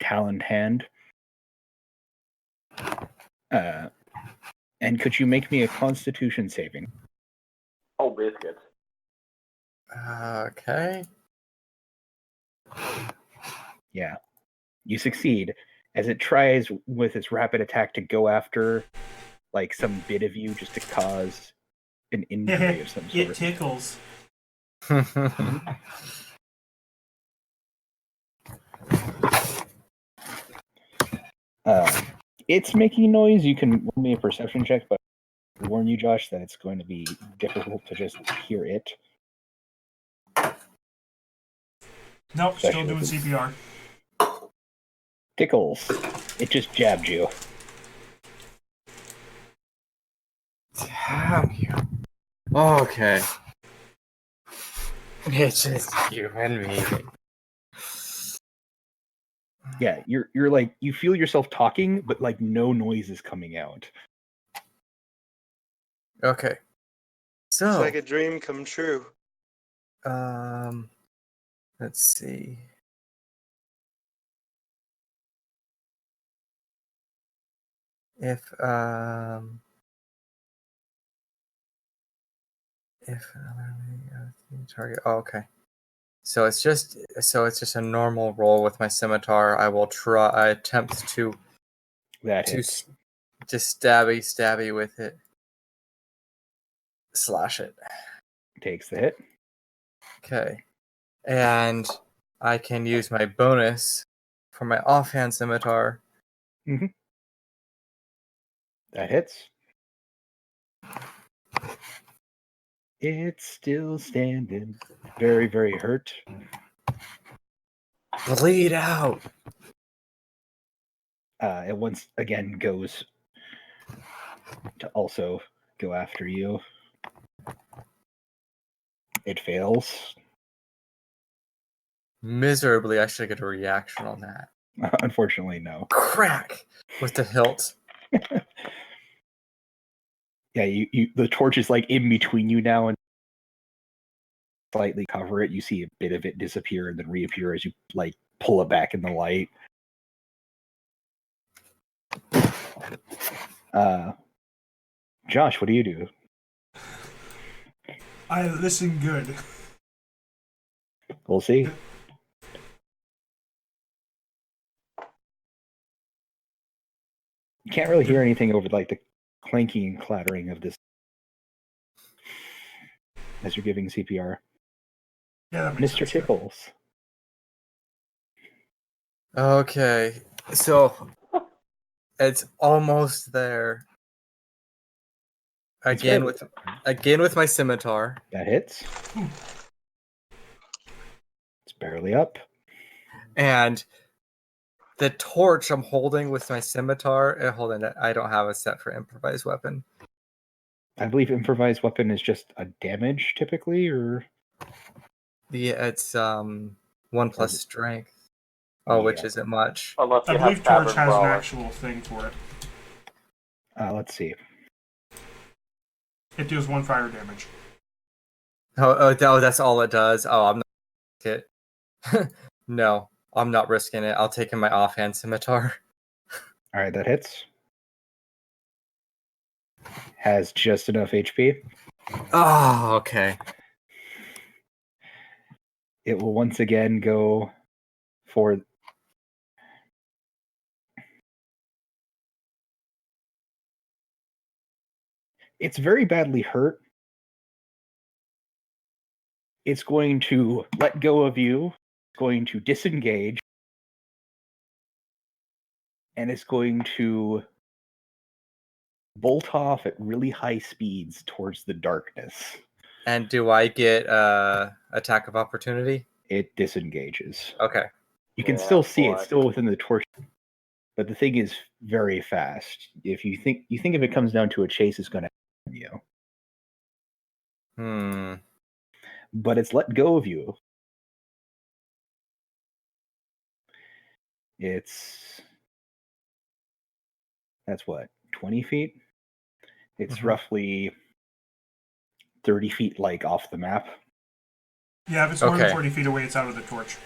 taloned hand. And could you make me a Constitution saving? Oh, biscuits. Okay. Yeah, you succeed as it tries with its rapid attack to go after like some bit of you just to cause an injury of some It sort. tickles. It's making noise. You can roll me a perception check, but I warn you, Josh, that it's going to be difficult to just hear it. Nope, still Especially doing with CPR. Tickles. It just jabbed you. Damn you. Okay. It's just you and me. Yeah, you're like you feel yourself talking, but like no noise is coming out. Okay. It's So, like a dream come true. let's see. If target. Oh, okay. So it's just a normal roll with my scimitar. I attempt to That hits. just stabby with it. Slash it. Takes the hit. Okay. And I can use my bonus for my offhand scimitar. That hits. It's still standing. Very, very hurt. Bleed out. It once again goes to also go after you. It fails. Miserably, I should get a reaction on that. Unfortunately, no. Crack with the hilt. Yeah, you the torch is like in between you now and slightly cover it. You see a bit of it disappear and then reappear as you like pull it back in the light. Josh, what do you do? I listen good. We'll see. You can't really hear anything over like the clanking and clattering of this as you're giving CPR. Yeah, that makes Mr. sense. Tickles. Okay, so it's almost there. It's Again barely- with my scimitar. That hits. It's barely up. And the torch I'm holding with my scimitar. Hold on, I don't have a set for improvised weapon. I believe improvised weapon is just a damage typically, or It's 1 plus strength. Oh, which Yeah. isn't much. Unless I you believe have Torch Tavern has an Brawler. actual thing for it. let's see. It deals 1 fire damage. Oh, that's all it does. Oh, I'm not it. No, I'm not risking it. I'll take in my offhand scimitar. All right, that hits. Has just enough HP. Oh, okay. It will once again go for. It's very badly hurt. It's going to let go of you. It's going to disengage. And it's going to bolt off at really high speeds towards the darkness. And do I get attack of opportunity? It disengages. Okay. You can Yeah, still see boy. it still within the torch, but the thing is very fast. If you think if it comes down to a chase, it's going to happen you. But it's let go of you. That's what, 20 feet? It's roughly 30 feet like off the map. Yeah, if it's more than Okay. 40 feet away, it's out of the torch.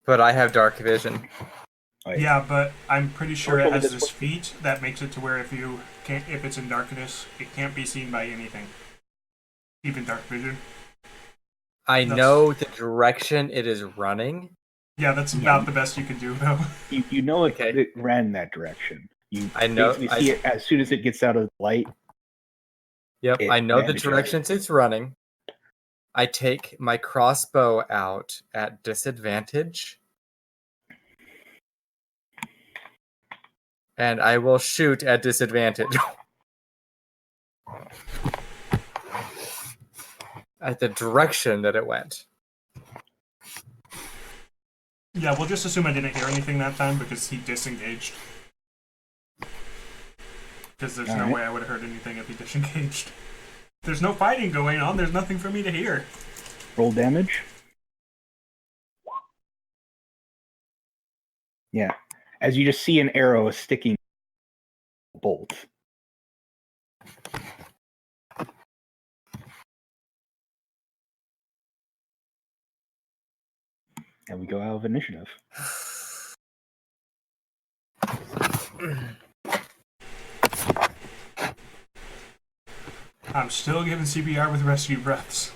But I have dark vision. Like, Yeah, but I'm pretty sure Torch it only has does this 40 feat that makes it to where if it's in darkness, it can't be seen by anything. Even dark vision. I That's- know the direction it is running. Yeah, that's about the best you can do, though. You know Okay. it ran that direction. You I know- basically see it as soon as it gets out of the light. Yep, It I know the vanishes. directions it's running. I take my crossbow out at disadvantage. And I will shoot at disadvantage. At the direction that it went. Yeah, we'll just assume I didn't hear anything that time because he disengaged. Because there's no Alright. way I would have heard anything if he disengaged. There's no fighting going on, there's nothing for me to hear. Roll damage. Yeah. As you just see an arrow sticking bolt. And we go out of initiative. I'm still giving CPR with rescue breaths.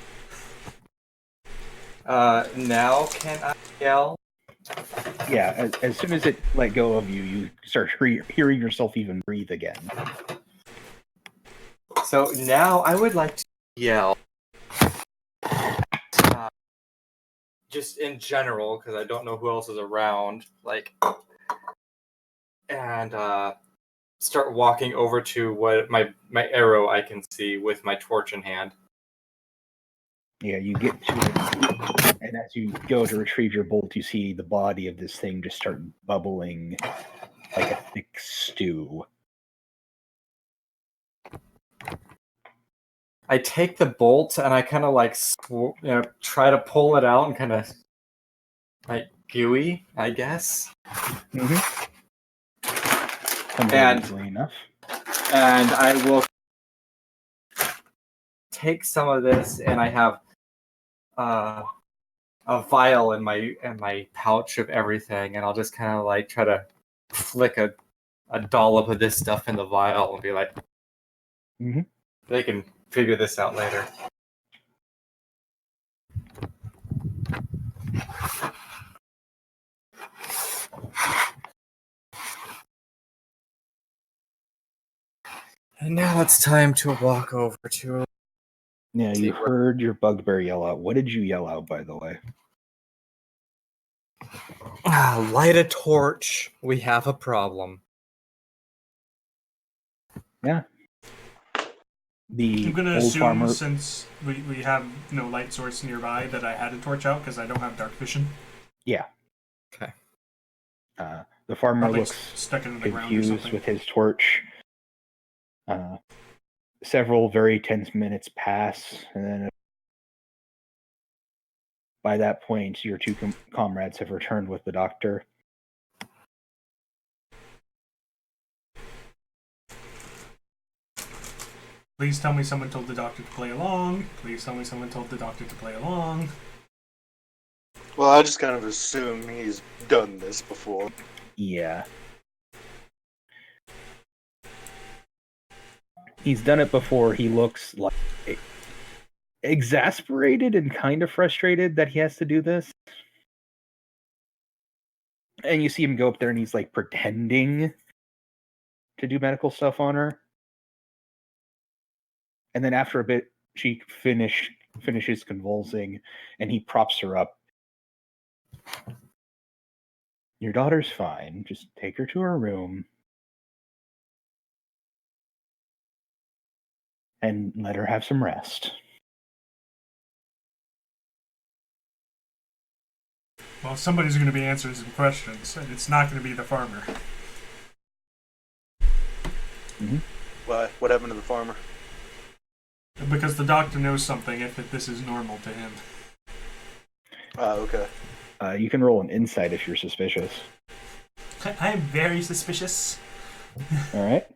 Now can I yell? Yeah, as soon as it let go of you, you start hearing yourself even breathe again. So now I would like to yell. Just in general, because I don't know who else is around. And start walking over to what my arrow I can see with my torch in hand. Yeah, you get to it, and as you go to retrieve your bolt, you see the body of this thing just start bubbling like a thick stew. I take the bolt and I kind of like try to pull it out and kind of like gooey, I guess. Mm-hmm. Comes out And easily enough. and I will take some of this, and I have a vial in my pouch of everything, and I'll just kind of like try to flick a dollop of this stuff in the vial and be like, Mm-hmm. they can figure this out later. And now it's time to walk over to. Yeah, you heard your bugbear yell out. What did you yell out, by the way? Light a torch. We have a problem. Yeah. The I'm gonna old assume farmer. since we have no light source nearby that I had a torch out because I don't have dark vision. Yeah. Okay. The farmer Probably looks stuck into the ground or confused something. with his torch. Several very tense minutes pass, and then by that point, your two comrades have returned with the doctor. Please tell me someone told the doctor to play along. Please tell me someone told the doctor to play along. Well, I just kind of assume he's done this before. Yeah. He's done it before. He looks like exasperated and kind of frustrated that he has to do this. And you see him go up there and he's like pretending to do medical stuff on her. And then after a bit, she finishes convulsing and he props her up. Your daughter's fine. Just take her to her room and let her have some rest. Well, somebody's going to be answering some questions, and it's not going to be the farmer. Mm-hmm. Why? What happened to the farmer? Because the doctor knows something if this is normal to him. Okay. You can roll an insight if you're suspicious. I am very suspicious. All right.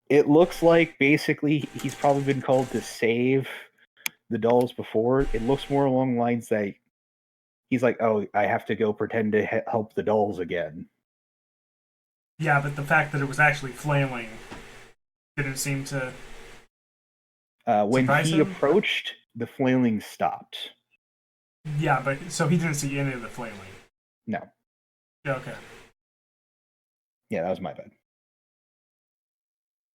It looks like basically he's probably been called to save the dolls before. It looks more along the lines that he's like, oh, I have to go pretend to help the dolls again. Yeah, but the fact that it was actually flailing didn't seem to When surprise he him? approached, the flailing stopped. Yeah, but so he didn't see any of the flailing. No. Yeah, okay. Yeah, that was my bad.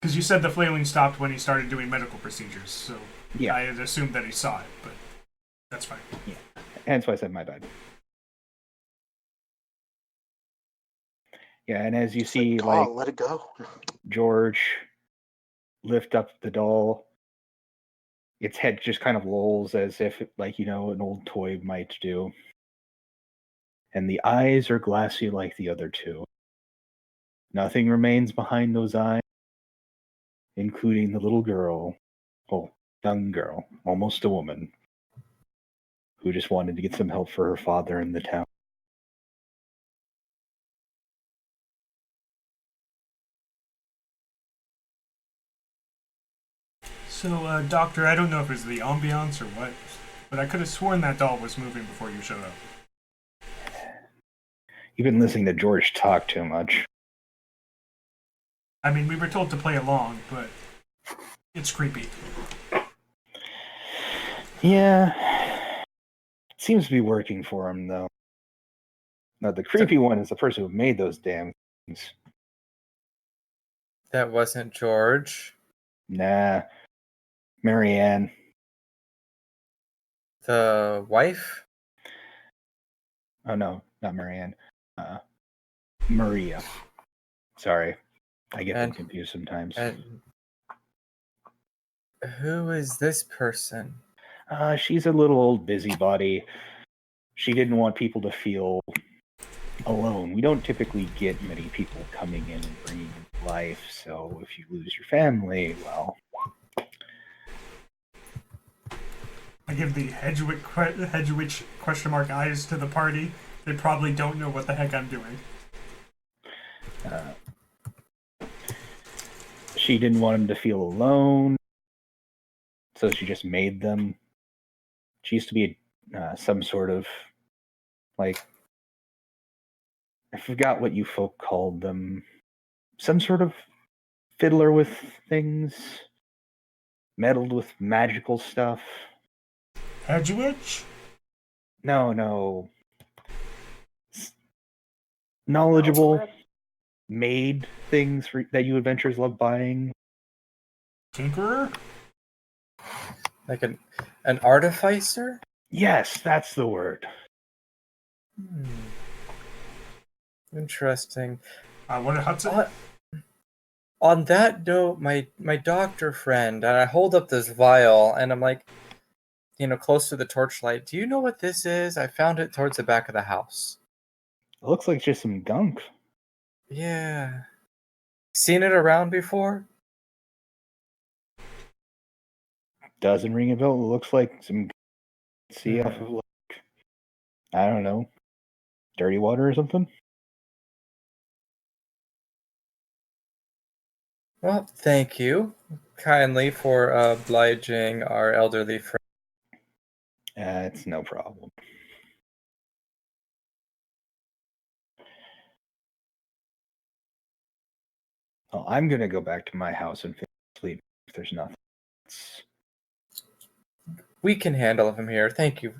Because you said the flailing stopped when he started doing medical procedures, so Yeah. I had assumed that he saw it, but that's fine. Yeah. Hence why I said my bad. Yeah, and as you see, like, let it go. George lift up the doll, its head just kind of lolls as if, like, an old toy might do. And the eyes are glassy like the other two. Nothing remains behind those eyes, including the little girl, young girl, almost a woman, who just wanted to get some help for her father in the town. So, Doctor, I don't know if it's the ambiance or what, but I could have sworn that doll was moving before you showed up. You've been listening to George talk too much. I mean, we were told to play along, but it's creepy. Yeah. It seems to be working for him, though. Now, the creepy one is the person who made those damn things. That wasn't George. Nah. Marianne. The wife? Oh, no, not Marianne. Maria. Sorry, I get them And- confused sometimes. And who is this person? She's a little old busybody. She didn't want people to feel alone. We don't typically get many people coming in and bringing in life, so if you lose your family, well, I give the Hedgewitch question mark eyes to the party. They probably don't know what the heck I'm doing. she didn't want them to feel alone, so she just made them. She used to be some sort of, like, I forgot what you folk called them. Some sort of fiddler with things, meddled with magical stuff. Hedgewitch? No. Knowledgeable, Alchemist? made things that you adventurers love buying. Tinkerer? Like an artificer? Yes, that's the word. Interesting. What Hudson? On that note, my doctor friend, and I hold up this vial, and I'm like, close to the torchlight. Do you know what this is? I found it towards the back of the house. It looks like just some gunk. Yeah. Seen it around before? Doesn't ring a bell. It looks like some sea off of, like, I don't know, dirty water or something. Well, thank you kindly for obliging our elderly friend. It's no problem. Well, I'm gonna go back to my house and sleep if there's nothing. We can handle him here. Thank you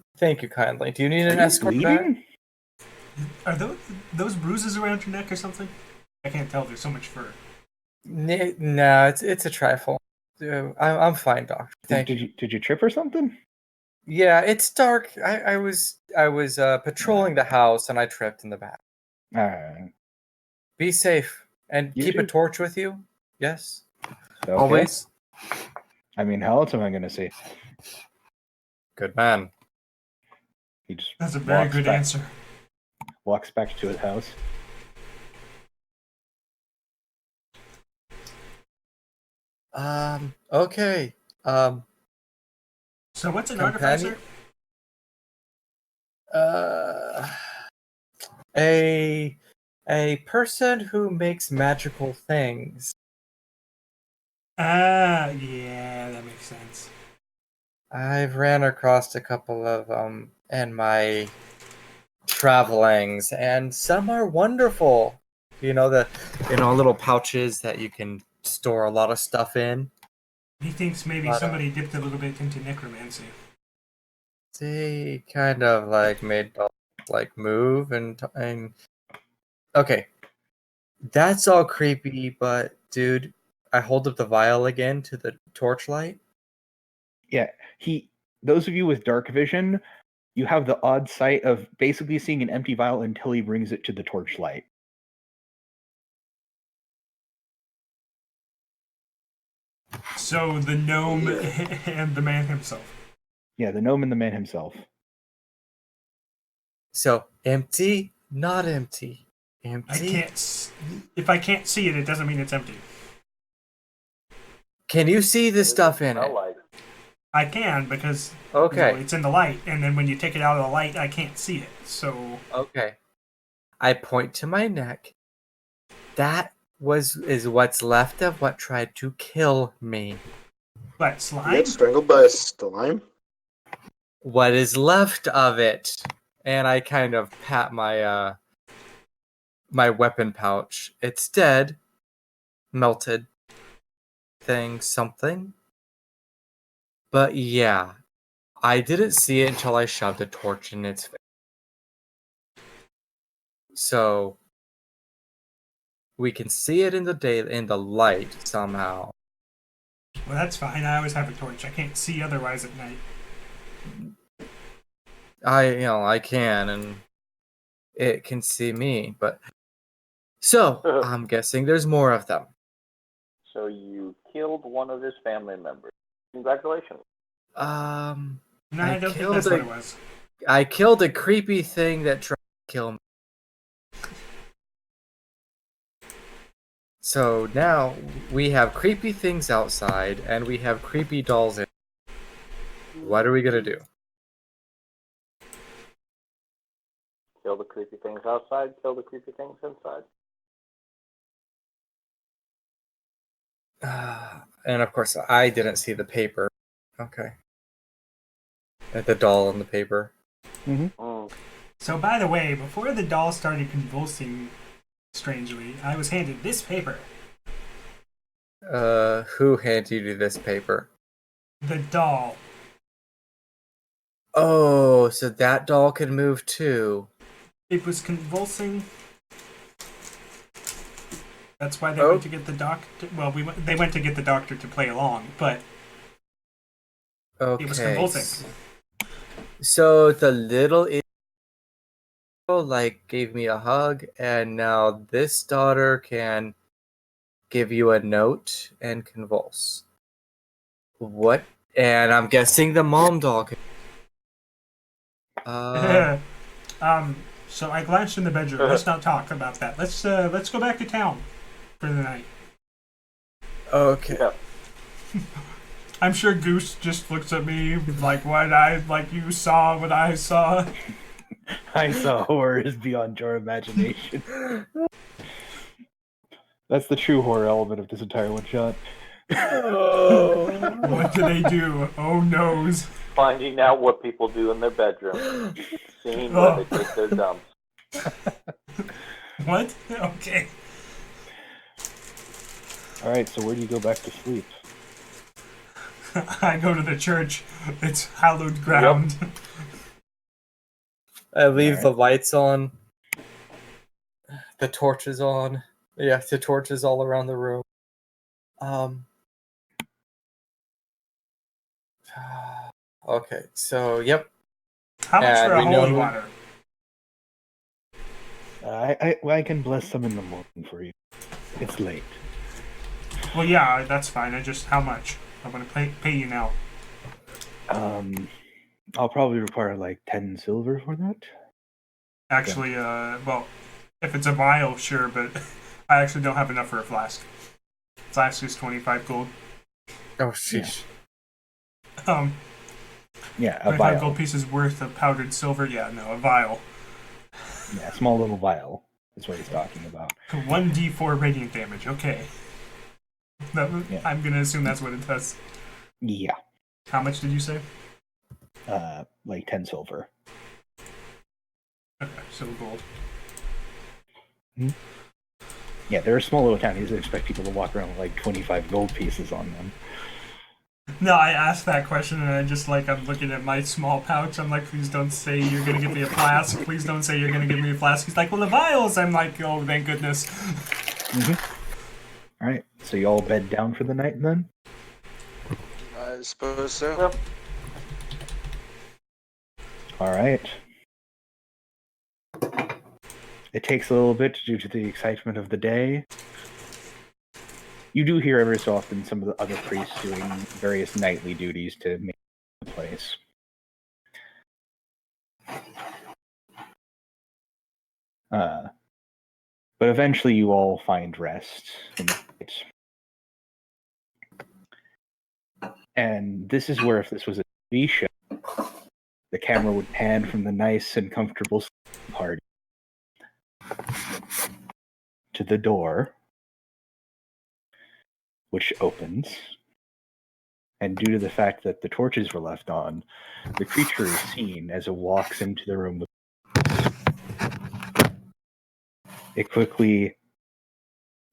kindly. Do you need an Are you escort back? bleeding? Are those bruises around your neck or something? I can't tell. There's so much fur. No, it's a trifle. I'm fine, doctor. Thank you. Did you trip or something? Yeah, it's dark. I was patrolling the house and I tripped in the back. Alright. Be safe and You keep a too. torch with you. Yes, Okay. always. I mean, how else am I gonna see? Good man. He just That's a very good back, answer. walks back to his house. Okay. So what's an Companion- artificer? A person who makes magical things. Yeah, that makes sense. I've ran across a couple of in my travelings, and some are wonderful. The little pouches that you can store a lot of stuff in. He thinks maybe But, somebody dipped a little bit into necromancy. They kind of like made like move and okay, that's all creepy. But dude, I hold up the vial again to the torchlight. Yeah, those of you with dark vision, you have the odd sight of basically seeing an empty vial until he brings it to the torchlight. So the gnome and the man himself. Yeah, the gnome and the man himself. So empty, not empty, empty. If I can't see it, it doesn't mean it's empty. Can you see the stuff in it? Like I can because Okay. it's in the light, and then when you take it out of the light, I can't see it. So Okay. I point to my neck. That is what's left of what tried to kill me. but You slime. get strangled by a slime? What is left of it? And I kind of pat my my weapon pouch. It's dead. Melted. Something. But yeah, I didn't see it until I shoved a torch in its face. So we can see it in the light somehow. Well, that's fine. I always have a torch. I can't see otherwise at night. I can, and it can see me, but So, I'm guessing there's more of them. So you killed one of his family members. Congratulations. No, I I don't think killed that's what a- it was. I killed a creepy thing that tried to kill me. So now we have creepy things outside and we have creepy dolls in. What are we gonna do? Kill the creepy things outside, kill the creepy things inside. And of course, I didn't see the paper. Okay. The doll on the paper. Mm. So, by the way, before the doll started convulsing strangely, I was handed this paper. Who handed you this paper? The doll. Oh, so that doll can move too. It was convulsing. That's why they Oh. went to get the doctor. Well, they went to get the doctor to play along, but Okay. it was convulsing. So the little like gave me a hug, and now this daughter can give you a note and convulse. What? And I'm guessing the mom doll can. So I glanced in the bedroom. Let's not talk about that. Let's go back to town for the night. Okay. Yeah. I'm sure Goose just looks at me like you saw what I saw. I saw horrors beyond your imagination. That's the true horror element of this entire one shot. What do they do? Oh noes. Finding out what people do in their bedroom. Seeing where they take their dumps. What? Okay. Alright, so where do you go back to sleep? I go to the church. It's hallowed ground. I leave Alright. the lights on. The torches on. Yeah, the torches all around the room. Okay, so yep. How much And for a we know holy who- water? I can bless some in the morning for you. It's late. Well, yeah, that's fine. How much? I'm gonna pay you now. I'll probably require like 10 silver for that. Actually, well, if it's a vial, sure, but I actually don't have enough for a flask. Flask is 25 gold. Oh, sheesh. Yeah, a 25 vial. gold pieces worth of powdered silver. Yeah, no, a vial. Yeah, a small little vial is what he's talking about. 1d4 radiant damage. Okay. Yeah. I'm gonna assume that's what it does. Yeah, How much did you say? like 10 silver. Okay, so gold. Yeah, they're a small little town. He doesn't expect people to walk around with like 25 gold pieces on them. No, I asked that question and I'm looking at my small pouch. I'm like, please don't say you're gonna give me a flask. Please don't say you're gonna give me a flask. He's like, well, the vials. I'm like, oh, thank goodness. Alright, so you all bed down for the night then? I suppose so. Yep. Alright. It takes a little bit due to the excitement of the day. You do hear every so often some of the other priests doing various nightly duties to make the place. But eventually you all find rest in the night. And this is where, if this was a TV show, the camera would pan from the nice and comfortable sleeping party to the door, which opens. And due to the fact that the torches were left on, the creature is seen as it walks into the room. It quickly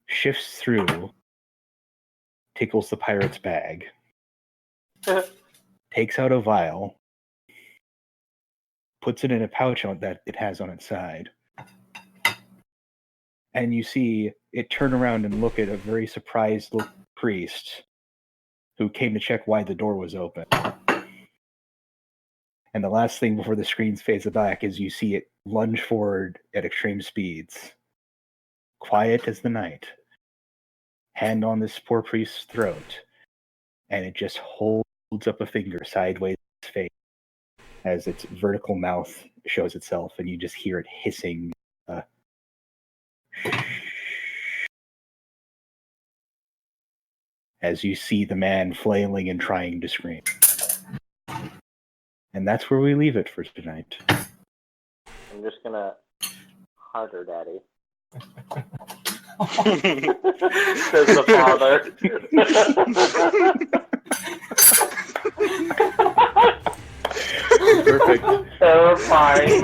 shifts through, tickles the pirate's bag, takes out a vial, puts it in a pouch that it has on its side, and you see it turn around and look at a very surprised little priest who came to check why the door was open. And the last thing before the screen fades back is you see it lunge forward at extreme speeds, quiet as the night, hand on this poor priest's throat, and it just holds up a finger sideways in its face as its vertical mouth shows itself, and you just hear it hissing. As you see the man flailing and trying to scream. And that's where we leave it for tonight. I'm just gonna harder, Daddy. Says the father. Perfect. Terrifying.